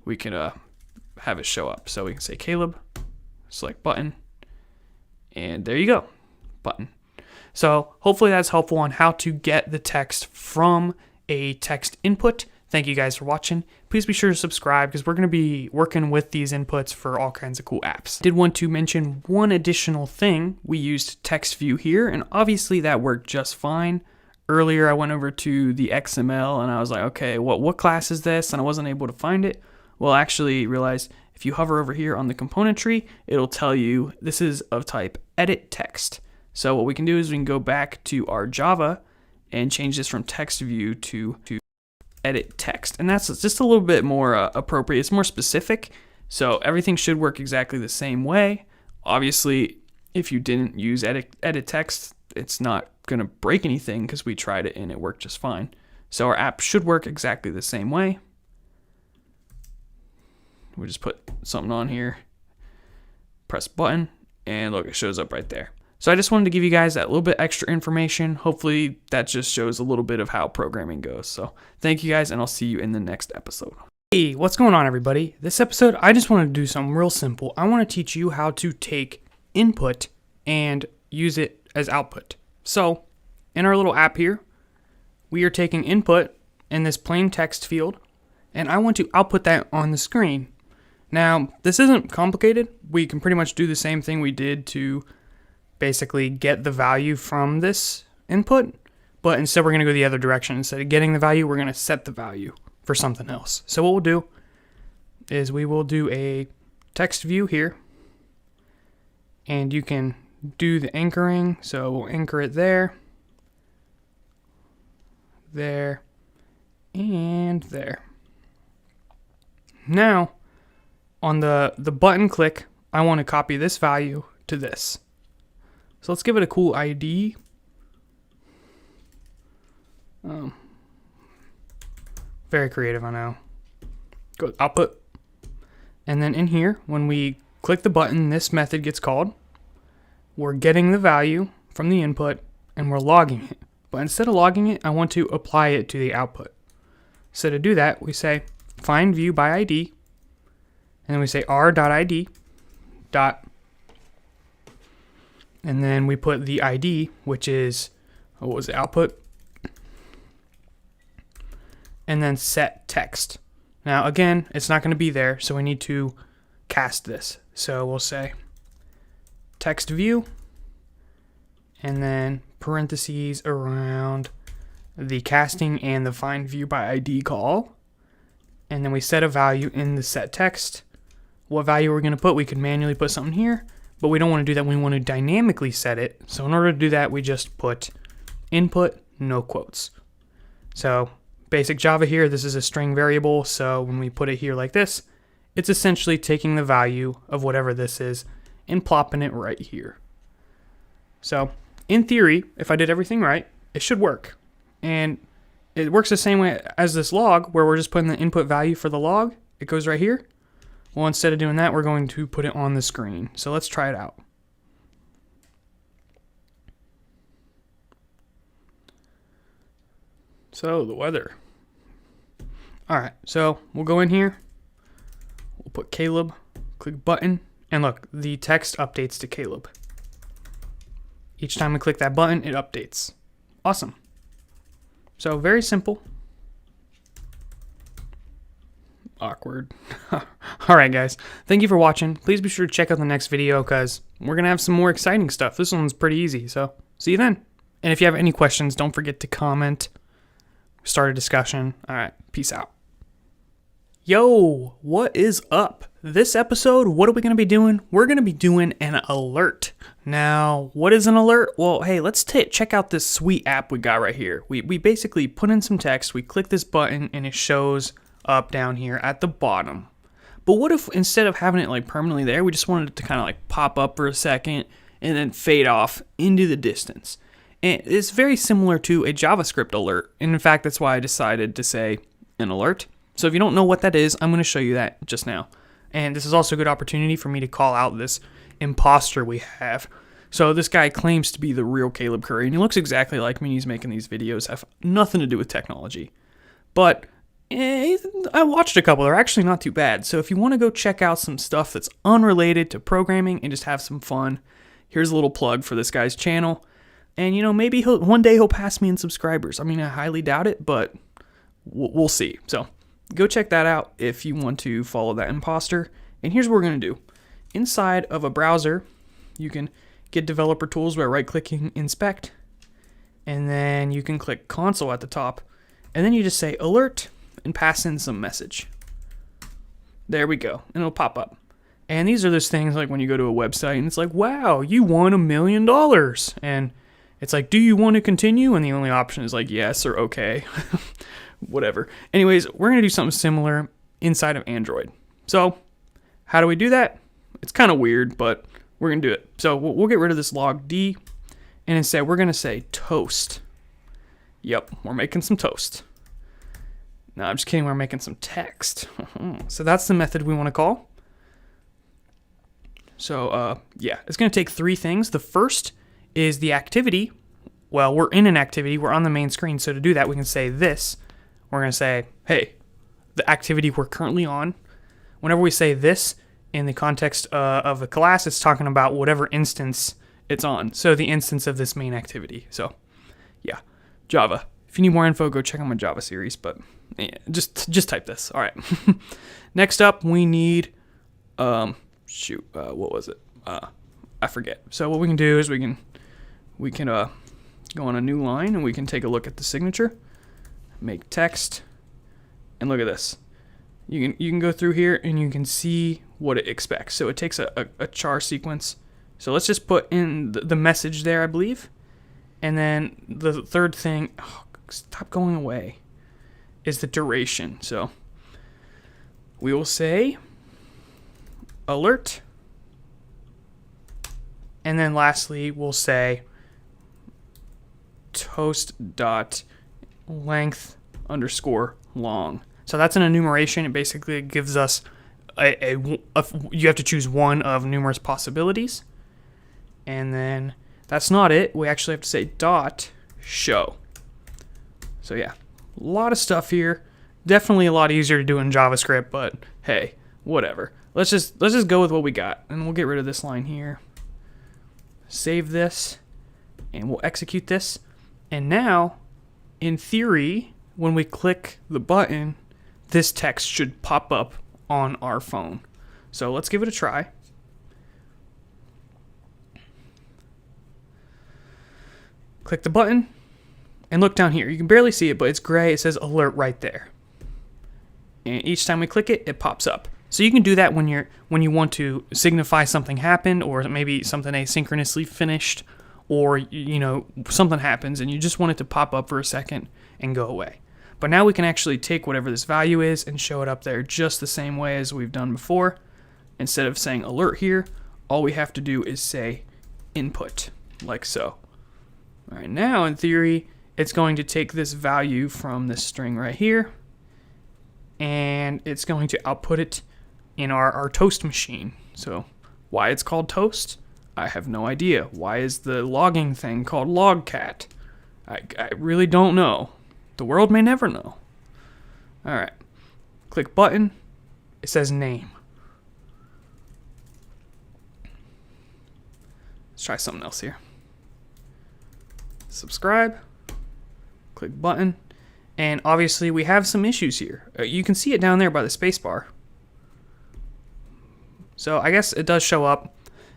we can have it show up. So we can say Caleb, select button, and there you go, button. So hopefully that's helpful on how to get the text from a text input. Thank you guys for watching. Please be sure to subscribe because we're going to be working with these inputs for all kinds of cool apps. Did want to mention one additional thing. We used TextView here, and obviously that worked just fine. Earlier I went over to the XML and I was like, okay, what class is this? And I wasn't able to find it. Well, I actually realized if you hover over here on the component tree, it'll tell you this is of type EditText. So what we can do is we can go back to our Java and change this from TextView to EditText, and that's just a little bit more appropriate. It's more specific, so everything should work exactly the same way. Obviously, if you didn't use EditText, it's not going to break anything because we tried it and it worked just fine. So our app should work exactly the same way. We just put something on here, press button, and look, it shows up right there. So I just wanted to give you guys that little bit extra information. Hopefully that just shows a little bit of how programming goes. So thank you guys, and I'll see you in the next episode. Hey, what's going on, everybody? This episode, I just want to do something real simple. I want to teach you how to take input and use it as output. So in our little app here, we are taking input in this plain text field, and I want to output that on the screen. Now, this isn't complicated. We can pretty much do the same thing we did to basically get the value from this input, but instead we're going to go the other direction. Instead of getting the value, we're going to set the value for something else. So what we'll do is we will do a text view here, and you can do the anchoring. So we'll anchor it there, there, and there. Now on the button click, I want to copy this value to this. So let's give it a cool ID. Very creative, I know. Go output. And then in here, when we click the button, this method gets called. We're getting the value from the input and we're logging it. But instead of logging it, I want to apply it to the output. So to do that, we say FindViewById, and then we say R.id dot, and then we put the ID, which is, what was the output? And then set text. Now again, it's not going to be there, so we need to cast this. So we'll say TextView, and then parentheses around the casting and the FindViewById call. And then we set a value in the set text. What value we're going to put, we could manually put something here, but we don't want to do that. We want to dynamically set it. So in order to do that, we just put input, no quotes. So basic Java here, this is a string variable. So when we put it here like this, it's essentially taking the value of whatever this is and plopping it right here. So in theory, if I did everything right, it should work. And it works the same way as this log, where we're just putting the input value for the log. It goes right here. Well, instead of doing that, we're going to put it on the screen. So let's try it out. So the weather. All right, so we'll go in here. We'll put Caleb, click button, and look, the text updates to Caleb. Each time we click that button, it updates. Awesome. So very simple. Awkward. All right, guys. Thank you for watching. Please be sure to check out the next video because we're going to have some more exciting stuff. This one's pretty easy, so see you then. And if you have any questions, don't forget to comment, start a discussion. All right, peace out. Yo, what is up? This episode, what are we going to be doing? We're going to be doing an alert. Now, what is an alert? Well, hey, let's check out this sweet app we got right here. We basically put in some text, we click this button, and it shows up down here at the bottom. But what if instead of having it like permanently there, we just wanted it to kind of like pop up for a second and then fade off into the distance? And it's very similar to a JavaScript alert. And in fact, that's why I decided to say an alert. So if you don't know what that is, I'm going to show you that just now. And this is also a good opportunity for me to call out this imposter we have. So this guy claims to be the real Caleb Curry, and he looks exactly like me. He's making these videos, have nothing to do with technology. But I watched a couple. They're actually not too bad. So if you want to go check out some stuff that's unrelated to programming and just have some fun, here's a little plug for this guy's channel. And, you know, maybe one day he'll pass me in subscribers. I mean, I highly doubt it, but we'll see. So go check that out if you want to follow that imposter. And here's what we're going to do. Inside of a browser, you can get developer tools by right-clicking Inspect. And then you can click Console at the top. And then you just say Alert and pass in some message. There we go. And it'll pop up. And these are those things like when you go to a website and it's like, wow, you won $1 million. And it's like, do you want to continue? And the only option is like yes or okay. Whatever. Anyways, we're going to do something similar inside of Android. So how do we do that? It's kind of weird, but we're going to do it. So we'll get rid of this Log.d, and instead we're going to say toast. Yep, we're making some toast. No, I'm just kidding. We're making some text. So that's the method we want to call. So yeah, it's going to take three things. The first is the activity. Well, we're in an activity. We're on the main screen. So to do that, we can say this. We're going to say, hey, the activity we're currently on. Whenever we say this in the context of a class, it's talking about whatever instance it's on. So the instance of this main activity. So yeah, Java. If you need more info, go check out my Java series. But yeah, just type this. All right. Next up, we need, what was it? I forget. So what we can do is we can go on a new line and we can take a look at the signature. Make text, and look at this. You can go through here and you can see what it expects. So it takes a char sequence. So let's just put in the message there, I believe. And then the third thing, stop going away, is the duration. So we will say alert. And then lastly, we'll say toast.length_long. So that's an enumeration. It basically gives us you have to choose one of numerous possibilities. And then that's not it. We actually have to say dot show. So yeah, a lot of stuff here. Definitely a lot easier to do in JavaScript, but hey, whatever. Let's just go with what we got, and we'll get rid of this line here. Save this, and we'll execute this. And now, in theory, when we click the button, this text should pop up on our phone. So let's give it a try. Click the button, and look down here. You can barely see it, but it's gray. It says alert right there. And each time we click it, it pops up. So you can do that when you want to signify something happened, or maybe something asynchronously finished, or you know something happens and you just want it to pop up for a second and go away. But now we can actually take whatever this value is and show it up there just the same way as we've done before. Instead of saying alert here, all we have to do is say input, like so. All right, now in theory, it's going to take this value from this string right here, and it's going to output it in our Toast machine. So why it's called Toast, I have no idea. Why is the logging thing called Logcat? I really don't know. The world may never know. All right, click button. It says name. Let's try something else here. Subscribe. Click button. And obviously we have some issues here. You can see it down there by the spacebar. So I guess it does show up.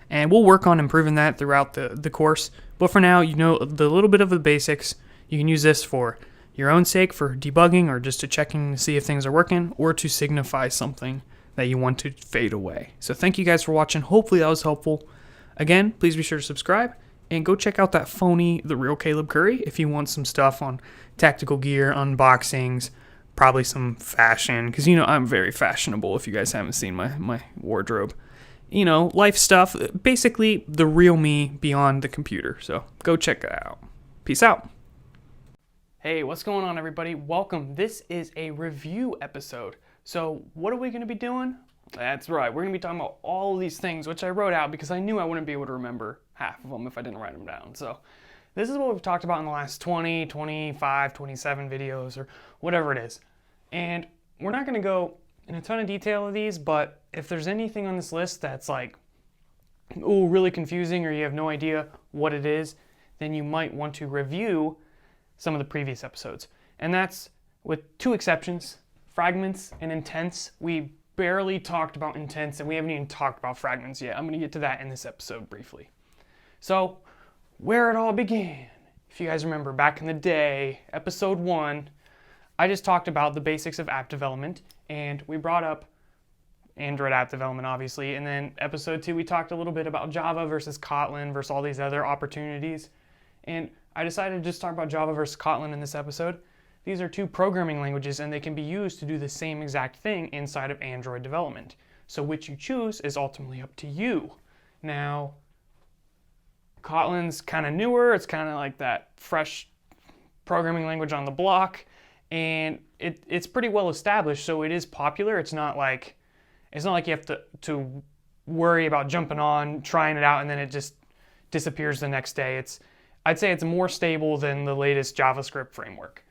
And we'll work on improving that throughout the course. But for now, you know the little bit of the basics. You can use this for your own sake, for debugging, or just to checking to see if things are working, or to signify something that you want to fade away. So thank you guys for watching. Hopefully that was helpful. Again, please be sure to subscribe, and go check out that phony The Real Caleb Curry if you want some stuff on tactical gear, unboxings, probably some fashion, because you know I'm very fashionable if you guys haven't seen my wardrobe. You know, life stuff, basically the real me beyond the computer. So go check that out. Peace out. Hey, what's going on, everybody? Welcome. This is a review episode. So what are we going to be doing? That's right, we're going to be talking about all of these things, which I wrote out because I knew I wouldn't be able to remember half of them if I didn't write them down. So this is what we've talked about in the last 20, 25, 27 videos, or whatever it is. And we're not going to go in a ton of detail of these, but if there's anything on this list that's like, ooh, really confusing, or you have no idea what it is, then you might want to review some of the previous episodes. And that's with two exceptions, fragments and intents. We barely talked about intents, and we haven't even talked about fragments yet. I'm going to get to that in this episode briefly. So, where it all began. If you guys remember back in the day, episode 1, I just talked about the basics of app development, and we brought up Android app development, obviously, and then episode 2, we talked a little bit about Java versus Kotlin versus all these other opportunities, and I decided to just talk about Java versus Kotlin in this episode. These are two programming languages, and they can be used to do the same exact thing inside of Android development. So which you choose is ultimately up to you. Now, Kotlin's kind of newer. It's kind of like that fresh programming language on the block, and it's pretty well established, so it is popular. It's not like you have to worry about jumping on, trying it out, and then it just disappears the next day. I'd say it's more stable than the latest JavaScript framework.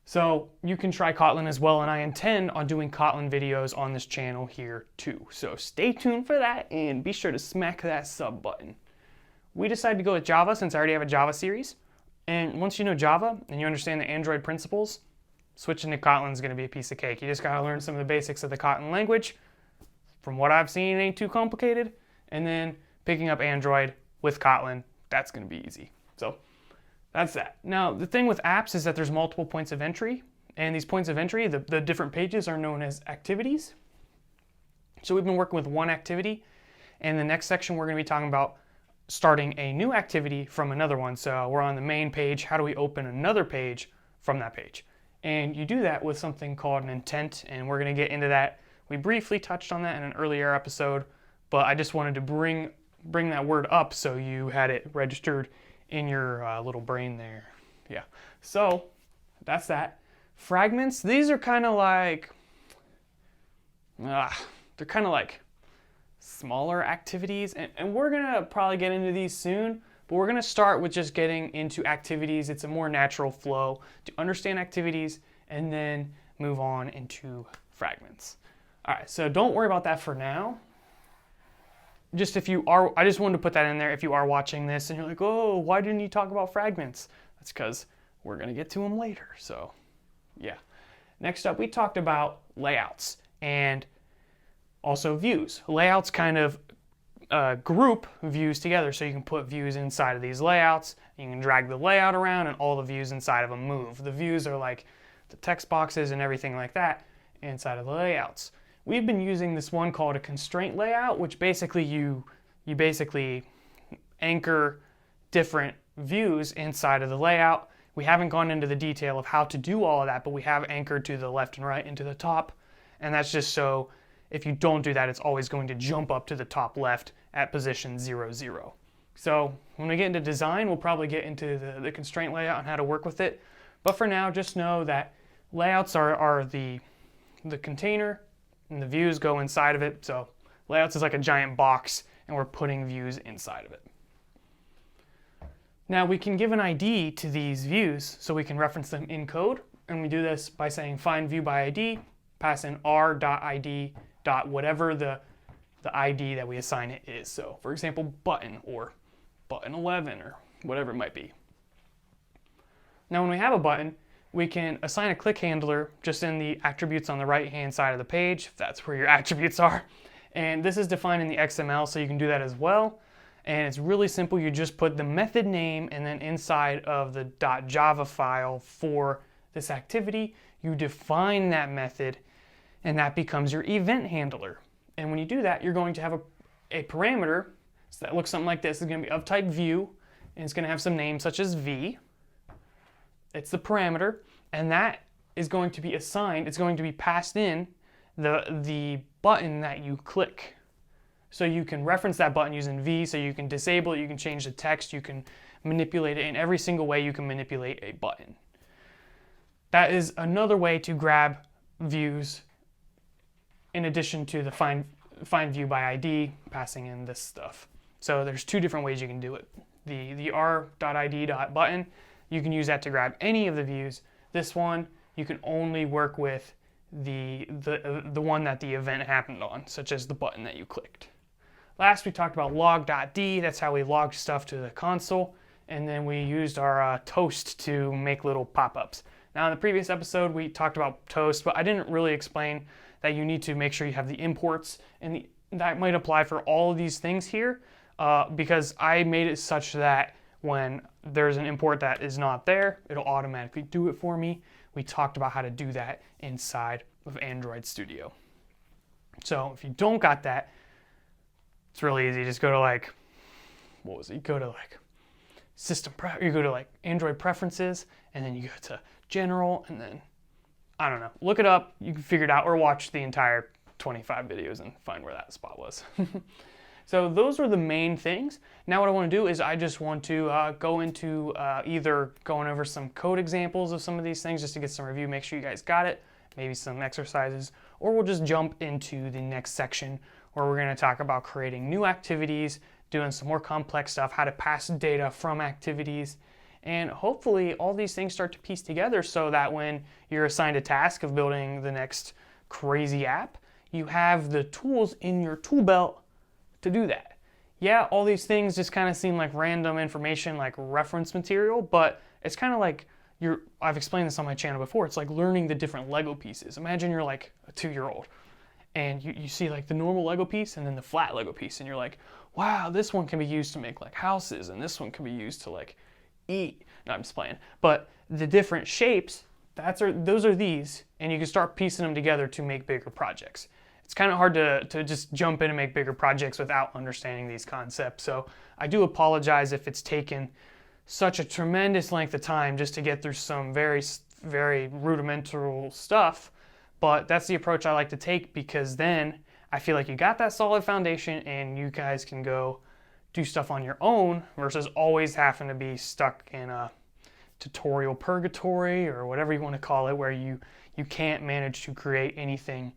So you can try Kotlin as well, and I intend on doing Kotlin videos on this channel here too. So stay tuned for that, and be sure to smack that sub button. We decided to go with Java since I already have a Java series. And once you know Java and you understand the Android principles, switching to Kotlin is going to be a piece of cake. You just got to learn some of the basics of the Kotlin language. From what I've seen, it ain't too complicated. And then picking up Android with Kotlin, that's going to be easy. So that's that. Now, the thing with apps is that there's multiple points of entry. And these points of entry, the different pages, are known as activities. So we've been working with one activity. And the next section, we're going to be talking about starting a new activity from another one. So we're on the main page. How do we open another page from that page? And you do that with something called an intent, and we're going to get into that. We briefly touched on that in an earlier episode, but I just wanted to bring that word up so you had it registered in your little brain there. Yeah. So that's that. Fragments, these are kind of like, they're kind of like smaller activities, and we're gonna probably get into these soon, but we're gonna start with just getting into activities. It's a more natural flow to understand activities and then move on into fragments. All right, so don't worry about that for now. Just if you are, I just wanted to put that in there if you are watching this and you're like, oh, why didn't you talk about fragments? That's because we're gonna get to them later, so yeah. Next up, we talked about layouts and also views. Layouts kind of group views together, so you can put views inside of these layouts. You can drag the layout around and all the views inside of them move. The views are like the text boxes and everything like that inside of the layouts. We've been using this one called a constraint layout, which basically you basically anchor different views inside of the layout, We haven't gone into the detail of how to do all of that, but we have anchored to the left and right and to the top. And that's just so if you don't do that, it's always going to jump up to the top left at position 0, 0. So when we get into design, we'll probably get into the constraint layout and how to work with it. But for now, just know that layouts are the container and the views go inside of it. So layouts is like a giant box and we're putting views inside of it. Now we can give an ID to these views so we can reference them in code. And we do this by saying FindViewById, pass in R.id dot whatever the ID that we assign it is. So for example, button or button 11 or whatever it might be. Now when we have a button, we can assign a click handler just in the attributes on the right hand side of the page, if that's where your attributes are. And this is defined in the XML, so you can do that as well. And it's really simple. You just put the method name and then inside of the .java file for this activity, you define that method and that becomes your event handler. And when you do that, you're going to have a parameter so that looks something like this. It's going to be of type view and it's going to have some names such as v. It's the parameter, and that is going to be assigned, it's going to be passed in the button that you click. So you can reference that button using V, so you can disable it, you can change the text, you can manipulate it in every single way you can manipulate a button. That is another way to grab views in addition to the FindViewById, passing in this stuff. So there's two different ways you can do it. The R.id.button, you can use that to grab any of the views. This one, you can only work with the one that the event happened on, such as the button that you clicked. Last, we talked about Log.d. That's how we logged stuff to the console. And then we used our Toast to make little pop-ups. Now, in the previous episode, we talked about Toast, but I didn't really explain that you need to make sure you have the imports. And that might apply for all of these things here, because I made it such that when there's an import that is not there, it'll automatically do it for me. We talked about how to do that inside of Android Studio. So if you don't got that, it's really easy. Just go to like, what was it? You go to like you go to like Android preferences, and then you go to general, and then, I don't know, look it up, you can figure it out, or watch the entire 25 videos and find where that spot was. So those were the main things. Now what I want to do is I just want to go into either going over some code examples of some of these things just to get some review, make sure you guys got it, maybe some exercises, or we'll just jump into the next section where we're going to talk about creating new activities, doing some more complex stuff, how to pass data from activities, and hopefully all these things start to piece together so that when you're assigned a task of building the next crazy app, you have the tools in your tool belt to do that. Yeah, all these things just kind of seem like random information, like reference material, but it's kind of like I've explained this on my channel before, it's like learning the different Lego pieces. Imagine you're like a 2-year-old and you see like the normal Lego piece and then the flat Lego piece, and you're like, wow, this one can be used to make like houses and this one can be used to like eat. No, I'm just playing. But the different shapes, those are these, and you can start piecing them together to make bigger projects. It's kind of hard to just jump in and make bigger projects without understanding these concepts. So I do apologize if it's taken such a tremendous length of time just to get through some very, very rudimental stuff. But that's the approach I like to take, because then I feel like you got that solid foundation and you guys can go do stuff on your own versus always having to be stuck in a tutorial purgatory or whatever you want to call it, where you can't manage to create anything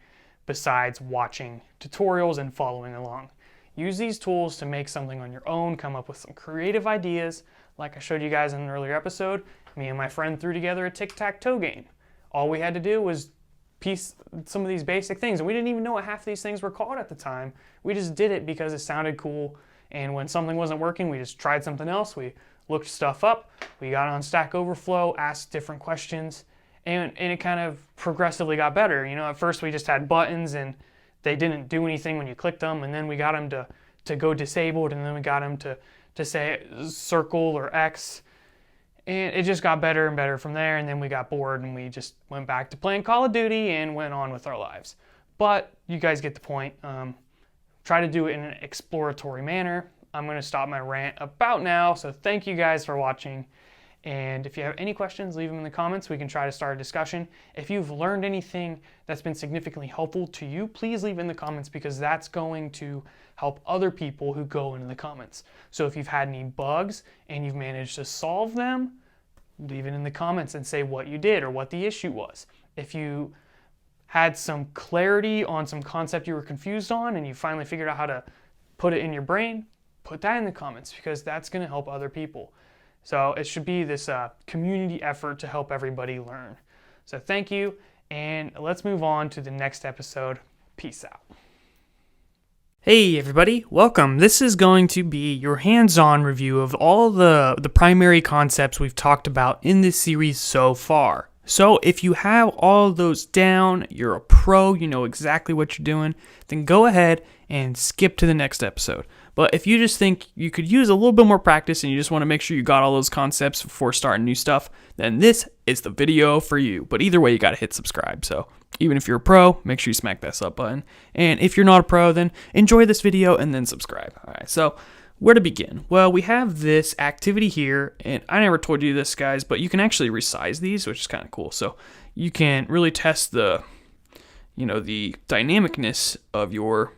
besides watching tutorials and following along. Use these tools to make something on your own, come up with some creative ideas. Like I showed you guys in an earlier episode, me and my friend threw together a tic-tac-toe game. All we had to do was piece some of these basic things, and we didn't even know what half these things were called at the time. We just did it because it sounded cool, and when something wasn't working, we just tried something else. We looked stuff up, we got on Stack Overflow, asked different questions, and it kind of progressively got better. You know, at first we just had buttons and they didn't do anything when you clicked them, and then we got them to go disabled, and then we got them to say circle or X, and it just got better and better from there, and then we got bored and we just went back to playing Call of Duty and went on with our lives. But you guys get the point. Try to do it in an exploratory manner. I'm going to stop my rant about now, so thank you guys for watching, And if you have any questions, leave them in the comments. We can try to start a discussion. If you've learned anything that's been significantly helpful to you, please leave in the comments, because that's going to help other people who go into the comments. So if you've had any bugs and you've managed to solve them, leave it in the comments and say what you did or what the issue was. If you had some clarity on some concept you were confused on and you finally figured out how to put it in your brain, put that in the comments, because that's going to help other people. So it should be this community effort to help everybody learn. So thank you, and let's move on to the next episode. Peace out. Hey everybody, welcome. This is going to be your hands-on review of all the primary concepts we've talked about in this series so far. So if you have all of those down, you're a pro, you know exactly what you're doing, then go ahead and skip to the next episode. But if you just think you could use a little bit more practice and you just want to make sure you got all those concepts before starting new stuff, then this is the video for you. But either way, you got to hit subscribe. So even if you're a pro, make sure you smack that sub button. And if you're not a pro, then enjoy this video and then subscribe. All right, so where to begin? Well, we have this activity here, and I never told you this, guys, but you can actually resize these, which is kind of cool. So you can really test the dynamicness of your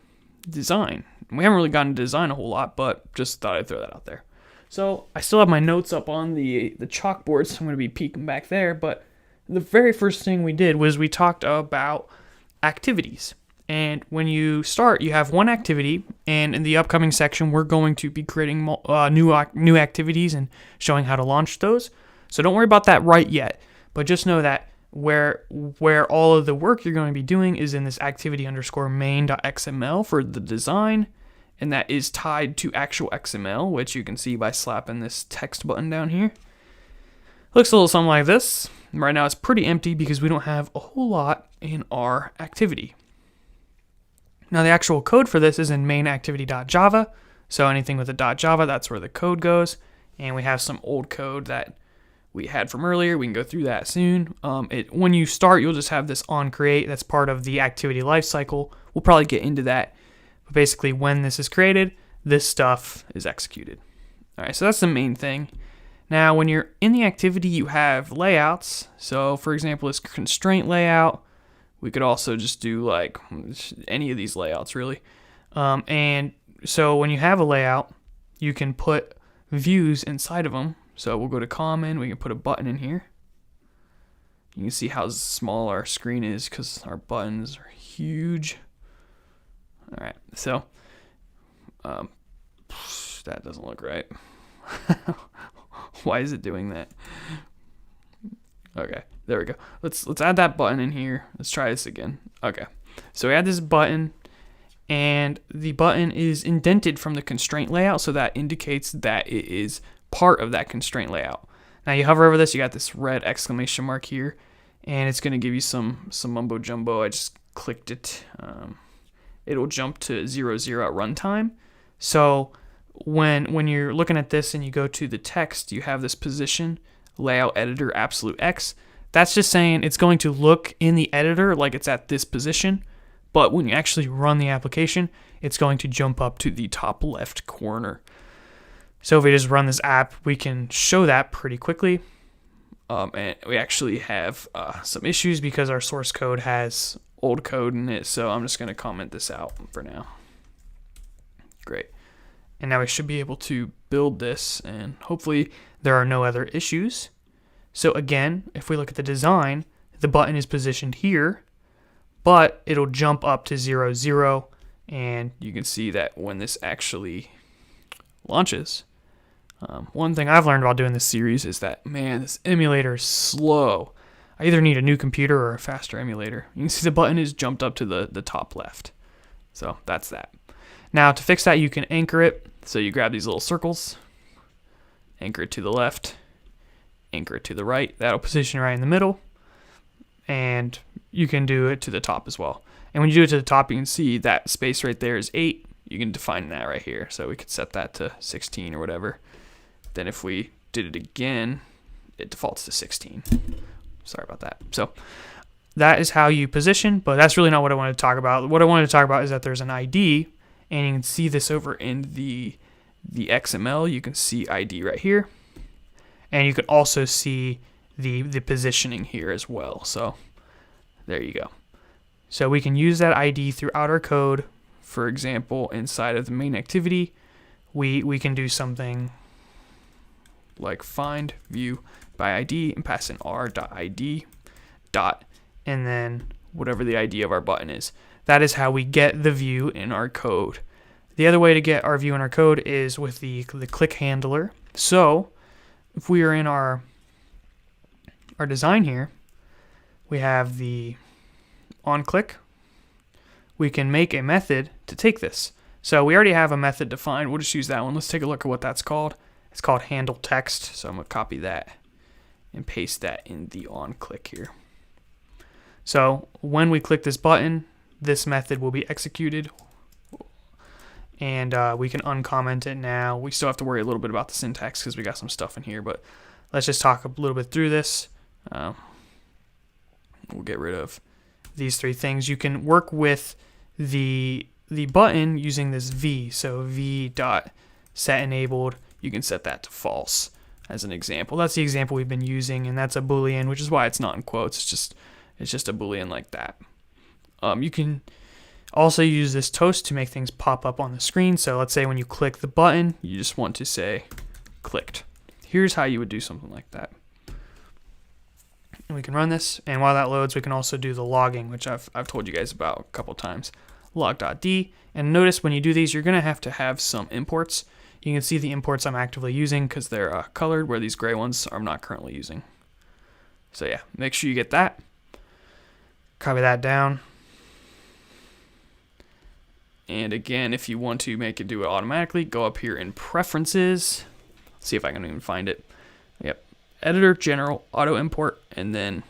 design. We haven't really gotten to design a whole lot, but just thought I'd throw that out there. So I still have my notes up on the chalkboard, so I'm going to be peeking back there. But the very first thing we did was we talked about activities. And when you start, you have one activity, and in the upcoming section, we're going to be creating new activities and showing how to launch those. So don't worry about that right yet, but just know that where all of the work you're going to be doing is in this activity_main.xml for the design, and that is tied to actual XML, which you can see by slapping this text button down here. Looks a little something like this. Right now it's pretty empty because we don't have a whole lot in our activity. Now the actual code for this is in main.activity.java, so anything with a .java, that's where the code goes, and we have some old code that we had from earlier. We can go through that soon. When you start, you'll just have this onCreate. That's part of the activity lifecycle. We'll probably get into that. But basically, when this is created, this stuff is executed. All right, so that's the main thing. Now, when you're in the activity, you have layouts. So, for example, this constraint layout. We could also just do like any of these layouts, really. And so when you have a layout, you can put views inside of them. So we'll go to common, we can put a button in here. You can see how small our screen is because our buttons are huge. All right, so that doesn't look right. Why is it doing that? Okay, there we go. Let's add that button in here. Let's try this again. Okay, so we add this button, and the button is indented from the constraint layout, so that indicates that it is part of that constraint layout. Now you hover over this, you got this red exclamation mark here, and it's going to give you some mumbo jumbo. I just clicked it. It'll jump to 0, 0 at runtime. So when you're looking at this and you go to the text, you have this position layout editor absolute X. That's just saying it's going to look in the editor like it's at this position, but when you actually run the application, it's going to jump up to the top left corner. So if we just run this app, we can show that pretty quickly. And we actually have some issues because our source code has old code in it. So I'm just going to comment this out for now. Great. And now we should be able to build this, and hopefully there are no other issues. So again, if we look at the design, the button is positioned here, but it'll jump up to 0, 0. And you can see that when this actually launches, one thing I've learned while doing this series is that, man, this emulator is slow. I either need a new computer or a faster emulator. You can see the button is jumped up to the top left. So that's that. Now to fix that, you can anchor it. So you grab these little circles, anchor it to the left, anchor it to the right. That'll position right in the middle. And you can do it to the top as well. And when you do it to the top, you can see that space right there is 8. You can define that right here. So we could set that to 16 or whatever. Then if we did it again, it defaults to 16. Sorry about that. So that is how you position, but that's really not what I wanted to talk about. What I wanted to talk about is that there's an ID, and you can see this over in the XML. You can see ID right here. And you can also see the positioning here as well. So there you go. So we can use that ID throughout our code. For example, inside of the main activity, we can do something like FindViewById and pass in R.id and then whatever the ID of our button is. That is how we get the view in our code. The other way to get our view in our code is with the click handler. So if we are in our design here, we have the onClick. We can make a method to take this. So we already have a method defined. We'll just use that one. Let's take a look at what that's called. It's called handleText. So I'm going to copy that and paste that in the onClick here. So when we click this button, this method will be executed. And we can uncomment it now. We still have to worry a little bit about the syntax because we got some stuff in here, but let's just talk a little bit through this. We'll get rid of these three things. You can work with the button using this v. So v.setEnabled, you can set that to false as an example. That's the example we've been using, and that's a Boolean, which is why it's not in quotes. It's just a Boolean like that. You can also use this toast to make things pop up on the screen. So let's say when you click the button, you just want to say clicked. Here's how you would do something like that. And we can run this, and while that loads, we can also do the logging, which I've told you guys about a couple times. Log.d, and notice when you do these, you're going to have some imports. You can see the imports I'm actively using because they're colored, where these gray ones I'm not currently using. So yeah, make sure you get that. Copy that down. And again, if you want to make it do it automatically, go up here in Preferences. Let's see if I can even find it. Yep, Editor, General, Auto Import, and then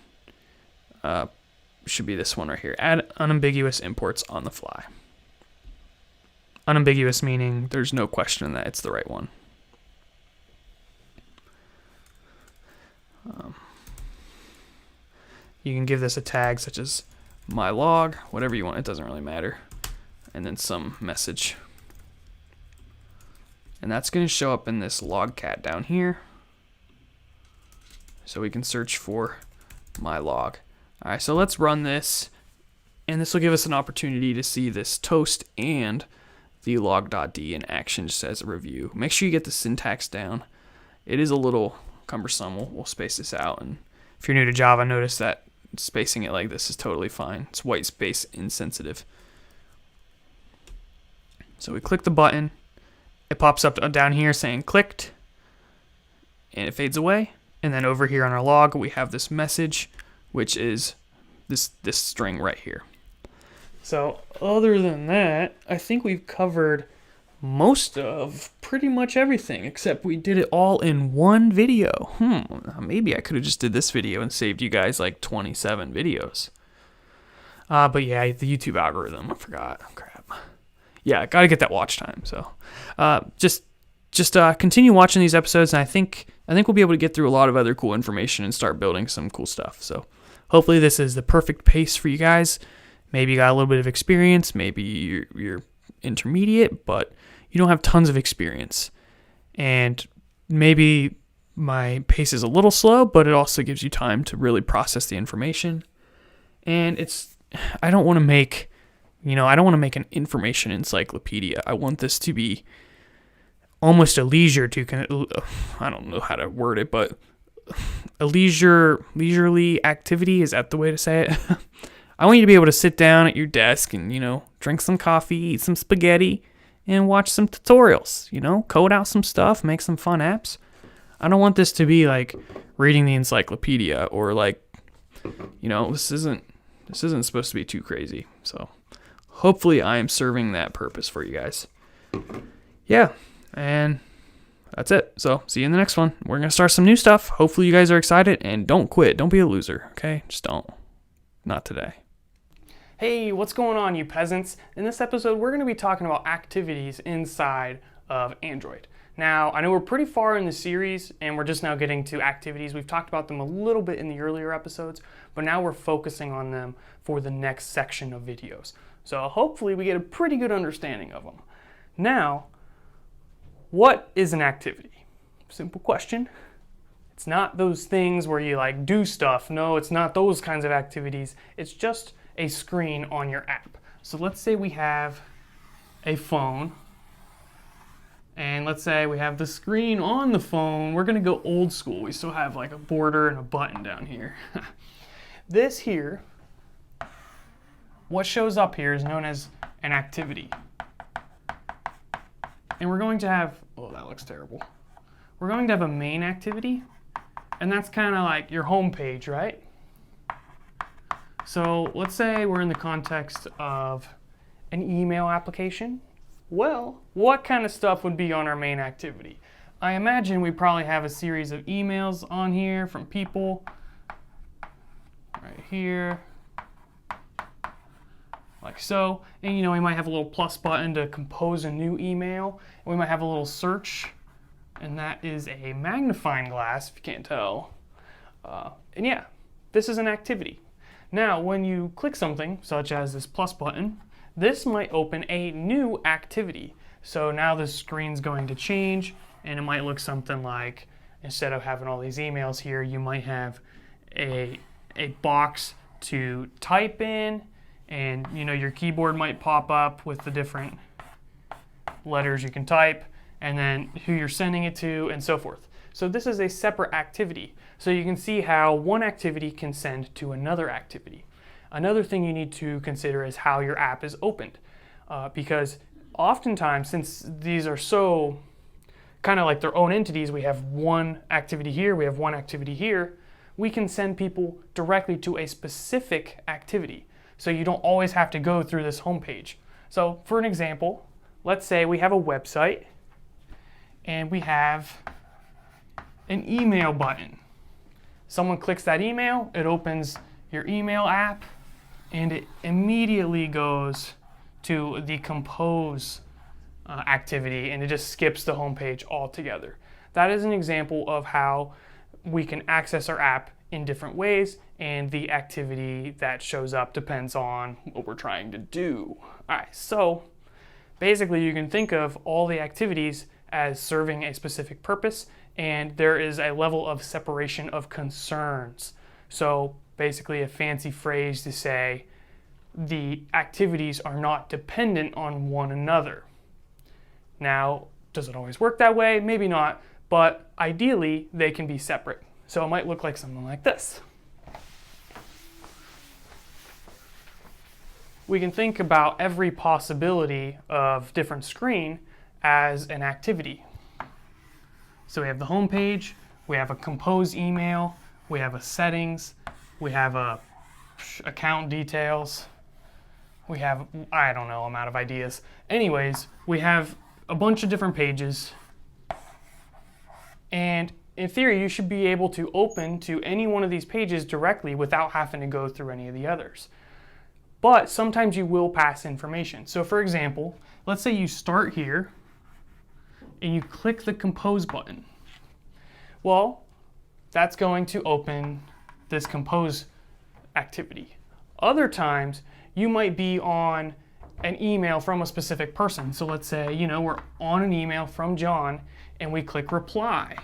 should be this one right here. Add unambiguous imports on the fly. Unambiguous meaning there's no question that it's the right one. You can give this a tag such as my log, whatever you want. It doesn't really matter. And then some message. And that's going to show up in this Logcat down here. So we can search for my log. All right, so let's run this. And this will give us an opportunity to see this toast and the Log.d in action just as a review. Make sure you get the syntax down. It is a little cumbersome. We'll space this out. And if you're new to Java, notice that spacing it like this is totally fine. It's white space insensitive. So we click the button. It pops up down here saying clicked. And it fades away. And then over here on our log, we have this message, which is this string right here. So other than that, I think we've covered most of pretty much everything, except we did it all in one video. Maybe I could have just did this video and saved you guys like 27 videos. But yeah, the YouTube algorithm, I forgot. Crap. Yeah, gotta get that watch time. So just continue watching these episodes, and I think we'll be able to get through a lot of other cool information and start building some cool stuff. So hopefully this is the perfect pace for you guys. Maybe you got a little bit of experience, maybe you're intermediate, but you don't have tons of experience. And maybe my pace is a little slow, but it also gives you time to really process the information. And I don't want to make an information encyclopedia. I want this to be almost a I don't know how to word it, but a leisurely activity. Is that the way to say it? I want you to be able to sit down at your desk and, drink some coffee, eat some spaghetti, and watch some tutorials, code out some stuff, make some fun apps. I don't want this to be like reading the encyclopedia or this isn't supposed to be too crazy. So hopefully I am serving that purpose for you guys. Yeah, and that's it. So see you in the next one. We're going to start some new stuff. Hopefully you guys are excited, and don't quit. Don't be a loser, okay? Just don't. Not today. Hey, what's going on, you peasants? In this episode, we're going to be talking about activities inside of Android. Now, I know we're pretty far in the series, and we're just now getting to activities. We've talked about them a little bit in the earlier episodes, but now we're focusing on them for the next section of videos. So hopefully we get a pretty good understanding of them. Now, what is an activity? Simple question. It's not those things where you like do stuff. No, it's not those kinds of activities. It's just a screen on your app. So let's say we have a phone, and let's say we have the screen on the phone. We're going to go old school. We still have like a border and a button down here. This here, what shows up here is known as an activity. And we're going to have, oh, that looks terrible. We're going to have a main activity, and that's kind of like your home page, right? So let's say we're in the context of an email application. Well, what kind of stuff would be on our main activity? I imagine we probably have a series of emails on here from people. Right here. Like so. And we might have a little plus button to compose a new email. And we might have a little search. And that is a magnifying glass, if you can't tell. And yeah, this is an activity. Now, when you click something, such as this plus button, this might open a new activity. So now the screen's going to change, and it might look something like, instead of having all these emails here, you might have a box to type in, and your keyboard might pop up with the different letters you can type, and then who you're sending it to, and so forth. So this is a separate activity. So you can see how one activity can send to another activity. Another thing you need to consider is how your app is opened. Because oftentimes, since these are so kind of like their own entities, we have one activity here, we have one activity here, we can send people directly to a specific activity. So you don't always have to go through this home page. So for an example, let's say we have a website and we have an email button. Someone clicks that email, it opens your email app, and it immediately goes to the compose activity, and it just skips the home page altogether. That is an example of how we can access our app in different ways, and the activity that shows up depends on what we're trying to do. All right, so basically you can think of all the activities as serving a specific purpose, and there is a level of separation of concerns. So basically a fancy phrase to say the activities are not dependent on one another. Now, does it always work that way? Maybe not, but ideally they can be separate. So it might look like something like this. We can think about every possibility of different screen as an activity. So we have the home page, we have a compose email, we have a settings, we have a account details, we have, I don't know, I'm out of ideas. Anyways, we have a bunch of different pages, and in theory you should be able to open to any one of these pages directly without having to go through any of the others. But sometimes you will pass information. So for example, let's say you start here and you click the compose button. Well, that's going to open this compose activity. Other times you might be on an email from a specific person. So let's say, we're on an email from John and we click reply.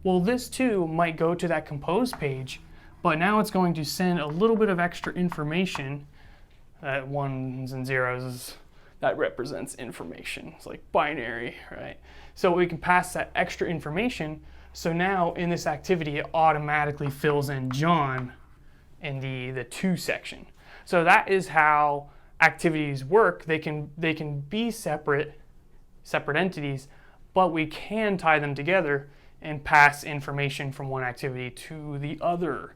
Well, this too might go to that compose page, but now it's going to send a little bit of extra information. That ones and zeros, that represents information. It's like binary, right? So we can pass that extra information. So now in this activity, it automatically fills in John in the to section. So that is how activities work. They can be separate entities, but we can tie them together and pass information from one activity to the other.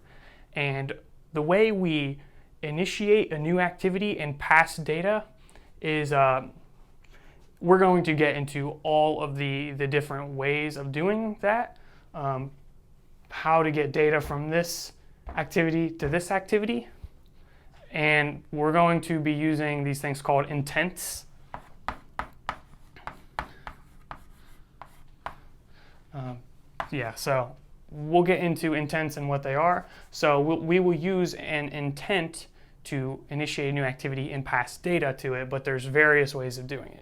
And the way we initiate a new activity and pass data is we're going to get into all of the different ways of doing that. How to get data from this activity to this activity. And we're going to be using these things called intents. So we'll get into intents and what they are. So we will use an intent to initiate a new activity and pass data to it, but there's various ways of doing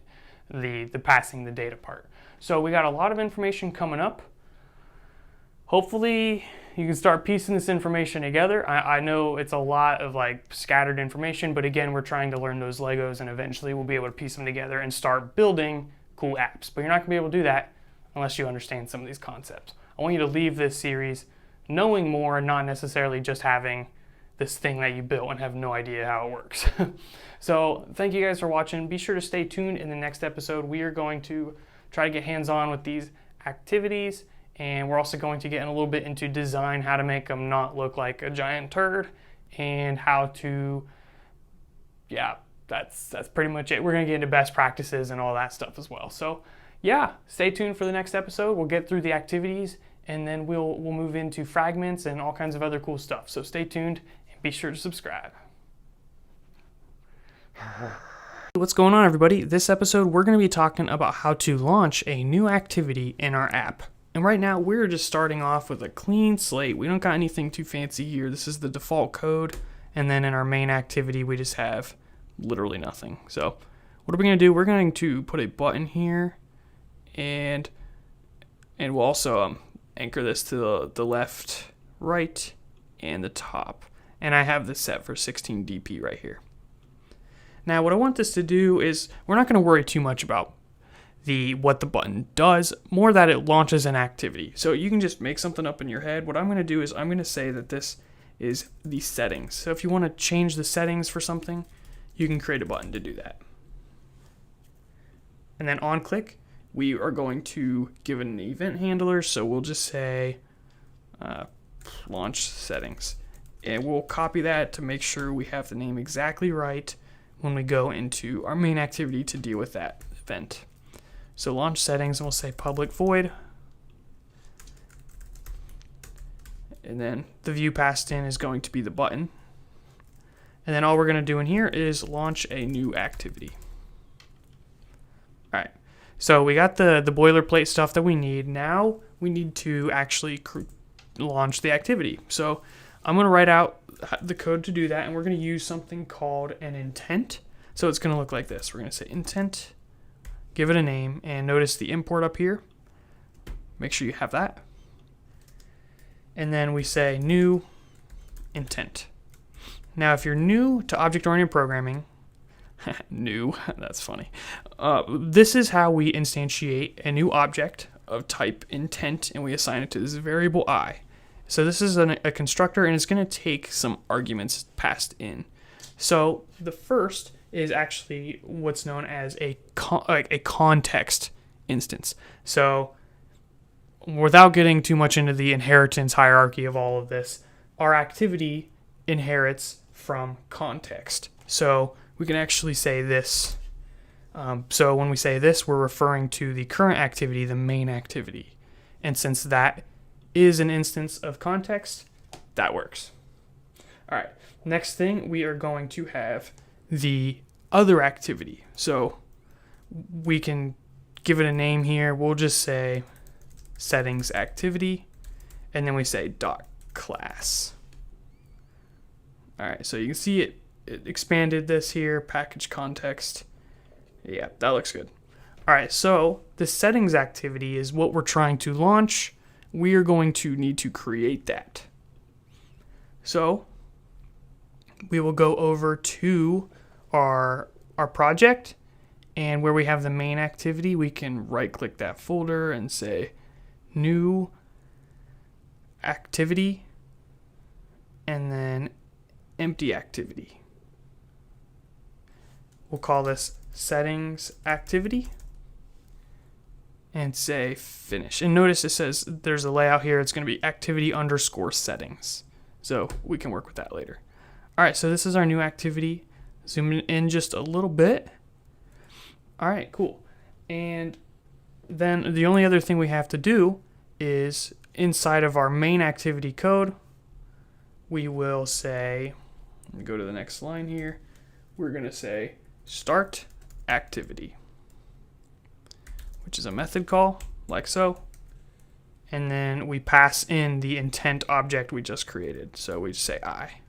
it, the passing the data part. So we got a lot of information coming up. hopefully you can start piecing this information together. I know it's a lot of like scattered information, but again, we're trying to learn those Legos and eventually we'll be able to piece them together and start building cool apps. But you're not gonna be able to do that unless you understand some of these concepts. I want you to leave this series knowing more and not necessarily just having this thing that you built and have no idea how it works. So thank you guys for watching. Be sure to stay tuned. In the next episode, we are going to try to get hands-on with these activities, and we're also going to get in a little bit into design, how to make them not look like a giant turd, and how to, yeah, that's pretty much it. We're gonna get into best practices and all that stuff as well. So yeah, stay tuned for the next episode. We'll get through the activities and then we'll move into fragments and all kinds of other cool stuff. So stay tuned and be sure to subscribe. What's going on, everybody? This episode, we're going to be talking about how to launch a new activity in our app. And right now, we're just starting off with a clean slate. We don't got anything too fancy here. This is the default code. And then in our main activity, we just have literally nothing. So what are we going to do? We're going to put a button here, and we'll also anchor this to the left, right, and the top. And I have this set for 16 dp right here. Now what I want this to do is, we're not going to worry too much about what the button does, more that it launches an activity. So you can just make something up in your head. What I'm going to do is I'm going to say that this is the settings. So if you want to change the settings for something, you can create a button to do that. And then onClick, we are going to give it an event handler. So we'll just say launch settings. And we'll copy that to make sure we have the name exactly right when we go into our main activity to deal with that event. So launch settings, and we'll say public void. And then the view passed in is going to be the button. And then all we're going to do in here is launch a new activity. All right. So we got the boilerplate stuff that we need. Now we need to actually launch the activity. So I'm going to write out the code to do that, and we're going to use something called an intent. So it's going to look like this. We're going to say intent, give it a name, and notice the import up here. Make sure you have that. And then we say new intent. Now if you're new to object-oriented programming, new, that's funny. This is how we instantiate a new object of type intent, and we assign it to this variable I. So this is a constructor, and it's going to take some arguments passed in. So the first is actually what's known as a context instance. So without getting too much into the inheritance hierarchy of all of this, our activity inherits from context. So we can actually say this. So when we say this, we're referring to the current activity, the main activity. And since that is an instance of context, that works. All right, next thing, we are going to have the other activity. So we can give it a name here. We'll just say settings activity, and then we say dot class. All right, so you can see it expanded this here, package context. Yeah, that looks good. All right, so the settings activity is what we're trying to launch. We are going to need to create that. So we will go over to our project, and where we have the main activity, we can right click that folder and say new activity, and then empty activity. We'll call this settings activity and say finish. And notice it says there's a layout here. It's going to be activity underscore settings. So we can work with that later. All right, so this is our new activity. Zoom in just a little bit. All right, cool. And then the only other thing we have to do is inside of our main activity code, we will say, let me go to the next line here. We're going to say start activity, which is a method call like so. And then we pass in the intent object we just created. So we just say I.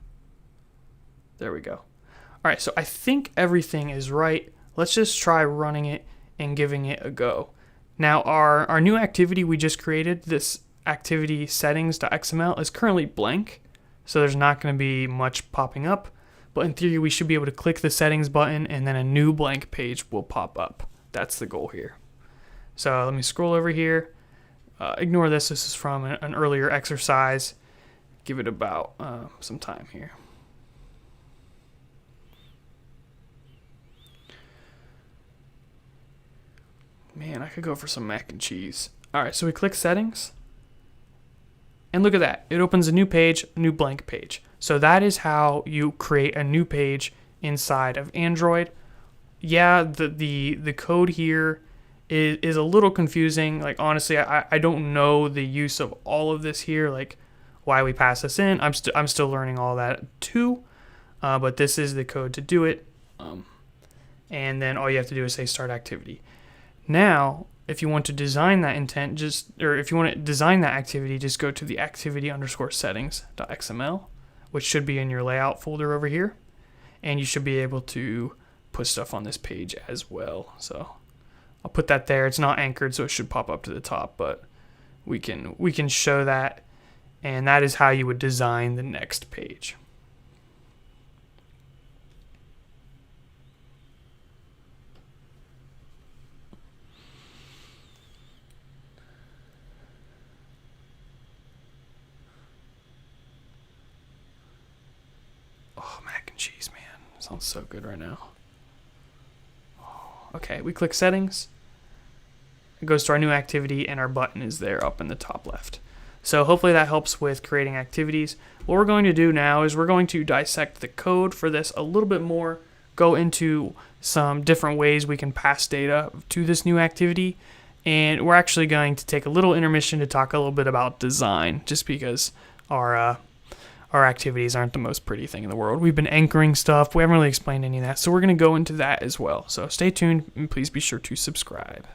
There we go. All right, so I think everything is right. Let's just try running it and giving it a go. Now our new activity we just created, this activity settings.xml is currently blank, so there's not going to be much popping up. But in theory, we should be able to click the settings button and then a new blank page will pop up. That's the goal here. So let me scroll over here. Ignore this. This is from an earlier exercise. Give it about some time here. Man, I could go for some mac and cheese. All right, so we click settings. And look at that. It opens a new page, a new blank page. So that is how you create a new page inside of Android. Yeah, the code here is a little confusing. Like, honestly, I don't know the use of all of this here, like why we pass this in. I'm still learning all that too. But this is the code to do it. And then all you have to do is say start activity. Now, if you want to design that intent, if you want to design that activity, just go to the activity_settings.xml, which should be in your layout folder over here. And you should be able to put stuff on this page as well. So I'll put that there. It's not anchored, so it should pop up to the top, but we can show that. And that is how you would design the next page. Oh, mac and cheese, man. Sounds so good right now. Okay, we click settings. It goes to our new activity and our button is there up in the top left. So hopefully that helps with creating activities. What we're going to do now is we're going to dissect the code for this a little bit more, go into some different ways we can pass data to this new activity, and we're actually going to take a little intermission to talk a little bit about design, just because our activities aren't the most pretty thing in the world. We've been anchoring stuff. We haven't really explained any of that, so we're going to go into that as well. So stay tuned, and please be sure to subscribe.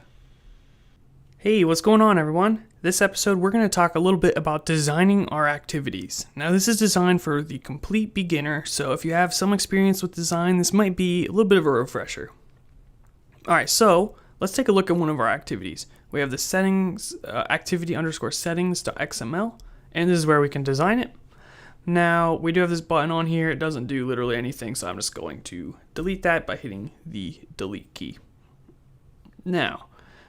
Hey, what's going on, everyone? This episode, we're going to talk a little bit about designing our activities. Now, this is designed for the complete beginner, so if you have some experience with design, this might be a little bit of a refresher. All right, so let's take a look at one of our activities. We have the settings, activity_settings.xml, and this is where we can design it. Now, we do have this button on here. It doesn't do literally anything, so I'm just going to delete that by hitting the delete key. Now,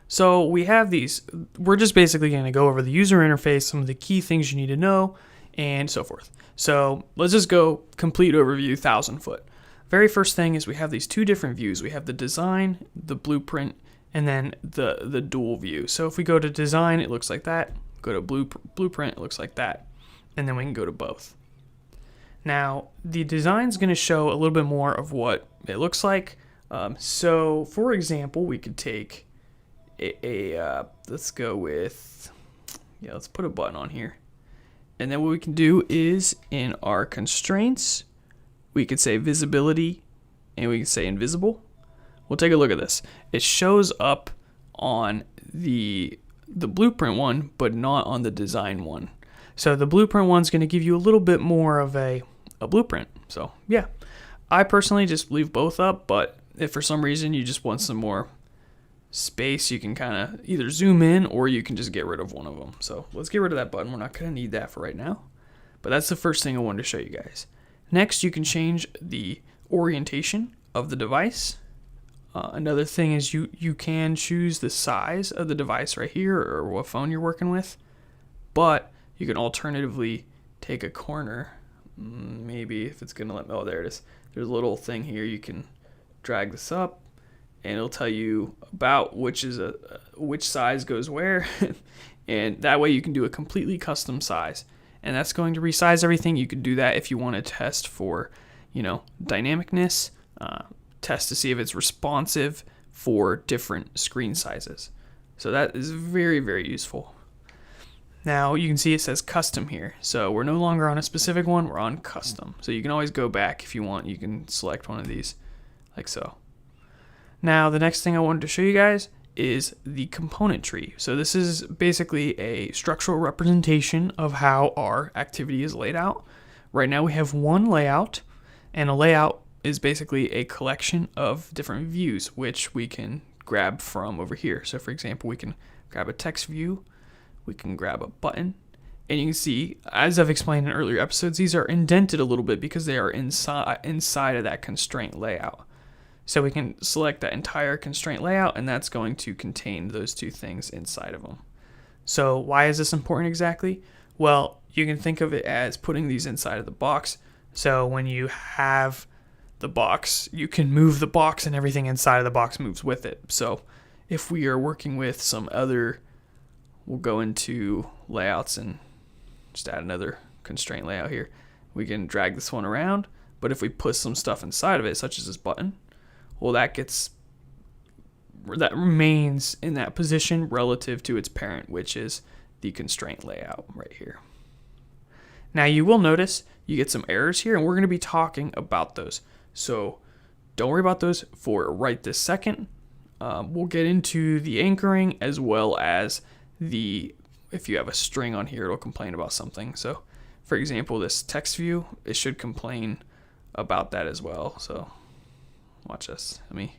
so we have these. We're just basically going to go over the user interface, some of the key things you need to know, and so forth. So let's just go complete overview, 1,000 foot. Very first thing is we have these two different views. We have the design, the blueprint, and then the dual view. So if we go to design, it looks like that. Go to blueprint, it looks like that. And then we can go to both. Now, the design is going to show a little bit more of what it looks like. So, for example, we could take let's go with, let's put a button on here. And then what we can do is in our constraints, we could say visibility and we can say invisible. We'll take a look at this. It shows up on the blueprint one, but not on the design one. So the blueprint one's going to give you a little bit more of a blueprint. So yeah, I personally just leave both up, but if for some reason you just want some more space, you can kind of either zoom in or you can just get rid of one of them. So let's get rid of that button. We're not going to need that for right now, but that's the first thing I wanted to show you guys. Next, you can change the orientation of the device. Another thing is you can choose the size of the device right here or what phone you're working with, but you can alternatively take a corner. Maybe if it's going to let me, oh, there it is. There's a little thing here. You can drag this up and it'll tell you about which size goes where. And that way you can do a completely custom size. And that's going to resize everything. You could do that if you want to test for, dynamicness, test to see if it's responsive for different screen sizes. So that is very, very useful. Now you can see it says custom here. So we're no longer on a specific one, we're on custom. So you can always go back if you want. You can select one of these like so. Now the next thing I wanted to show you guys is the component tree. So this is basically a structural representation of how our activity is laid out. Right now we have one layout, and a layout is basically a collection of different views which we can grab from over here. So for example, we can grab a text view, we can grab a button. And you can see, as I've explained in earlier episodes, these are indented a little bit because they are inside of that constraint layout. So we can select that entire constraint layout, and that's going to contain those two things inside of them. So why is this important exactly? Well, you can think of it as putting these inside of the box. So when you have the box, you can move the box and everything inside of the box moves with it. So if we are working with some other, we'll go into layouts and just add another constraint layout here. We can drag this one around, but if we put some stuff inside of it, such as this button, well, that remains in that position relative to its parent, which is the constraint layout right here. Now you will notice you get some errors here, and we're going to be talking about those. So don't worry about those for right this second. We'll get into the anchoring as well as if you have a string on here, it'll complain about something. So for example, this TextView, it should complain about that as well. So watch this. Let me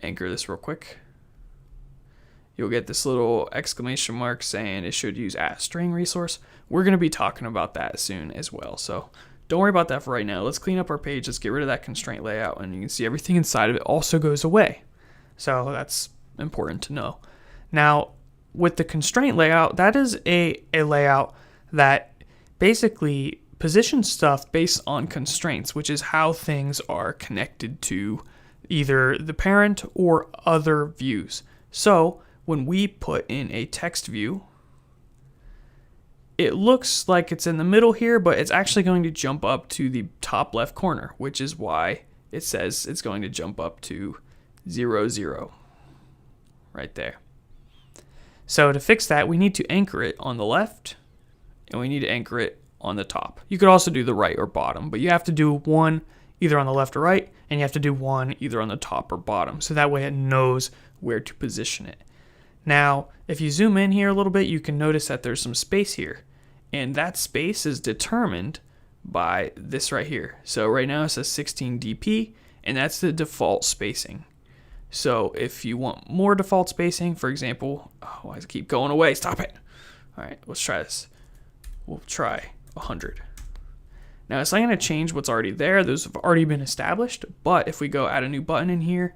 anchor this real quick. You'll get this little exclamation mark saying it should use @string resource. We're going to be talking about that soon as well. So don't worry about that for right now. Let's clean up our page. Let's get rid of that constraint layout, and you can see everything inside of it also goes away. So that's important to know. Now, with the constraint layout, that is a layout that basically positions stuff based on constraints, which is how things are connected to either the parent or other views. So when we put in a text view, it looks like it's in the middle here, but it's actually going to jump up to the top left corner, which is why it says it's going to jump up to 0, 0 right there. So to fix that, we need to anchor it on the left, and we need to anchor it on the top. You could also do the right or bottom, but you have to do one either on the left or right, and you have to do one either on the top or bottom, so that way it knows where to position it. Now, if you zoom in here a little bit, you can notice that there's some space here, and that space is determined by this right here. So right now it says 16 dp, and that's the default spacing. So if you want more default spacing, for example, why does it keep going away? Stop it. All right, let's try this. We'll try 100. Now it's not going to change what's already there. Those have already been established. But if we go add a new button in here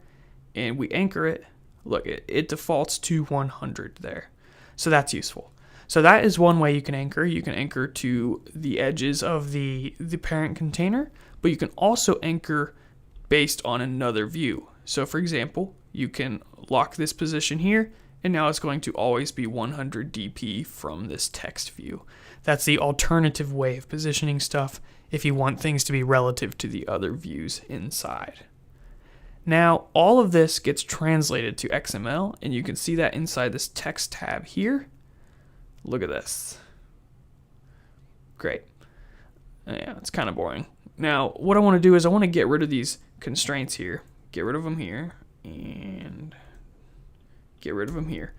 and we anchor it, look, it defaults to 100 there. So that's useful. So that is one way you can anchor. You can anchor to the edges of the parent container, but you can also anchor based on another view. So for example, you can lock this position here, and now it's going to always be 100 dp from this text view. That's the alternative way of positioning stuff if you want things to be relative to the other views inside. Now, all of this gets translated to XML, and you can see that inside this text tab here. Look at this. Great. Yeah, it's kind of boring. Now, what I want to do is I want to get rid of these constraints here. Get rid of them here, and get rid of them here.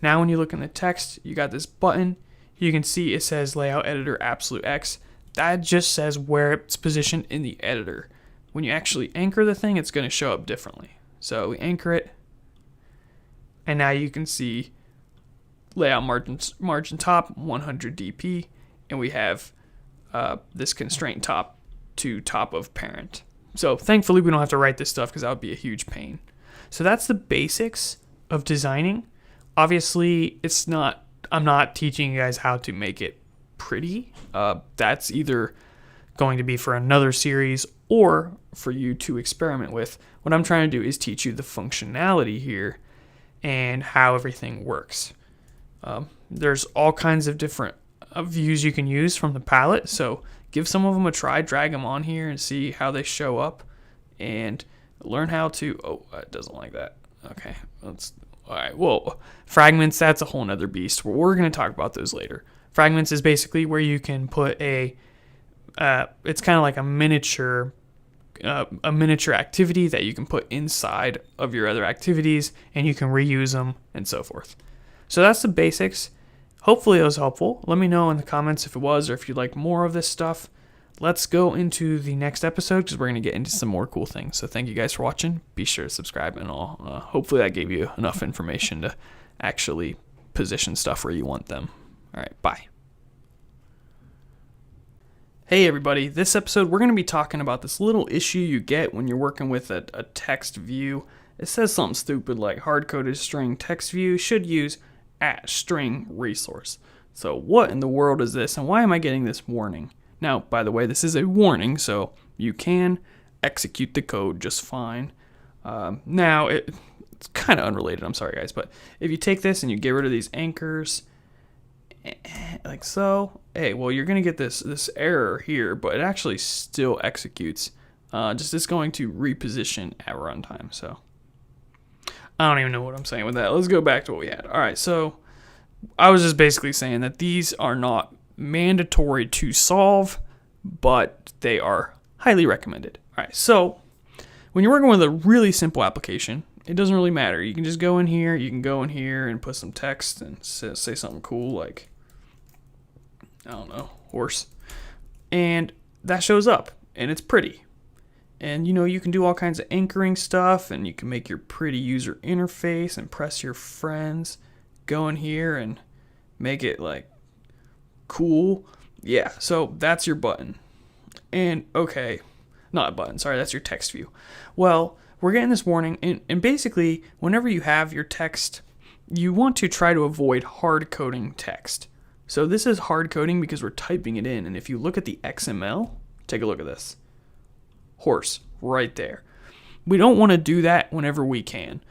Now when you look in the text, you got this button. You can see it says Layout Editor Absolute X. That just says where it's positioned in the editor. When you actually anchor the thing, it's going to show up differently. So we anchor it, and now you can see Layout Margin Top 100 dp, and we have this constraint top to top of parent. So thankfully we don't have to write this stuff because that would be a huge pain. So that's the basics of designing. Obviously, I'm not teaching you guys how to make it pretty. That's either going to be for another series or for you to experiment with. What I'm trying to do is teach you the functionality here and how everything works. There's all kinds of different views you can use from the palette, so give some of them a try, drag them on here and see how they show up, and learn how to, it doesn't like that. Okay, all right, well, fragments, that's a whole nother beast. We're going to talk about those later. Fragments is basically where you can put it's kind of like a miniature activity that you can put inside of your other activities, and you can reuse them and so forth. So that's the basics. Hopefully it was helpful. Let me know in the comments if it was, or if you'd like more of this stuff. Let's go into the next episode because we're going to get into some more cool things. So thank you guys for watching. Be sure to subscribe and all. Hopefully that gave you enough information to actually position stuff where you want them. All right, bye. Hey everybody, this episode we're going to be talking about this little issue you get when you're working with a text view. It says something stupid like hard-coded string text view should use @string resource. So what in the world is this, and why am I getting this warning? Now, by the way, this is a warning, so you can execute the code just fine. Now, it's kind of unrelated, I'm sorry guys, but if you take this and you get rid of these anchors, like so, hey, well, you're going to get this error here, but it actually still executes. Just it's going to reposition at runtime, so I don't even know what I'm saying with that. Let's go back to what we had. All right, so I was just basically saying that these are not mandatory to solve, but they are highly recommended. All right, so when you're working with a really simple application, it doesn't really matter. You can just go in here, you can go in here and put some text and say something cool like, I don't know, horse. And that shows up, and it's pretty. And, you can do all kinds of anchoring stuff, and you can make your pretty user interface, impress your friends, go in here and make it, like, cool. Yeah, so that's your button. And, okay, not a button, sorry, that's your text view. Well, we're getting this warning, and basically, whenever you have your text, you want to try to avoid hard-coding text. So this is hard-coding because we're typing it in, and if you look at the XML, take a look at this. Horse, right there. We don't want to do that whenever we can.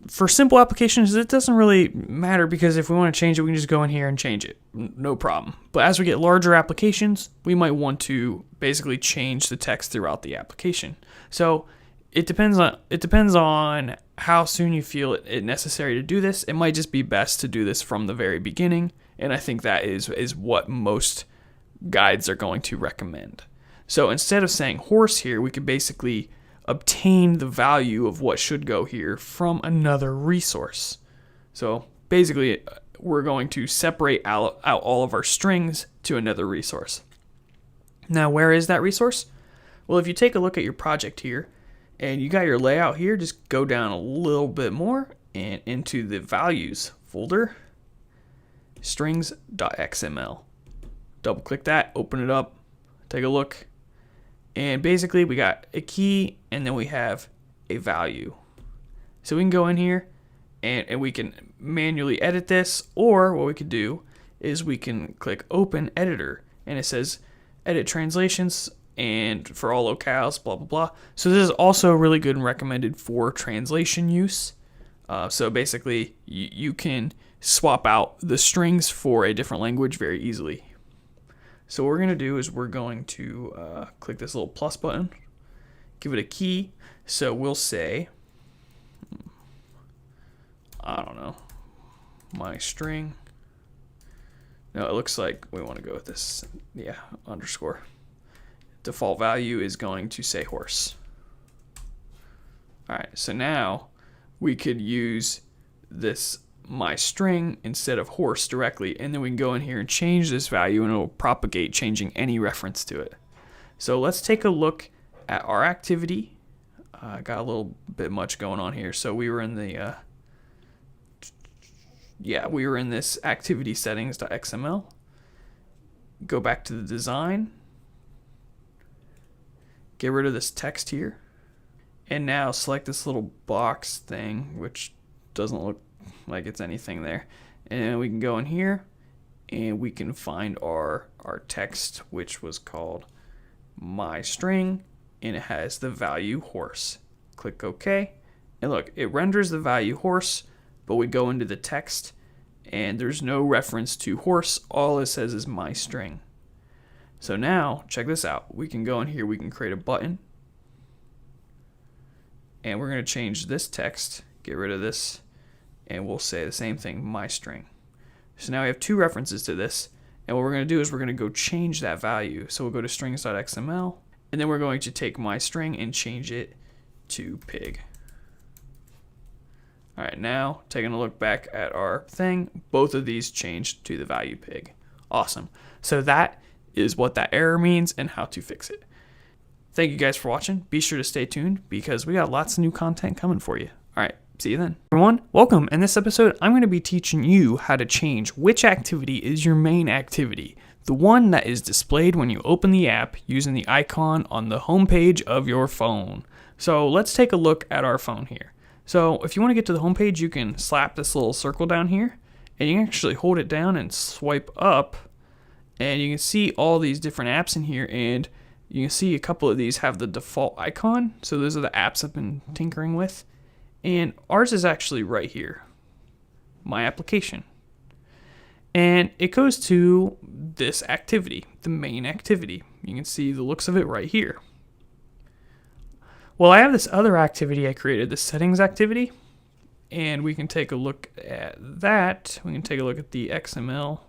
For simple applications, it doesn't really matter because if we want to change it, we can just go in here and change it. No problem. But as we get larger applications, we might want to basically change the text throughout the application. So it depends on how soon you feel it necessary to do this. It might just be best to do this from the very beginning, and I think that is what most guides are going to recommend. So instead of saying horse here, we could basically obtain the value of what should go here from another resource. So basically, we're going to separate out all of our strings to another resource. Now, where is that resource? Well, if you take a look at your project here, and you got your layout here, just go down a little bit more and into the values folder, strings.xml. Double click that, open it up, take a look. And basically we got a key and then we have a value. So we can go in here and we can manually edit this, or what we could do is we can click open editor and it says edit translations and for all locales, blah, blah, blah. So this is also really good and recommended for translation use. So basically you can swap out the strings for a different language very easily. So what we're going to do is we're going to click this little plus button, give it a key. So we'll say, I don't know, my string. No, it looks like we want to go with this, yeah, underscore. Default value is going to say horse. All right, so now we could use this my string instead of horse directly, and then we can go in here and change this value and it will propagate, changing any reference to it. So let's take a look at our activity. Got a little bit much going on here. So we were in the we were in this activity settings.xml. Go back to the design, get rid of this text here, and now select this little box thing which doesn't look like it's anything there, and we can go in here and we can find our text, which was called my string, and it has the value horse. Click OK, and look, it renders the value horse, but we go into the text and there's no reference to horse. All it says is my string. So now check this out, we can go in here, we can create a button, and we're going to change this text, get rid of this, and we'll say the same thing, my string. So now we have two references to this, and what we're going to do is we're going to go change that value. So we'll go to strings.xml, and then we're going to take my string and change it to pig. All right, now taking a look back at our thing, both of these changed to the value pig. Awesome. So that is what that error means and how to fix it. Thank you guys for watching. Be sure to stay tuned because we got lots of new content coming for you. All right, See you then. Everyone, welcome. In this episode, I'm going to be teaching you how to change which activity is your main activity, the one that is displayed when you open the app using the icon on the home page of your phone. So let's take a look at our phone here. So if you want to get to the home page, you can slap this little circle down here, and you can actually hold it down and swipe up, and you can see all these different apps in here, and you can see a couple of these have the default icon. So those are the apps I've been tinkering with. And ours is actually right here, my application. And it goes to this activity, the main activity. You can see the looks of it right here. Well, I have this other activity I created, the settings activity. And we can take a look at that. We can take a look at the XML.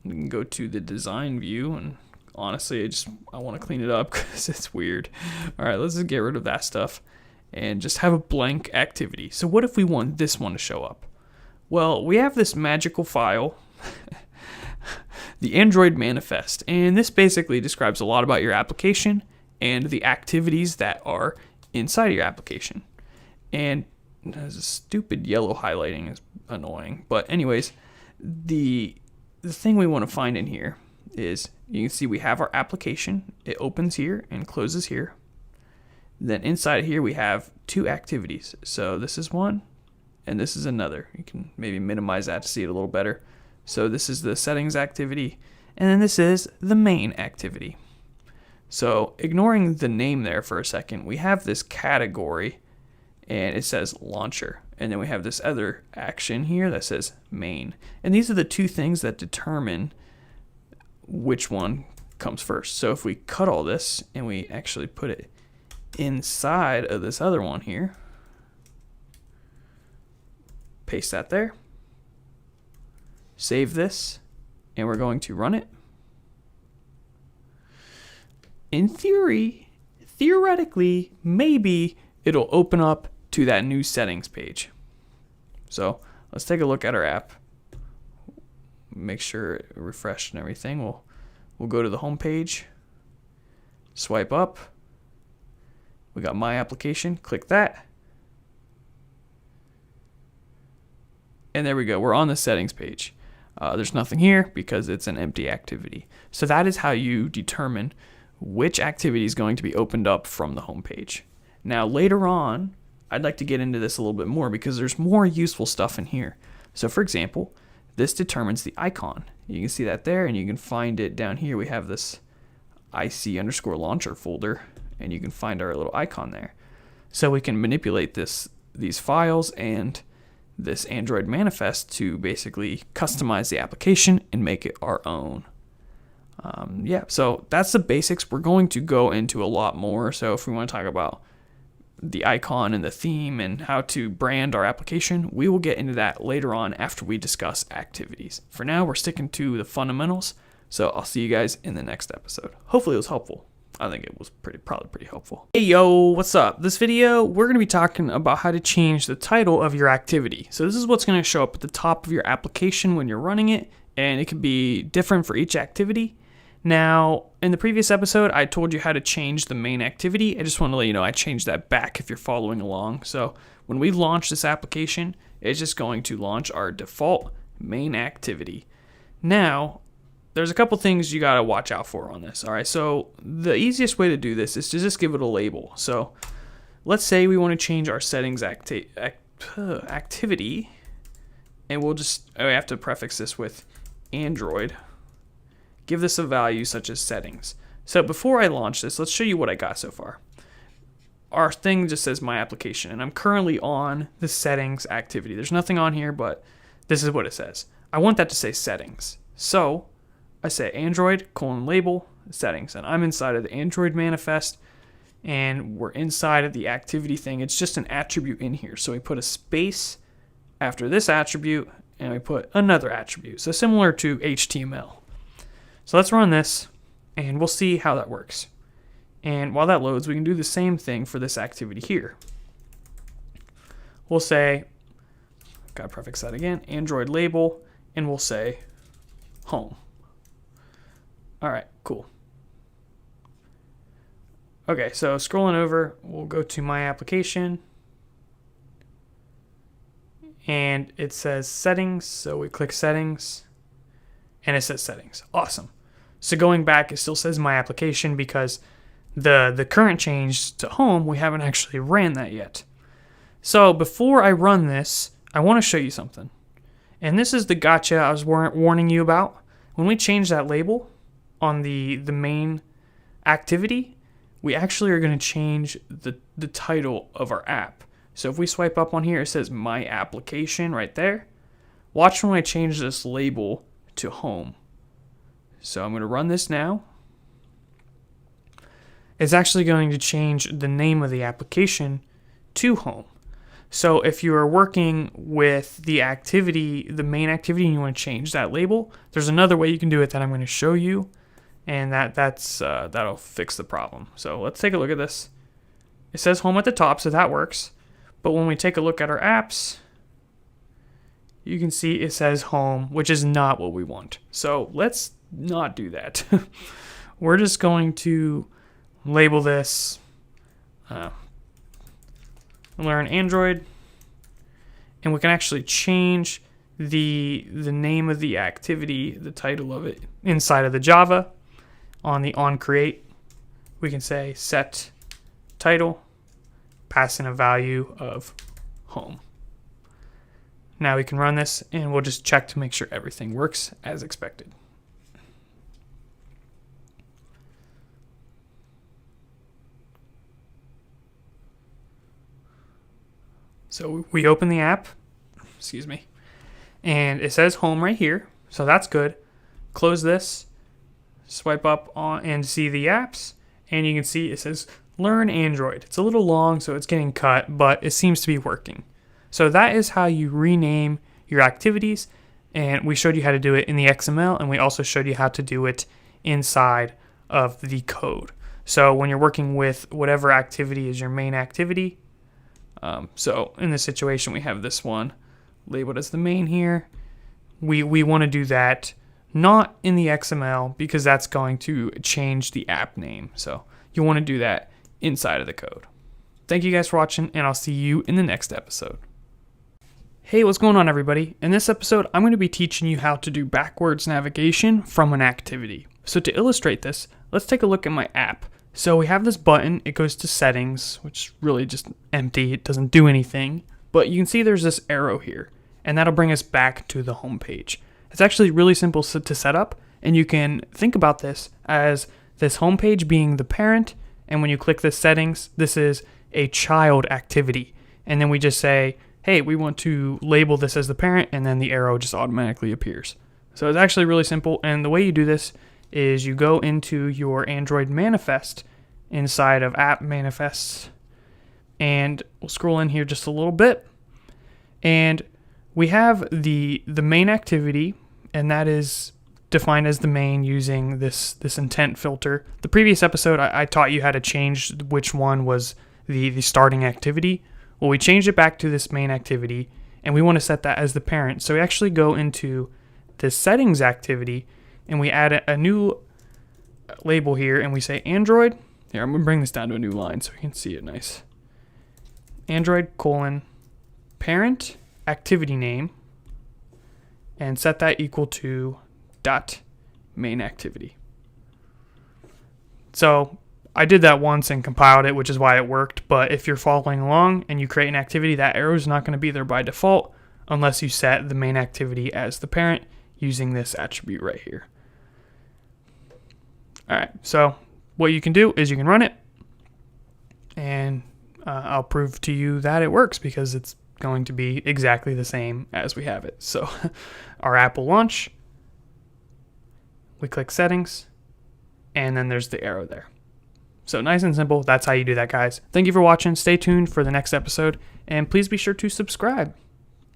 We can go to the design view, and honestly, I want to clean it up because it's weird. All right, let's just get rid of that stuff and just have a blank activity. So what if we want this one to show up? Well, we have this magical file, the Android manifest, and this basically describes a lot about your application and the activities that are inside of your application. And this stupid yellow highlighting is annoying. But anyways, the thing we want to find in here is, you can see we have our application. It opens here and closes here. Then inside here we have two activities. So this is one and this is another. You can maybe minimize that to see it a little better. So this is the settings activity, and then this is the main activity. So ignoring the name there for a second, we have this category and it says launcher. And then we have this other action here that says main. And these are the two things that determine which one comes first. So if we cut all this and we actually put it inside of this other one here, paste that there, save this, and we're going to run it. In theoretically, maybe it'll open up to that new settings page. So let's take a look at our app. Make sure it refreshed and everything. We'll go to the home page, swipe up. We got my application, click that. And there we go, we're on the settings page. There's nothing here because it's an empty activity. So that is how you determine which activity is going to be opened up from the home page. Now later on, I'd like to get into this a little bit more because there's more useful stuff in here. So for example, this determines the icon. You can see that there, and you can find it down here. We have this IC_launcher folder, and you can find our little icon there. So we can manipulate these files and this Android manifest to basically customize the application and make it our own. Yeah, so that's the basics. We're going to go into a lot more. So if we want to talk about the icon and the theme and how to brand our application, we will get into that later on after we discuss activities. For now, we're sticking to the fundamentals. So I'll see you guys in the next episode. Hopefully it was helpful. I think it was probably pretty helpful. Hey yo, what's up? This video, we're going to be talking about how to change the title of your activity. So this is what's going to show up at the top of your application when you're running it, and it can be different for each activity. Now, in the previous episode, I told you how to change the main activity. I just want to let you know I changed that back if you're following along. So when we launch this application, it's just going to launch our default main activity. Now, there's a couple things you got to watch out for on this. All right, so the easiest way to do this is to just give it a label. So let's say we want to change our settings activity, and we have to prefix this with Android. Give this a value such as settings. So before I launch this, let's show you what I got so far. Our thing just says my application, and I'm currently on the settings activity. There's nothing on here, but this is what it says. I want that to say settings. So I say Android :label settings, and I'm inside of the Android manifest, and we're inside of the activity thing. It's just an attribute in here. So we put a space after this attribute, and we put another attribute. So similar to HTML. So let's run this, and we'll see how that works. And while that loads, we can do the same thing for this activity here. We'll say, gotta prefix that again, Android label, and we'll say home. All right, cool. Okay, so scrolling over, we'll go to my application. and it says settings. So we click settings and it says settings. Awesome. So going back, it still says my application because the current change to home, we haven't actually ran that yet. So before I run this, I want to show you something. And this is the gotcha I was warning you about. When we change that label on the main activity, we actually are going to change the title of our app. So if we swipe up on here, it says my application right there. Watch when I change this label to home. So I'm going to run this now. It's actually going to change the name of the application to home. So if you are working with the activity, the main activity, and you want to change that label, there's another way you can do it that I'm going to show you, and that'll fix the problem. So let's take a look at this. It says home at the top, so that works. But when we take a look at our apps, you can see it says home, which is not what we want. So let's not do that. We're just going to label this learn Android, and we can actually change the name of the activity, the title of it, inside of the Java. On the onCreate, we can say set title, pass in a value of home. Now we can run this and we'll just check to make sure everything works as expected. So we open the app, and it says home right here, so that's good. Close this, swipe up on and see the apps, and you can see it says learn Android. It's a little long, so it's getting cut, but it seems to be working. So that is how you rename your activities, and we showed you how to do it in the XML, and we also showed you how to do it inside of the code. So when you're working with whatever activity is your main activity, so in this situation, we have this one labeled as the main here. We want to do that not in the XML because that's going to change the app name. So you want to do that inside of the code. Thank you guys for watching, and I'll see you in the next episode. Hey, what's going on, everybody? In this episode, I'm going to be teaching you how to do backwards navigation from an activity. So to illustrate this, let's take a look at my app. So we have this button, it goes to settings, which is really just empty, it doesn't do anything. But you can see there's this arrow here, and that'll bring us back to the home page. It's actually really simple to set up, and you can think about this as this home page being the parent, and when you click this settings, this is a child activity. And then we just say, hey, we want to label this as the parent, and then the arrow just automatically appears. So it's actually really simple, and the way you do this is you go into your Android manifest inside of app manifests, and we'll scroll in here just a little bit, and we have the main activity, and that is defined as the main using this intent filter. The previous episode I taught you how to change which one was the starting activity. Well, we changed it back to this main activity, and we want to set that as the parent. So we actually go into the settings activity, and we add a new label here, and we say Android. Here, I'm going to bring this down to a new line so we can see it nice. Android : parent activity name, and set that equal to .main activity. So I did that once and compiled it, which is why it worked, but if you're following along and you create an activity, that arrow is not going to be there by default unless you set the main activity as the parent using this attribute right here. Alright, so what you can do is you can run it, and I'll prove to you that it works because it's going to be exactly the same as we have it. So our app will launch, we click settings, and then there's the arrow there. So nice and simple, that's how you do that, guys. Thank you for watching, stay tuned for the next episode, and please be sure to subscribe.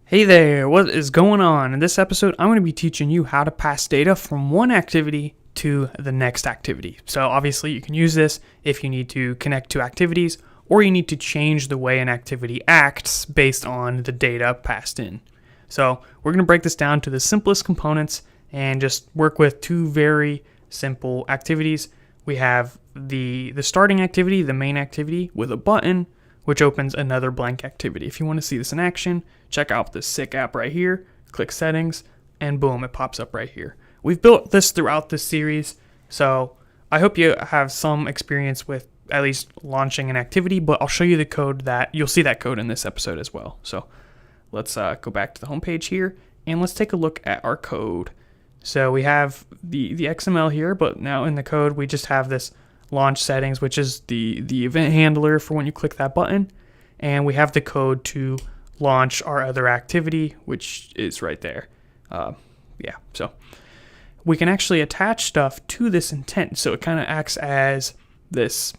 Hey there, what is going on? In this episode, I'm going to be teaching you how to pass data from one activity to the next activity. So obviously you can use this if you need to connect to activities, or you need to change the way an activity acts based on the data passed in. So we're going to break this down to the simplest components and just work with two very simple activities. We have the starting activity, the main activity with a button, which opens another blank activity. If you want to see this in action, check out this sick app right here, click settings, and boom, it pops up right here. We've built this throughout this series, so I hope you have some experience with at least launching an activity, but I'll show you the code that, you'll see that code in this episode as well. So let's go back to the home page here, and let's take a look at our code. So we have the XML here, but now in the code, we just have this launch settings, which is the event handler for when you click that button. And we have the code to launch our other activity, which is right there. Yeah, so we can actually attach stuff to this intent. So it kind of acts as this,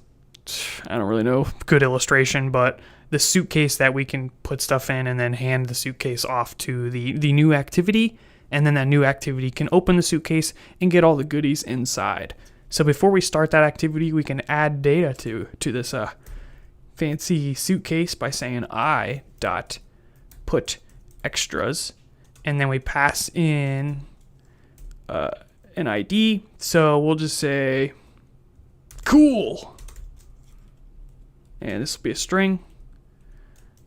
I don't really know, good illustration, but the suitcase that we can put stuff in and then hand the suitcase off to the new activity. And then that new activity can open the suitcase and get all the goodies inside. So before we start that activity, we can add data to this fancy suitcase by saying I.putExtras, and then we pass in an ID. So we'll just say cool, and this will be a string,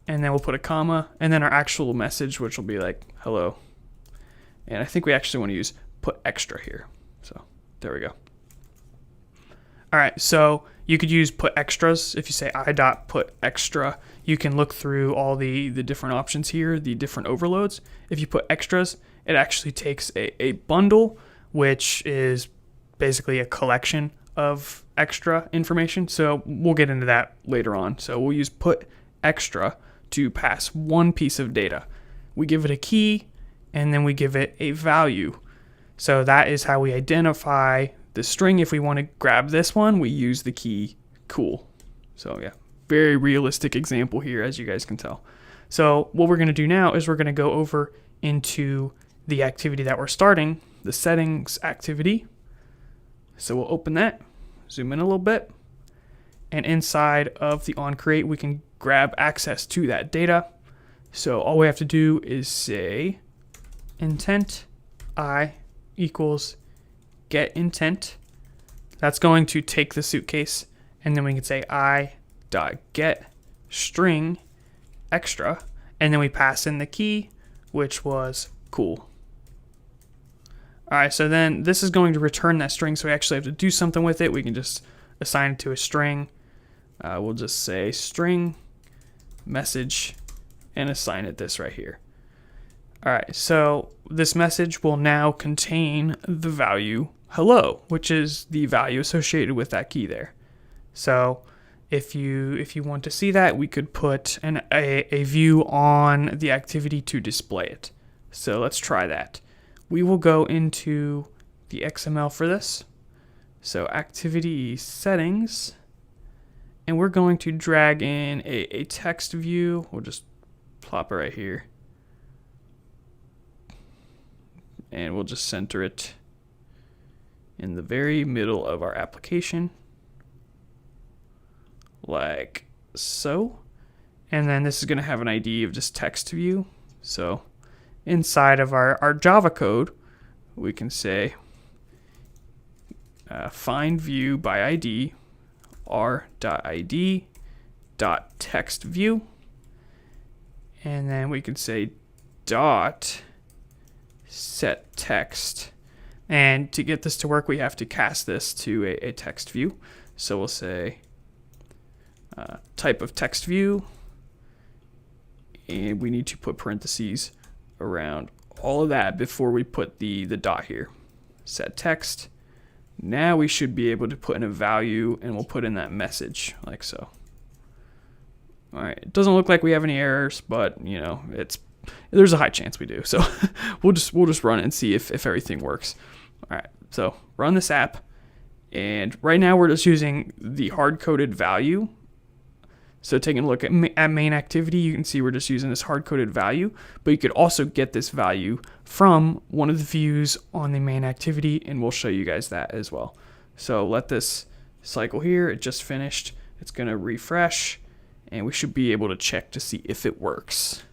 and then we'll put a comma, and then our actual message, which will be like hello. And I think we actually want to use putExtra here. So there we go. All right, so you could use putExtras. If you say I.putExtra, you can look through all the different options here, the different overloads. If you put extras, it actually takes a bundle, which is basically a collection of extra information. So we'll get into that later on. So we'll use putExtra to pass one piece of data. We give it a key, and then we give it a value. So that is how we identify the string. If we want to grab this one, we use the key cool. So yeah, very realistic example here, as you guys can tell. So what we're going to do now is we're going to go over into the activity that we're starting, the settings activity. So we'll open that, zoom in a little bit, and inside of the onCreate, we can grab access to that data. So all we have to do is say intent I equals get intent. That's going to take the suitcase, and then we can say I.get string extra, and then we pass in the key, which was cool. All right, so then this is going to return that string, so we actually have to do something with it. We can just assign it to a string. We'll just say string message and assign it this right here. All right, so this message will now contain the value hello, which is the value associated with that key there. So if you want to see that, we could put a view on the activity to display it. So let's try that. We will go into the XML for this. So activity settings, and we're going to drag in a text view. We'll just plop it right here. And we'll just center it in the very middle of our application, like so. And then this is going to have an ID of just TextView. So inside of our Java code, we can say FindViewById R.id .TextView, and then we can say dot set text. And to get this to work, we have to cast this to a text view. So we'll say type of text view, and we need to put parentheses around all of that before we put the dot here. Set text. Now we should be able to put in a value, and we'll put in that message like so. All right, it doesn't look like we have any errors, but you know, there's a high chance we do. So we'll just run it and see if everything works. All right, so run this app, and right now we're just using the hard-coded value. So taking a look at main activity, you can see we're just using this hard-coded value, but you could also get this value from one of the views on the main activity, and we'll show you guys that as well. So let this cycle here. It just finished. It's going to refresh, and we should be able to check to see if it works.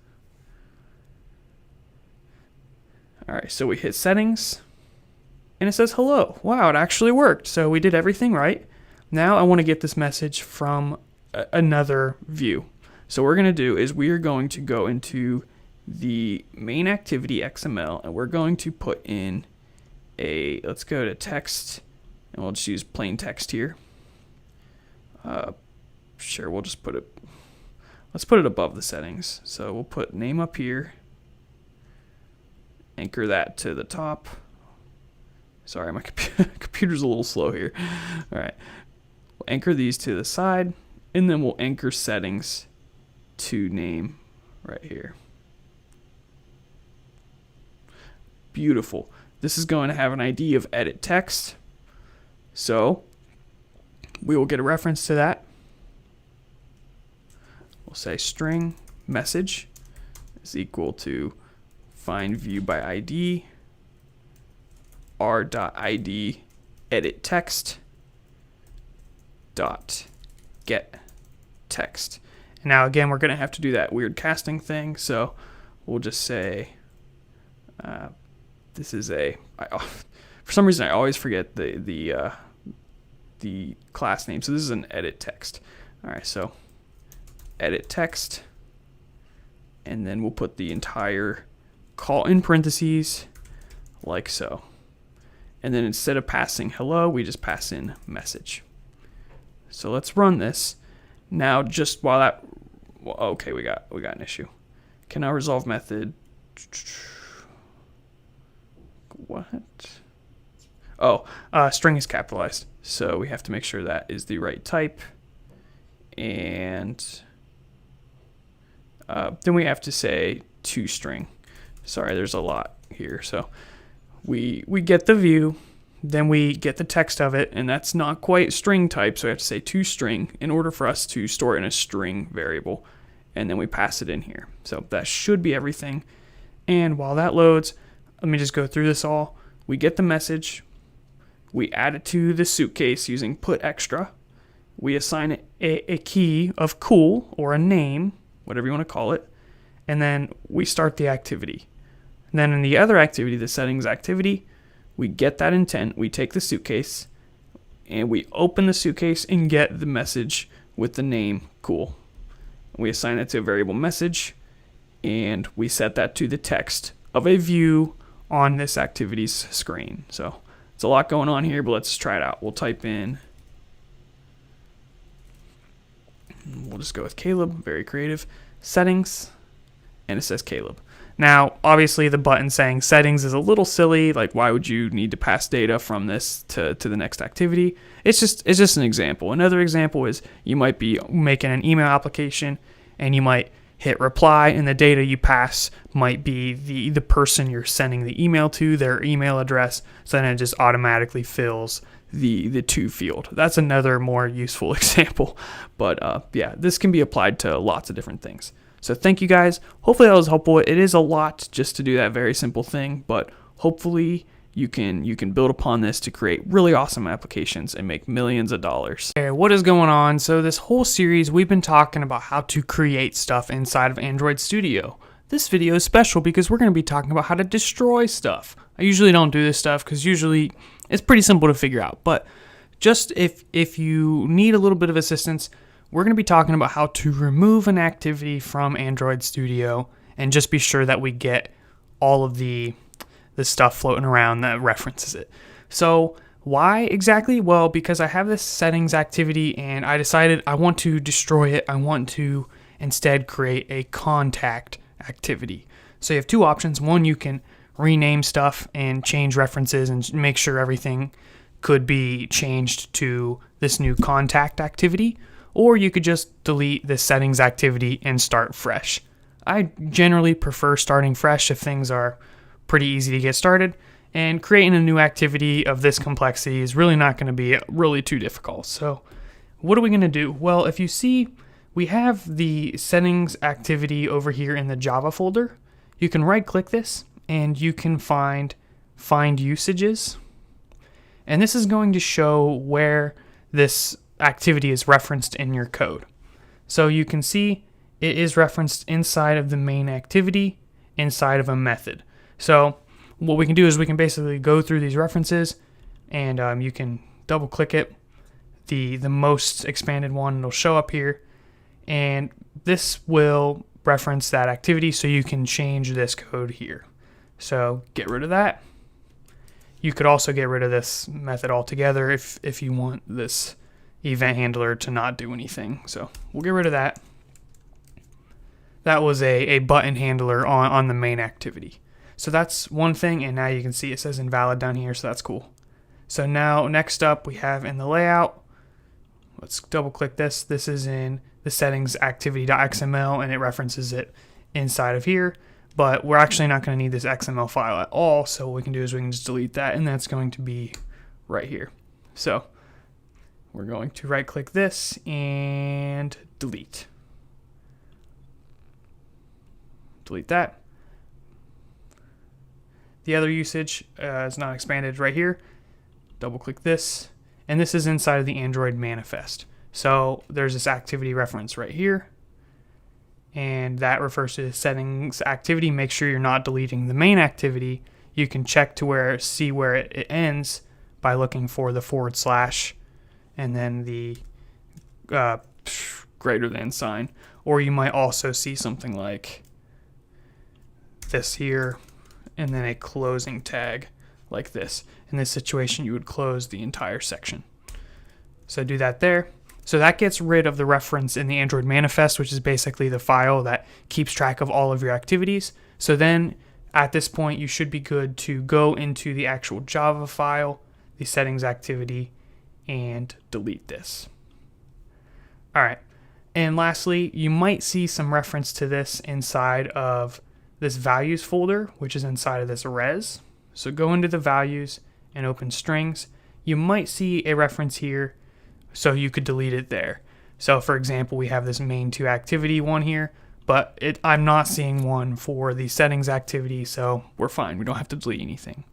All right, so we hit settings, and it says hello. Wow, it actually worked. So we did everything right. Now I want to get this message from another view. So what we're going to do is we are going to go into the main activity XML, and we're going to put in let's go to text, and we'll just use plain text here. Sure, we'll just put it, let's put it above the settings. So we'll put name up here, anchor that to the top. Sorry, my computer's a little slow here. All right, we'll anchor these to the side, and then we'll anchor settings to name right here. Beautiful. This is going to have an ID of EditText. So we will get a reference to that. We'll say string message is equal to FindViewById R.id EditText dot get text. And now again, we're going to have to do that weird casting thing. So we'll just say this is for some reason I always forget the class name. So this is an EditText. All right, so EditText, and then we'll put the entire call in parentheses like so. And then instead of passing hello, we just pass in message. So let's run this. Now just while that, well, okay, we got an issue. Can I resolve method? What? Oh, string is capitalized. So we have to make sure that is the right type. And then we have to say toString. Sorry, there's a lot here. So we get the view, then we get the text of it, and that's not quite string type, so we have to say toString in order for us to store it in a string variable, and then we pass it in here. So that should be everything. And while that loads, let me just go through this all. We get the message, we add it to the suitcase using putExtra, we assign it a key of cool or a name, whatever you want to call it, and then we start the activity. And then in the other activity, the settings activity, we get that intent, we take the suitcase, and we open the suitcase and get the message with the name cool. We assign that to a variable message, and we set that to the text of a view on this activity's screen. So it's a lot going on here, but let's try it out. We'll type in, we'll just go with Caleb, very creative, settings, and it says Caleb. Now, obviously the button saying settings is a little silly. Like, why would you need to pass data from this to the next activity? It's just an example. Another example is you might be making an email application and you might hit reply, and the data you pass might be the person you're sending the email to, their email address, so then it just automatically fills the to field. That's another more useful example. But yeah, this can be applied to lots of different things. So thank you guys. Hopefully that was helpful. It is a lot just to do that very simple thing, but hopefully you can build upon this to create really awesome applications and make millions of dollars. Okay, what is going on? So this whole series, we've been talking about how to create stuff inside of Android Studio. This video is special because we're going to be talking about how to destroy stuff. I usually don't do this stuff because usually it's pretty simple to figure out, but just if you need a little bit of assistance, we're going to be talking about how to remove an activity from Android Studio and just be sure that we get all of the stuff floating around that references it. So why exactly? Well, because I have this settings activity and I decided I want to destroy it. I want to instead create a contact activity. So you have two options. One, you can rename stuff and change references and make sure everything could be changed to this new contact activity, or you could just delete the settings activity and start fresh. I generally prefer starting fresh if things are pretty easy to get started, and creating a new activity of this complexity is really not going to be really too difficult. So what are we going to do? Well, if you see, we have the settings activity over here in the Java folder. You can right click this and you can find usages, and this is going to show where this activity is referenced in your code. So you can see it is referenced inside of the main activity, inside of a method. So what we can do is we can basically go through these references, and you can double click it. The most expanded one will show up here, and this will reference that activity, so you can change this code here. So get rid of that. You could also get rid of this method altogether if you want this event handler to not do anything. So we'll get rid of that. That was a button handler on the main activity. So that's one thing, and now you can see it says invalid down here, so that's cool. So now next up we have in the layout, let's double click this. This is in the settings activity.xml, and it references it inside of here. But we're actually not going to need this XML file at all, so what we can do is we can just delete that, and that's going to be right here. So we're going to right click this and delete. Delete that. The other usage is not expanded right here. Double click this, and this is inside of the Android manifest. So there's this activity reference right here, and that refers to the settings activity. Make sure you're not deleting the main activity. You can check to see where it ends by looking for the / and then the greater than sign. Or you might also see something like this here, and then a closing tag like this. In this situation, you would close the entire section. So do that there. So that gets rid of the reference in the Android manifest, which is basically the file that keeps track of all of your activities. So then at this point, you should be good to go into the actual Java file, the settings activity, and delete this. All right. And lastly, you might see some reference to this inside of this values folder, which is inside of this res. So go into the values and open strings. You might see a reference here, so you could delete it there. So for example, we have this main2 activity one here, but I'm not seeing one for the settings activity, so we're fine. We don't have to delete anything.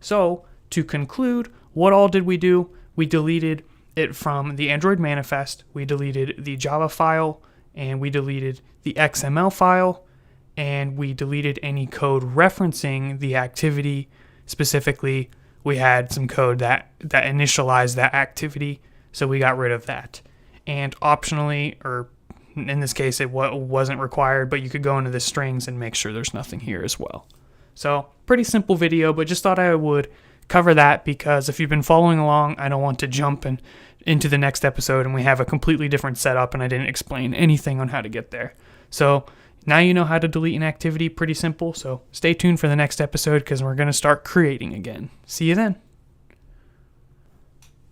So to conclude, what all did we do? We deleted it from the Android manifest, we deleted the Java file, and we deleted the XML file, and we deleted any code referencing the activity. Specifically, we had some code that initialized that activity, so we got rid of that. And optionally, or in this case it wasn't required, but you could go into the strings and make sure there's nothing here as well. So pretty simple video, but just thought I would cover that because if you've been following along, I don't want to jump into the next episode and we have a completely different setup and I didn't explain anything on how to get there. So now you know how to delete an activity, pretty simple. So stay tuned for the next episode because we're going to start creating again. See you then.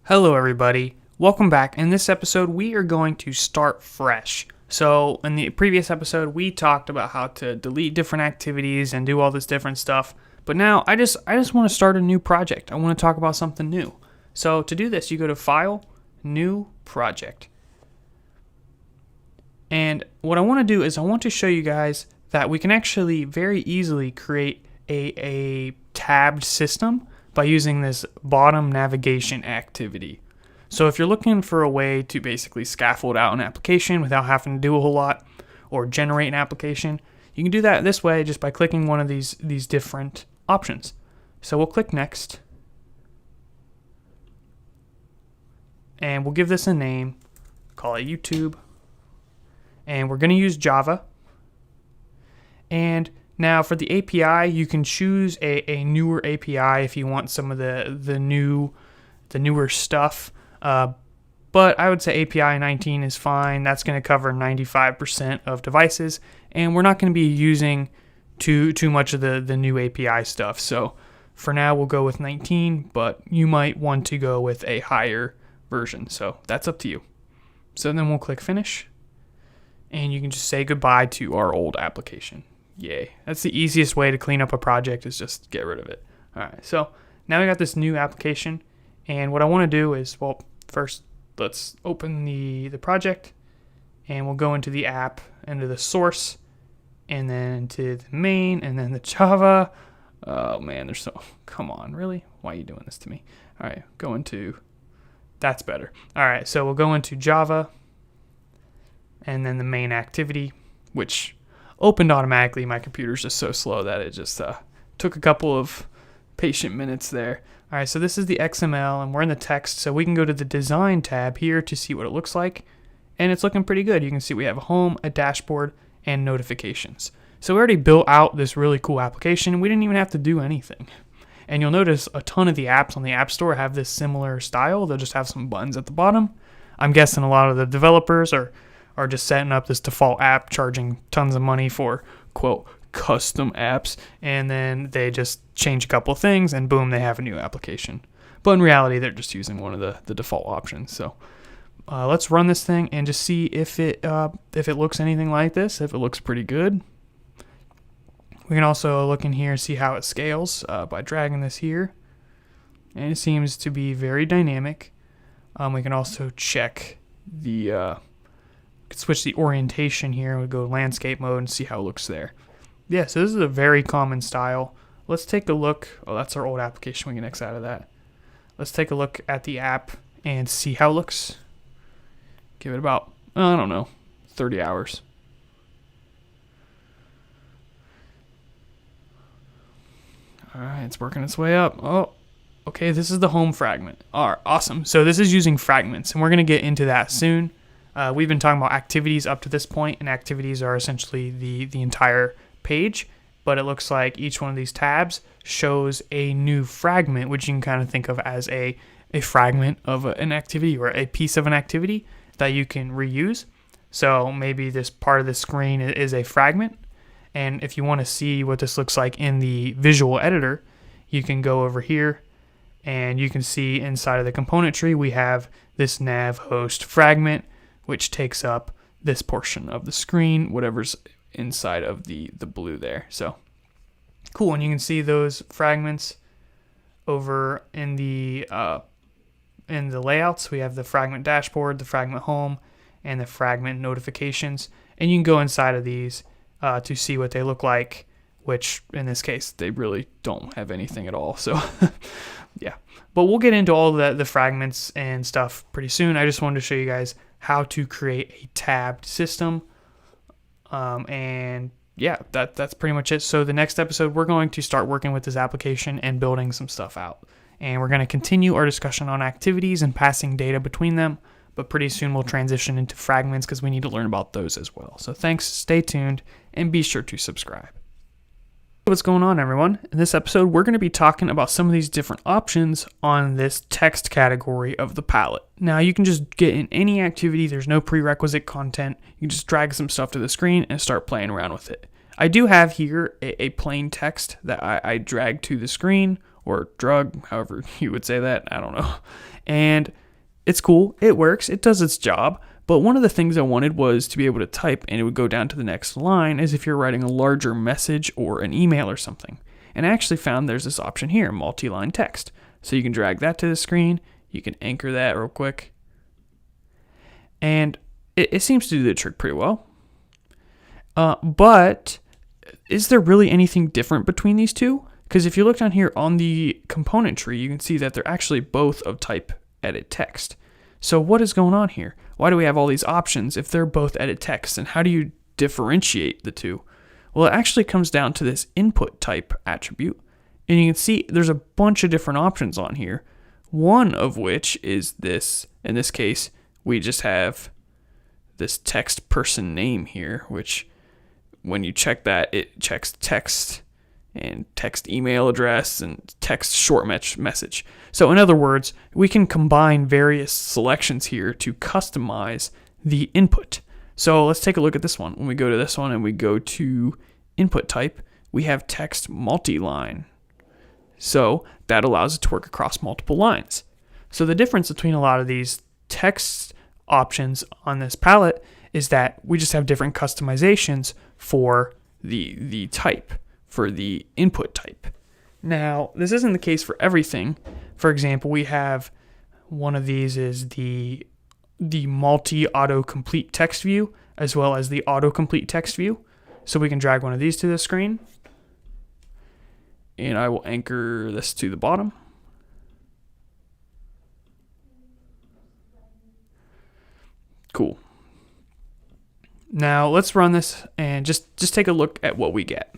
Hello everybody, welcome back. In this episode, we are going to start fresh. So in the previous episode, we talked about how to delete different activities and do all this different stuff. But now I just want to start a new project. I want to talk about something new. So to do this, you go to File, New Project. And what I want to do is I want to show you guys that we can actually very easily create a tabbed system by using this bottom navigation activity. So if you're looking for a way to basically scaffold out an application without having to do a whole lot or generate an application, you can do that this way just by clicking one of these different options. So we'll click Next. And we'll give this a name, call it YouTube. And we're going to use Java. And now for the API, you can choose a newer API if you want some of the newer stuff. But I would say API 19 is fine. That's going to cover 95% of devices. And we're not going to be using too much of the new API stuff. So for now, we'll go with 19, but you might want to go with a higher version. So that's up to you. So then we'll click Finish. And you can just say goodbye to our old application. Yay. That's the easiest way to clean up a project is just get rid of it. All right, so now we got this new application. And what I want to do is, well, first let's open the project. And we'll go into the app, into the source, and then to the main, and then the Java. Oh man, come on, really? Why are you doing this to me? All right, go into, that's better. All right, so we'll go into Java, and then the main activity, which opened automatically. My computer's just so slow that it just took a couple of patient minutes there. All right, so this is the XML, and we're in the text, so we can go to the Design tab here to see what it looks like. and it's looking pretty good. You can see we have a home, a dashboard, and notifications. So we already built out this really cool application. We didn't even have to do anything. And you'll notice a ton of the apps on the App Store have this similar style. They'll just have some buttons at the bottom. I'm guessing a lot of the developers are just setting up this default app, charging tons of money for, quote, custom apps, and then they just change a couple of things, and boom, they have a new application. But in reality, they're just using one of the default options. So let's run this thing and just see if it looks anything like this, if it looks pretty good. We can also look in here and see how it scales by dragging this here. And it seems to be very dynamic. We can also check the, switch the orientation here. We go landscape mode and see how it looks there. Yeah, so this is a very common style. Let's take a look. Oh, that's our old application. We can X out of that. Let's take a look at the app and see how it looks. Give it about, I don't know, 30 hours. All right, it's working its way up. Oh, okay, this is the home fragment. All right, awesome. So this is using fragments, and we're going to get into that soon. We've been talking about activities up to this point, and activities are essentially the entire page, but it looks like each one of these tabs shows a new fragment, which you can kind of think of as a fragment of an activity or a piece of an activity that you can reuse. So maybe this part of the screen is a fragment. And if you want to see what this looks like in the visual editor, you can go over here and you can see inside of the component tree, we have this nav host fragment, which takes up this portion of the screen, whatever's inside of the blue there. So cool. And you can see those fragments over in the layouts. We have the fragment dashboard, the fragment home, and the fragment notifications. And you can go inside of these to see what they look like, which in this case, they really don't have anything at all. So yeah, but we'll get into all the fragments and stuff pretty soon. I just wanted to show you guys how to create a tabbed system. And yeah, that's pretty much it. So the next episode, we're going to start working with this application and building some stuff out. And we're going to continue our discussion on activities and passing data between them. But pretty soon we'll transition into fragments because we need to learn about those as well. So thanks, stay tuned, and be sure to subscribe. What's going on, everyone? In this episode, we're going to be talking about some of these different options on this text category of the palette. Now, you can just get in any activity. There's no prerequisite content. You can just drag some stuff to the screen and start playing around with it. I do have here a plain text that I drag to the screen, or drug, however you would say that. I don't know. And it's cool. It works. It does its job. But one of the things I wanted was to be able to type and it would go down to the next line as if you're writing a larger message or an email or something. And I actually found there's this option here, multi-line text. So you can drag that to the screen. You can anchor that real quick. And it seems to do the trick pretty well. But is there really anything different between these two? Because if you look down here on the component tree, you can see that they're actually both of type EditText. So what is going on here? Why do we have all these options if they're both EditText? And how do you differentiate the two? Well, it actually comes down to this input type attribute. And you can see there's a bunch of different options on here. One of which is this. In this case, we just have this text person name here, which when you check that, it checks text and text email address and text short message. So in other words, we can combine various selections here to customize the input. So let's take a look at this one. When we go to this one and we go to input type, we have text multi-line. So that allows it to work across multiple lines. So the difference between a lot of these text options on this palette is that we just have different customizations for the type, for the input type. Now, this isn't the case for everything. For example, we have one of these is the multi-autocomplete text view, as well as the autocomplete text view. So we can drag one of these to the screen. And I will anchor this to the bottom. Cool. Now let's run this and just take a look at what we get.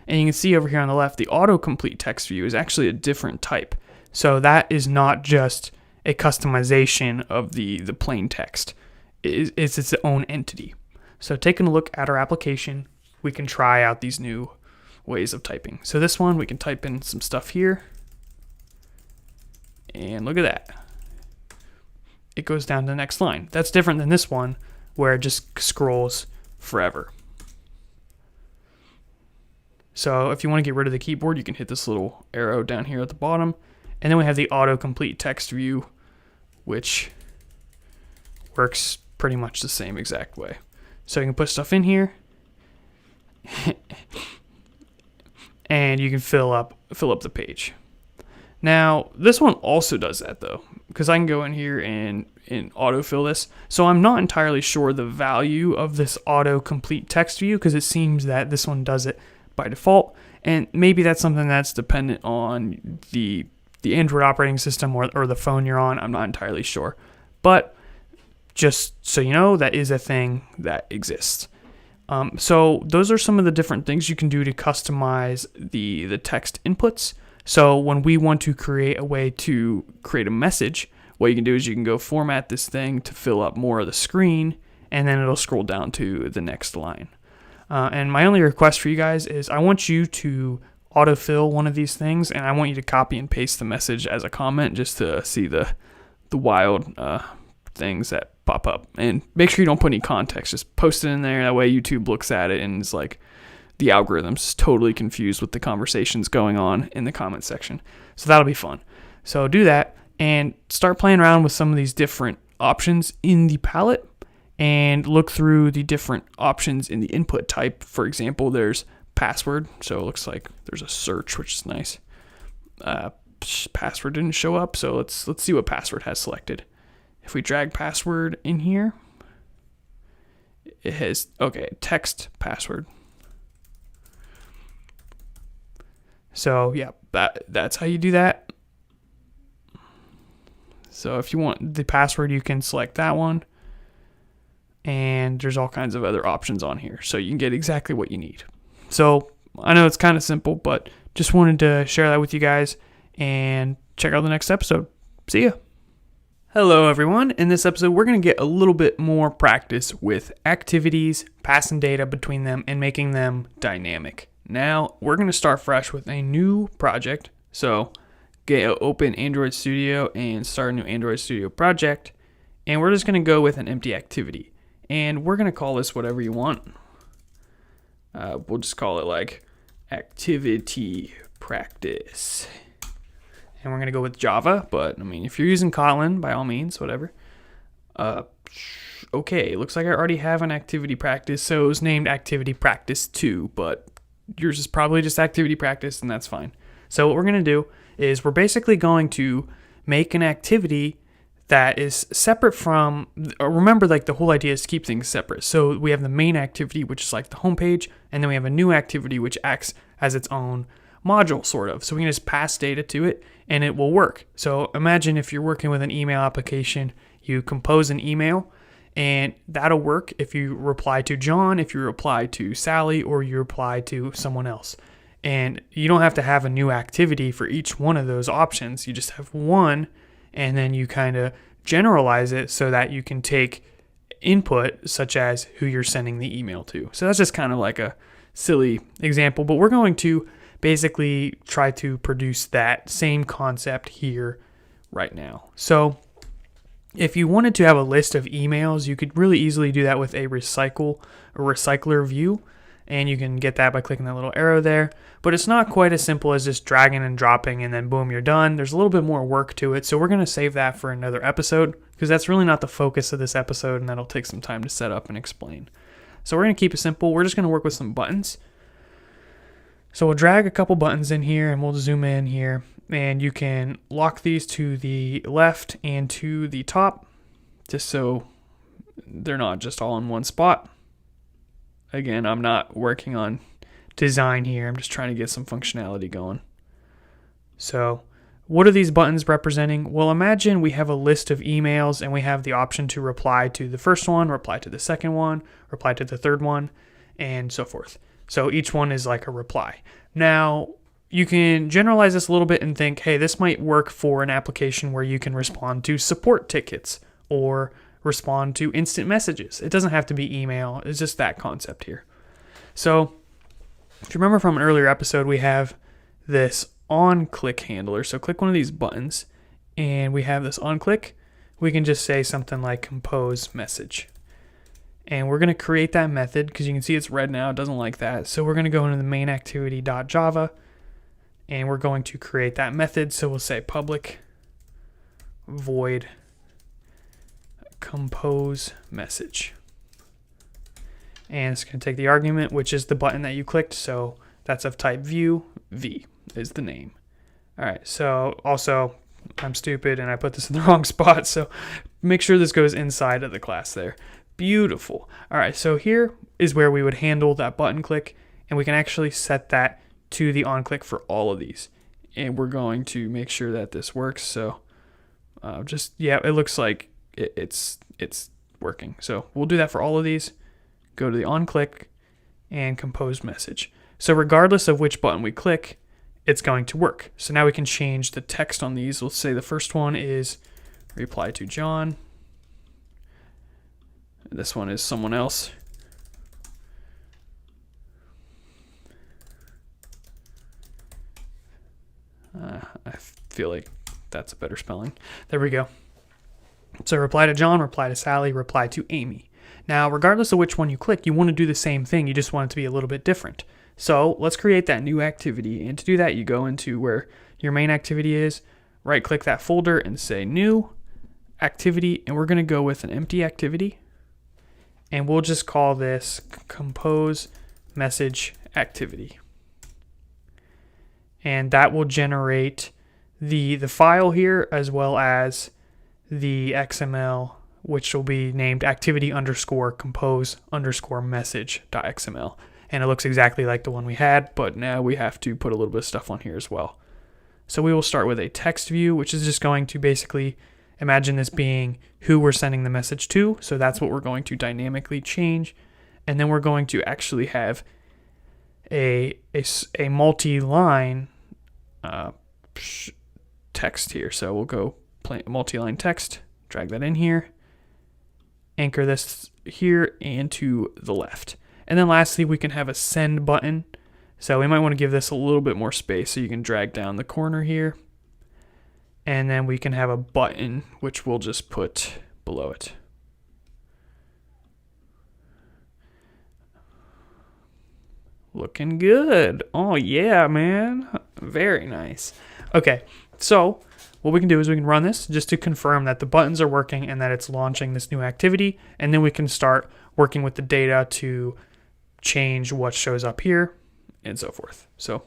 And you can see over here on the left, the autocomplete text view is actually a different type. So that is not just a customization of the plain text. It's its own entity. So taking a look at our application, we can try out these new ways of typing. So this one, we can type in some stuff here. And look at that. It goes down to the next line. That's different than this one where it just scrolls forever. So if you want to get rid of the keyboard, you can hit this little arrow down here at the bottom. And then we have the autocomplete text view, which works pretty much the same exact way. So you can put stuff in here and you can fill up the page. Now, this one also does that though, because I can go in here and autofill this. So I'm not entirely sure the value of this autocomplete text view because it seems that this one does it by default. And maybe that's something that's dependent on the Android operating system or the phone you're on. I'm not entirely sure. But just so you know, that is a thing that exists. So those are some of the different things you can do to customize the text inputs. So when we want to create a way to create a message, what you can do is you can go format this thing to fill up more of the screen, and then it'll scroll down to the next line. And my only request for you guys is I want you to autofill one of these things, and I want you to copy and paste the message as a comment just to see the wild things that pop up. And make sure you don't put any context. Just post it in there. That way YouTube looks at it and is like, the algorithm's totally confused with the conversations going on in the comment section. So that'll be fun. So do that and start playing around with some of these different options in the palette and look through the different options in the input type. For example, there's password. So it looks like there's a search, which is nice. Password didn't show up. So let's see what password has selected. If we drag password in here, it has, okay, text password. So yeah, that's how you do that. So if you want the password, you can select that one. And there's all kinds of other options on here. So you can get exactly what you need. So I know it's kind of simple, but just wanted to share that with you guys and check out the next episode. See ya. Hello everyone. In this episode, we're going to get a little bit more practice with activities, passing data between them, and making them dynamic. Now, we're going to start fresh with a new project. So, open Android Studio and start a new Android Studio project. And we're just going to go with an empty activity. And we're going to call this whatever you want. We'll just call it like activity practice. And we're going to go with Java. But, I mean, if you're using Kotlin, by all means, whatever. Okay, looks like I already have an activity practice. So, it was named Activity Practice 2, but yours is probably just activity practice, and that's fine. So what we're going to do is we're basically going to make an activity that is separate from, remember, like the whole idea is to keep things separate. So we have the main activity, which is like the home page, and then we have a new activity, which acts as its own module, sort of. So we can just pass data to it, and it will work. So imagine if you're working with an email application, you compose an email, and that'll work if you reply to John, if you reply to Sally, or you reply to someone else. And you don't have to have a new activity for each one of those options. You just have one, and then you kind of generalize it so that you can take input such as who you're sending the email to. So that's just kind of like a silly example, but we're going to basically try to produce that same concept here right now. So if you wanted to have a list of emails, you could really easily do that with a recycler view, and you can get that by clicking that little arrow there. But it's not quite as simple as just dragging and dropping and then boom, you're done. There's a little bit more work to it, so we're going to save that for another episode because that's really not the focus of this episode, and that'll take some time to set up and explain. So we're going to keep it simple. We're just going to work with some buttons. So we'll drag a couple buttons in here, and we'll zoom in here. And you can lock these to the left and to the top, just so they're not just all in one spot. Again, I'm not working on design here. I'm just trying to get some functionality going. So what are these buttons representing? Well, imagine we have a list of emails, and we have the option to reply to the first one, reply to the second one, reply to the third one, and so forth. So each one is like a reply. Now, you can generalize this a little bit and think, hey, this might work for an application where you can respond to support tickets or respond to instant messages. It doesn't have to be email. It's just that concept here. So if you remember from an earlier episode, we have this onClick handler. So click one of these buttons and we have this onClick. We can just say something like compose message. And we're going to create that method because you can see it's red now. It doesn't like that. So we're going to go into the main activity.java and we're going to create that method. So we'll say public void compose message. And it's going to take the argument, which is the button that you clicked. So that's of type view. V is the name. All right. So also, I'm stupid and I put this in the wrong spot. So make sure this goes inside of the class there. Beautiful. All right. So here is where we would handle that button click, and we can actually set that to the onClick for all of these. And we're going to make sure that this works. So it looks like it's working. So we'll do that for all of these. Go to the onClick and compose message. So regardless of which button we click, it's going to work. So now we can change the text on these. Let's say the first one is reply to John. This one is someone else. I feel like that's a better spelling. There we go. So reply to John, reply to Sally, reply to Amy. Now, regardless of which one you click, you want to do the same thing. You just want it to be a little bit different. So let's create that new activity. And to do that, you go into where your main activity is, right click that folder and say new activity. And we're going to go with an empty activity. And we'll just call this compose message activity. And that will generate the file here as well as the XML, which will be named activity_compose_message.xml. And it looks exactly like the one we had, but now we have to put a little bit of stuff on here as well. So we will start with a text view, which is just going to basically imagine this being who we're sending the message to. So that's what we're going to dynamically change. And then we're going to actually have a multi-line text here. So we'll go multi-line text, drag that in here, anchor this here and to the left. And then lastly, we can have a send button. So we might want to give this a little bit more space. So you can drag down the corner here. And then we can have a button, which we'll just put below it. Looking good. Oh yeah, man. Very nice. Okay, so what we can do is we can run this just to confirm that the buttons are working and that it's launching this new activity. And then we can start working with the data to change what shows up here and so forth. So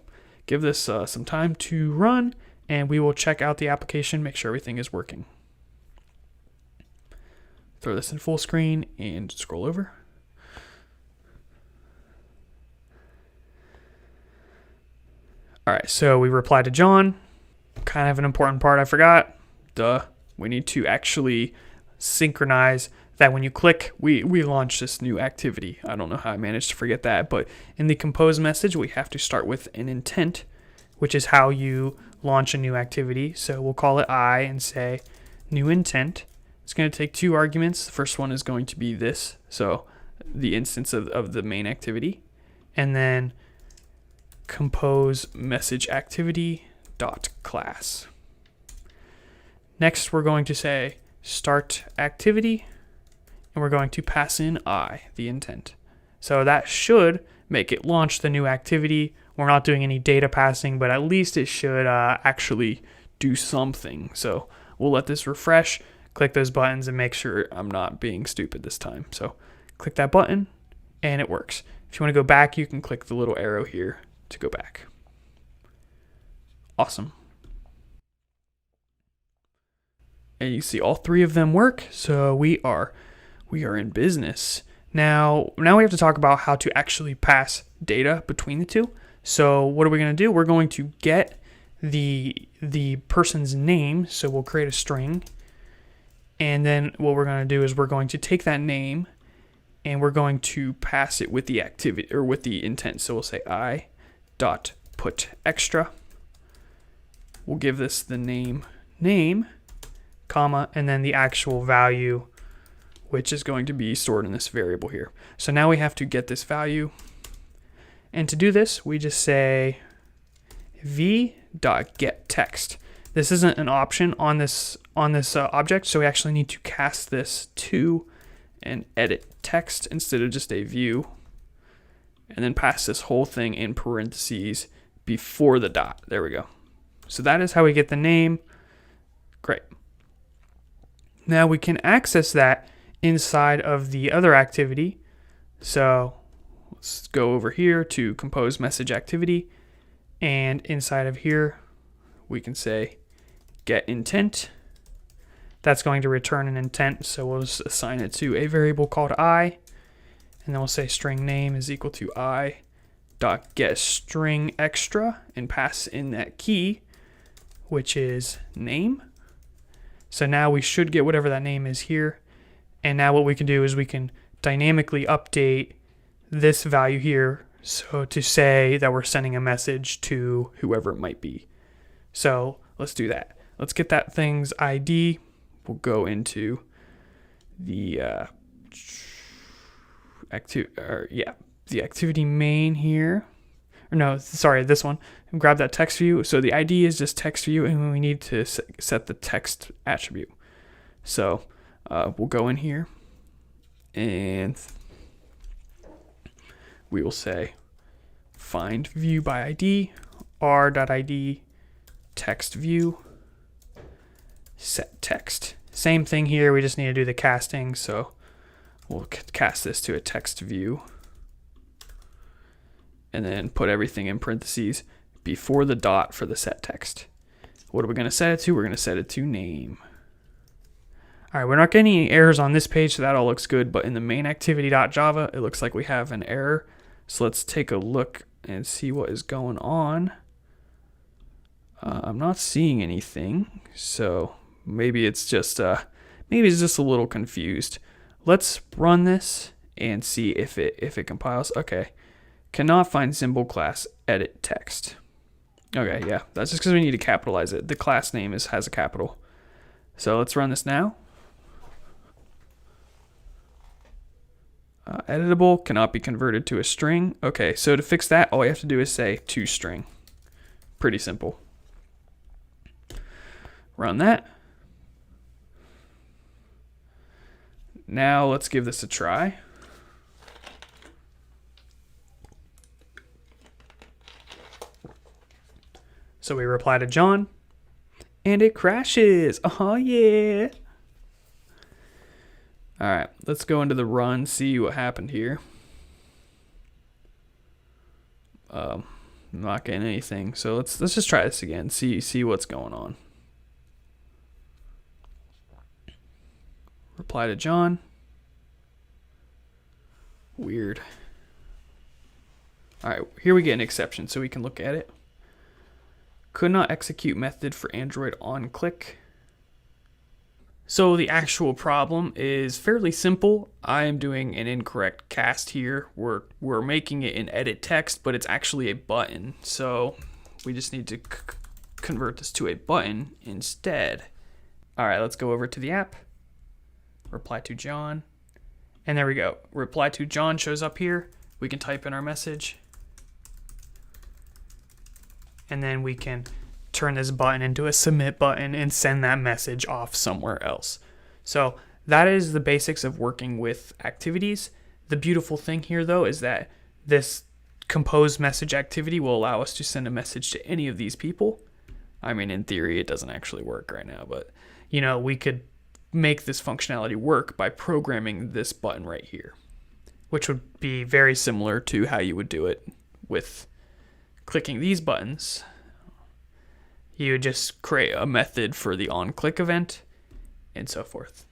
give this some time to run and we will check out the application, make sure everything is working. Throw this in full screen and scroll over. All right, so we reply to John. Kind of an important part I forgot. Duh. We need to actually synchronize that when you click, we launch this new activity. I don't know how I managed to forget that, but in the compose message, we have to start with an intent, which is how you launch a new activity. So we'll call it I and say new intent. It's going to take two arguments. The first one is going to be this, so the instance of the main activity, and then compose message activity dot class. Next, we're going to say start activity, and we're going to pass in I, the intent. So that should make it launch the new activity. We're not doing any data passing, but at least it should actually do something. So we'll let this refresh, click those buttons, and make sure I'm not being stupid this time. So click that button, and it works. If you want to go back, you can click the little arrow here to go back. Awesome. And you see all three of them work, so we are in business. Now we have to talk about how to actually pass data between the two. So what are we going to do? We're going to get the person's name, so we'll create a string. And then what we're going to do is we're going to take that name and we're going to pass it with the activity or with the intent. So we'll say I dot putExtra. We'll give this the name, comma, and then the actual value, which is going to be stored in this variable here. So now we have to get this value. And to do this, we just say v.getText. This isn't an option on this object, so we actually need to cast this to an EditText instead of just a view, and then pass this whole thing in parentheses before the dot. There we go. So that is how we get the name. Great. Now we can access that inside of the other activity. So let's go over here to compose message activity, and inside of here we can say get intent. That's going to return an intent, so we'll just assign it to a variable called I, and then we'll say string name is equal to I dot get string extra, and pass in that key, which is name. So now we should get whatever that name is here. And now what we can do is we can dynamically update this value here, so to say that we're sending a message to whoever it might be. So let's do that. Let's get that thing's ID. We'll go into the activity main here. Or no, sorry, this one. And grab that text view. So the ID is just text view, and we need to set the text attribute. So we'll go in here, and we will say FindViewById, R.id, TextView, set text. Same thing here, we just need to do the casting, so we'll cast this to a text view, and then put everything in parentheses before the dot for the set text. What are we going to set it to? We're going to set it to name. All right, we're not getting any errors on this page, so that all looks good, but in the main activity.java, it looks like we have an error. So let's take a look and see what is going on. I'm not seeing anything, so maybe it's just a little confused. Let's run this and see if it compiles. Okay, cannot find symbol class EditText. Okay, yeah, that's just because we need to capitalize it. The class name has a capital. So let's run this now. Editable, cannot be converted to a string. Okay, so to fix that, all we have to do is say toString. Pretty simple. Run that. Now let's give this a try. So we reply to John, and it crashes. Oh yeah. All right, let's go into the run, see what happened here. Not getting anything, so let's just try this again. See what's going on. Reply to John. Weird. All right, here we get an exception, so we can look at it. Could not execute method for Android onClick. So the actual problem is fairly simple. I am doing an incorrect cast here. We're making it in EditText, but it's actually a button. So we just need to convert this to a button instead. All right, let's go over to the app. Reply to John. And there we go. Reply to John shows up here. We can type in our message. And then we can turn this button into a submit button and send that message off somewhere else. So that is the basics of working with activities. The beautiful thing here though is that this compose message activity will allow us to send a message to any of these people. I mean, in theory, it doesn't actually work right now, but you know, we could make this functionality work by programming this button right here, which would be very similar to how you would do it with clicking these buttons. You would just create a method for the onClick event and so forth.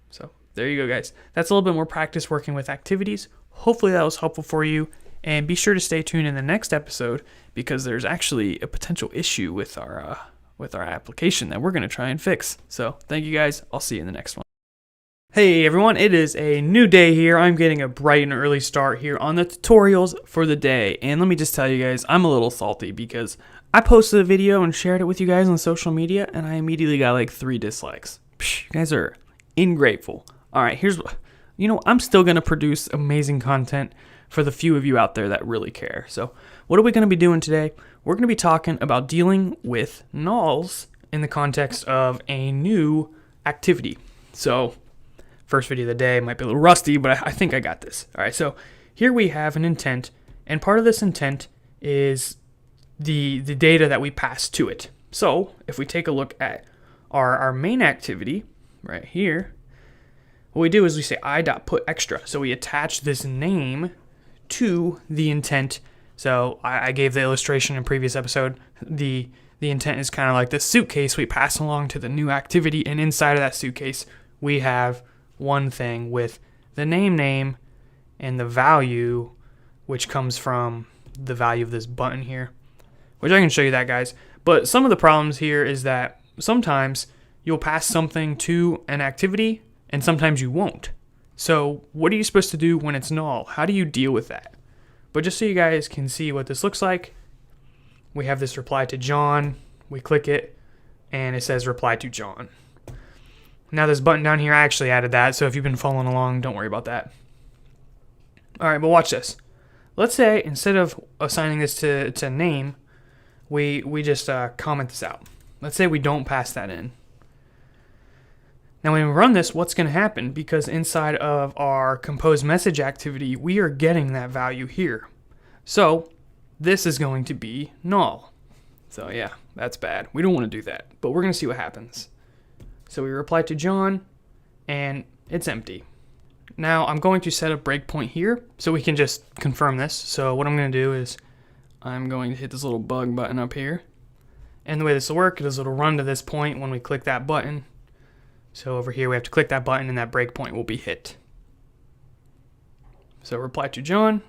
So there you go, guys. That's a little bit more practice working with activities. Hopefully that was helpful for you. And be sure to stay tuned in the next episode because there's actually a potential issue with our application that we're going to try and fix. So thank you guys. I'll see you in the next one. Hey everyone, it is a new day here. I'm getting a bright and early start here on the tutorials for the day. And let me just tell you guys, I'm a little salty because I posted a video and shared it with you guys on social media and I immediately got like 3 dislikes. Psh, you guys are ingrateful. Alright, here's what, I'm still going to produce amazing content for the few of you out there that really care. So what are we going to be doing today? We're going to be talking about dealing with nulls in the context of a new activity. So first video of the day might be a little rusty, but I think I got this. All right, so here we have an intent, and part of this intent is the data that we pass to it. So if we take a look at our main activity right here, what we do is we say I.putExtra. So we attach this name to the intent. So I gave the illustration in previous episode. The intent is kind of like this suitcase we pass along to the new activity, and inside of that suitcase we have one thing with the name and the value, which comes from the value of this button here, which I can show you that, guys. But some of the problems here is that sometimes you'll pass something to an activity and sometimes you won't. So what are you supposed to do when it's null? How do you deal with that? But just so you guys can see what this looks like, we have this reply to John. We click it and it says reply to John. Now this button down here, I actually added that, so if you've been following along, don't worry about that. Alright, but watch this. Let's say instead of assigning this to name, we just comment this out. Let's say we don't pass that in. Now when we run this, what's going to happen? Because inside of our compose message activity, we are getting that value here. So this is going to be null. So yeah, that's bad. We don't want to do that, but we're going to see what happens. So we reply to John, and it's empty. Now I'm going to set a breakpoint here, so we can just confirm this. So what I'm going to do is I'm going to hit this little bug button up here. And the way this will work is it'll run to this point when we click that button. So over here we have to click that button, and that breakpoint will be hit. So reply to John.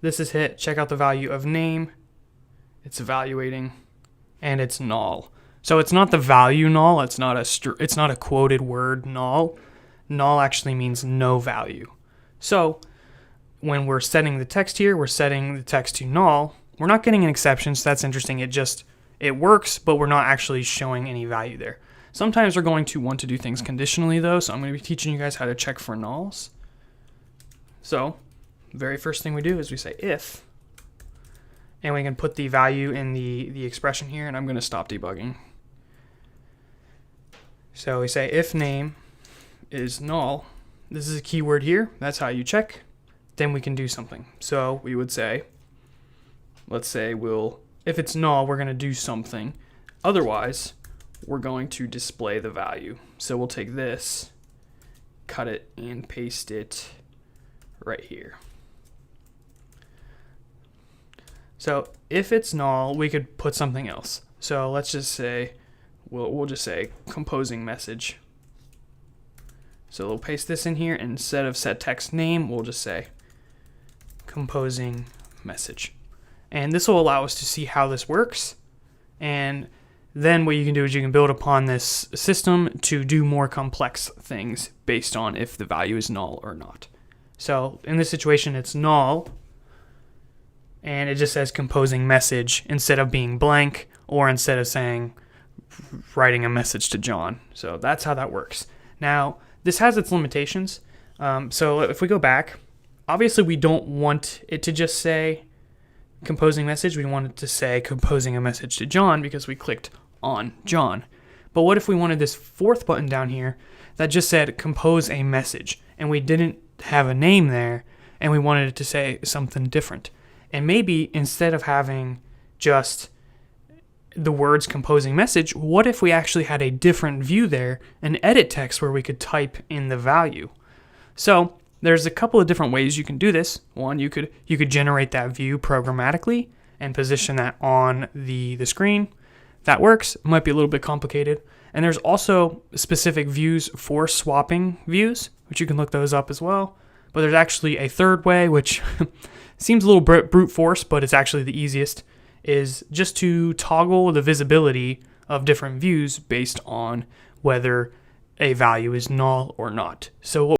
This is hit. Check out the value of name. It's evaluating, and it's null. So it's not the value null, it's not a quoted word null. Null actually means no value. So when we're setting the text here, we're setting the text to null. We're not getting an exception, so that's interesting. It works, but we're not actually showing any value there. Sometimes we're going to want to do things conditionally though, so I'm going to be teaching you guys how to check for nulls. So the very first thing we do is we say if, and we can put the value in the expression here, and I'm going to stop debugging. So we say if name is null, this is a keyword here, that's how you check, then we can do something. So we would say, let's say if it's null, we're going to do something. Otherwise, we're going to display the value. So we'll take this, cut it, and paste it right here. So if it's null, we could put something else. So let's just say, we'll just say composing message. So we'll paste this in here, and instead of set text name, we'll just say composing message. And this will allow us to see how this works. And then what you can do is you can build upon this system to do more complex things based on if the value is null or not. So in this situation, it's null, and it just says composing message instead of being blank, or instead of saying writing a message to John. So that's how that works. Now, this has its limitations. So if we go back, obviously we don't want it to just say composing message. We want it to say composing a message to John because we clicked on John. But what if we wanted this fourth button down here that just said compose a message, and we didn't have a name there, and we wanted it to say something different? And maybe instead of having just the words composing message, what if we actually had a different view there, an EditText where we could type in the value? So there's a couple of different ways you can do this. One, you could generate that view programmatically and position that on the screen. That works. It might be a little bit complicated. And there's also specific views for swapping views, which you can look those up as well. But there's actually a third way, which seems a little brute force, but it's actually the easiest, is just to toggle the visibility of different views based on whether a value is null or not. So what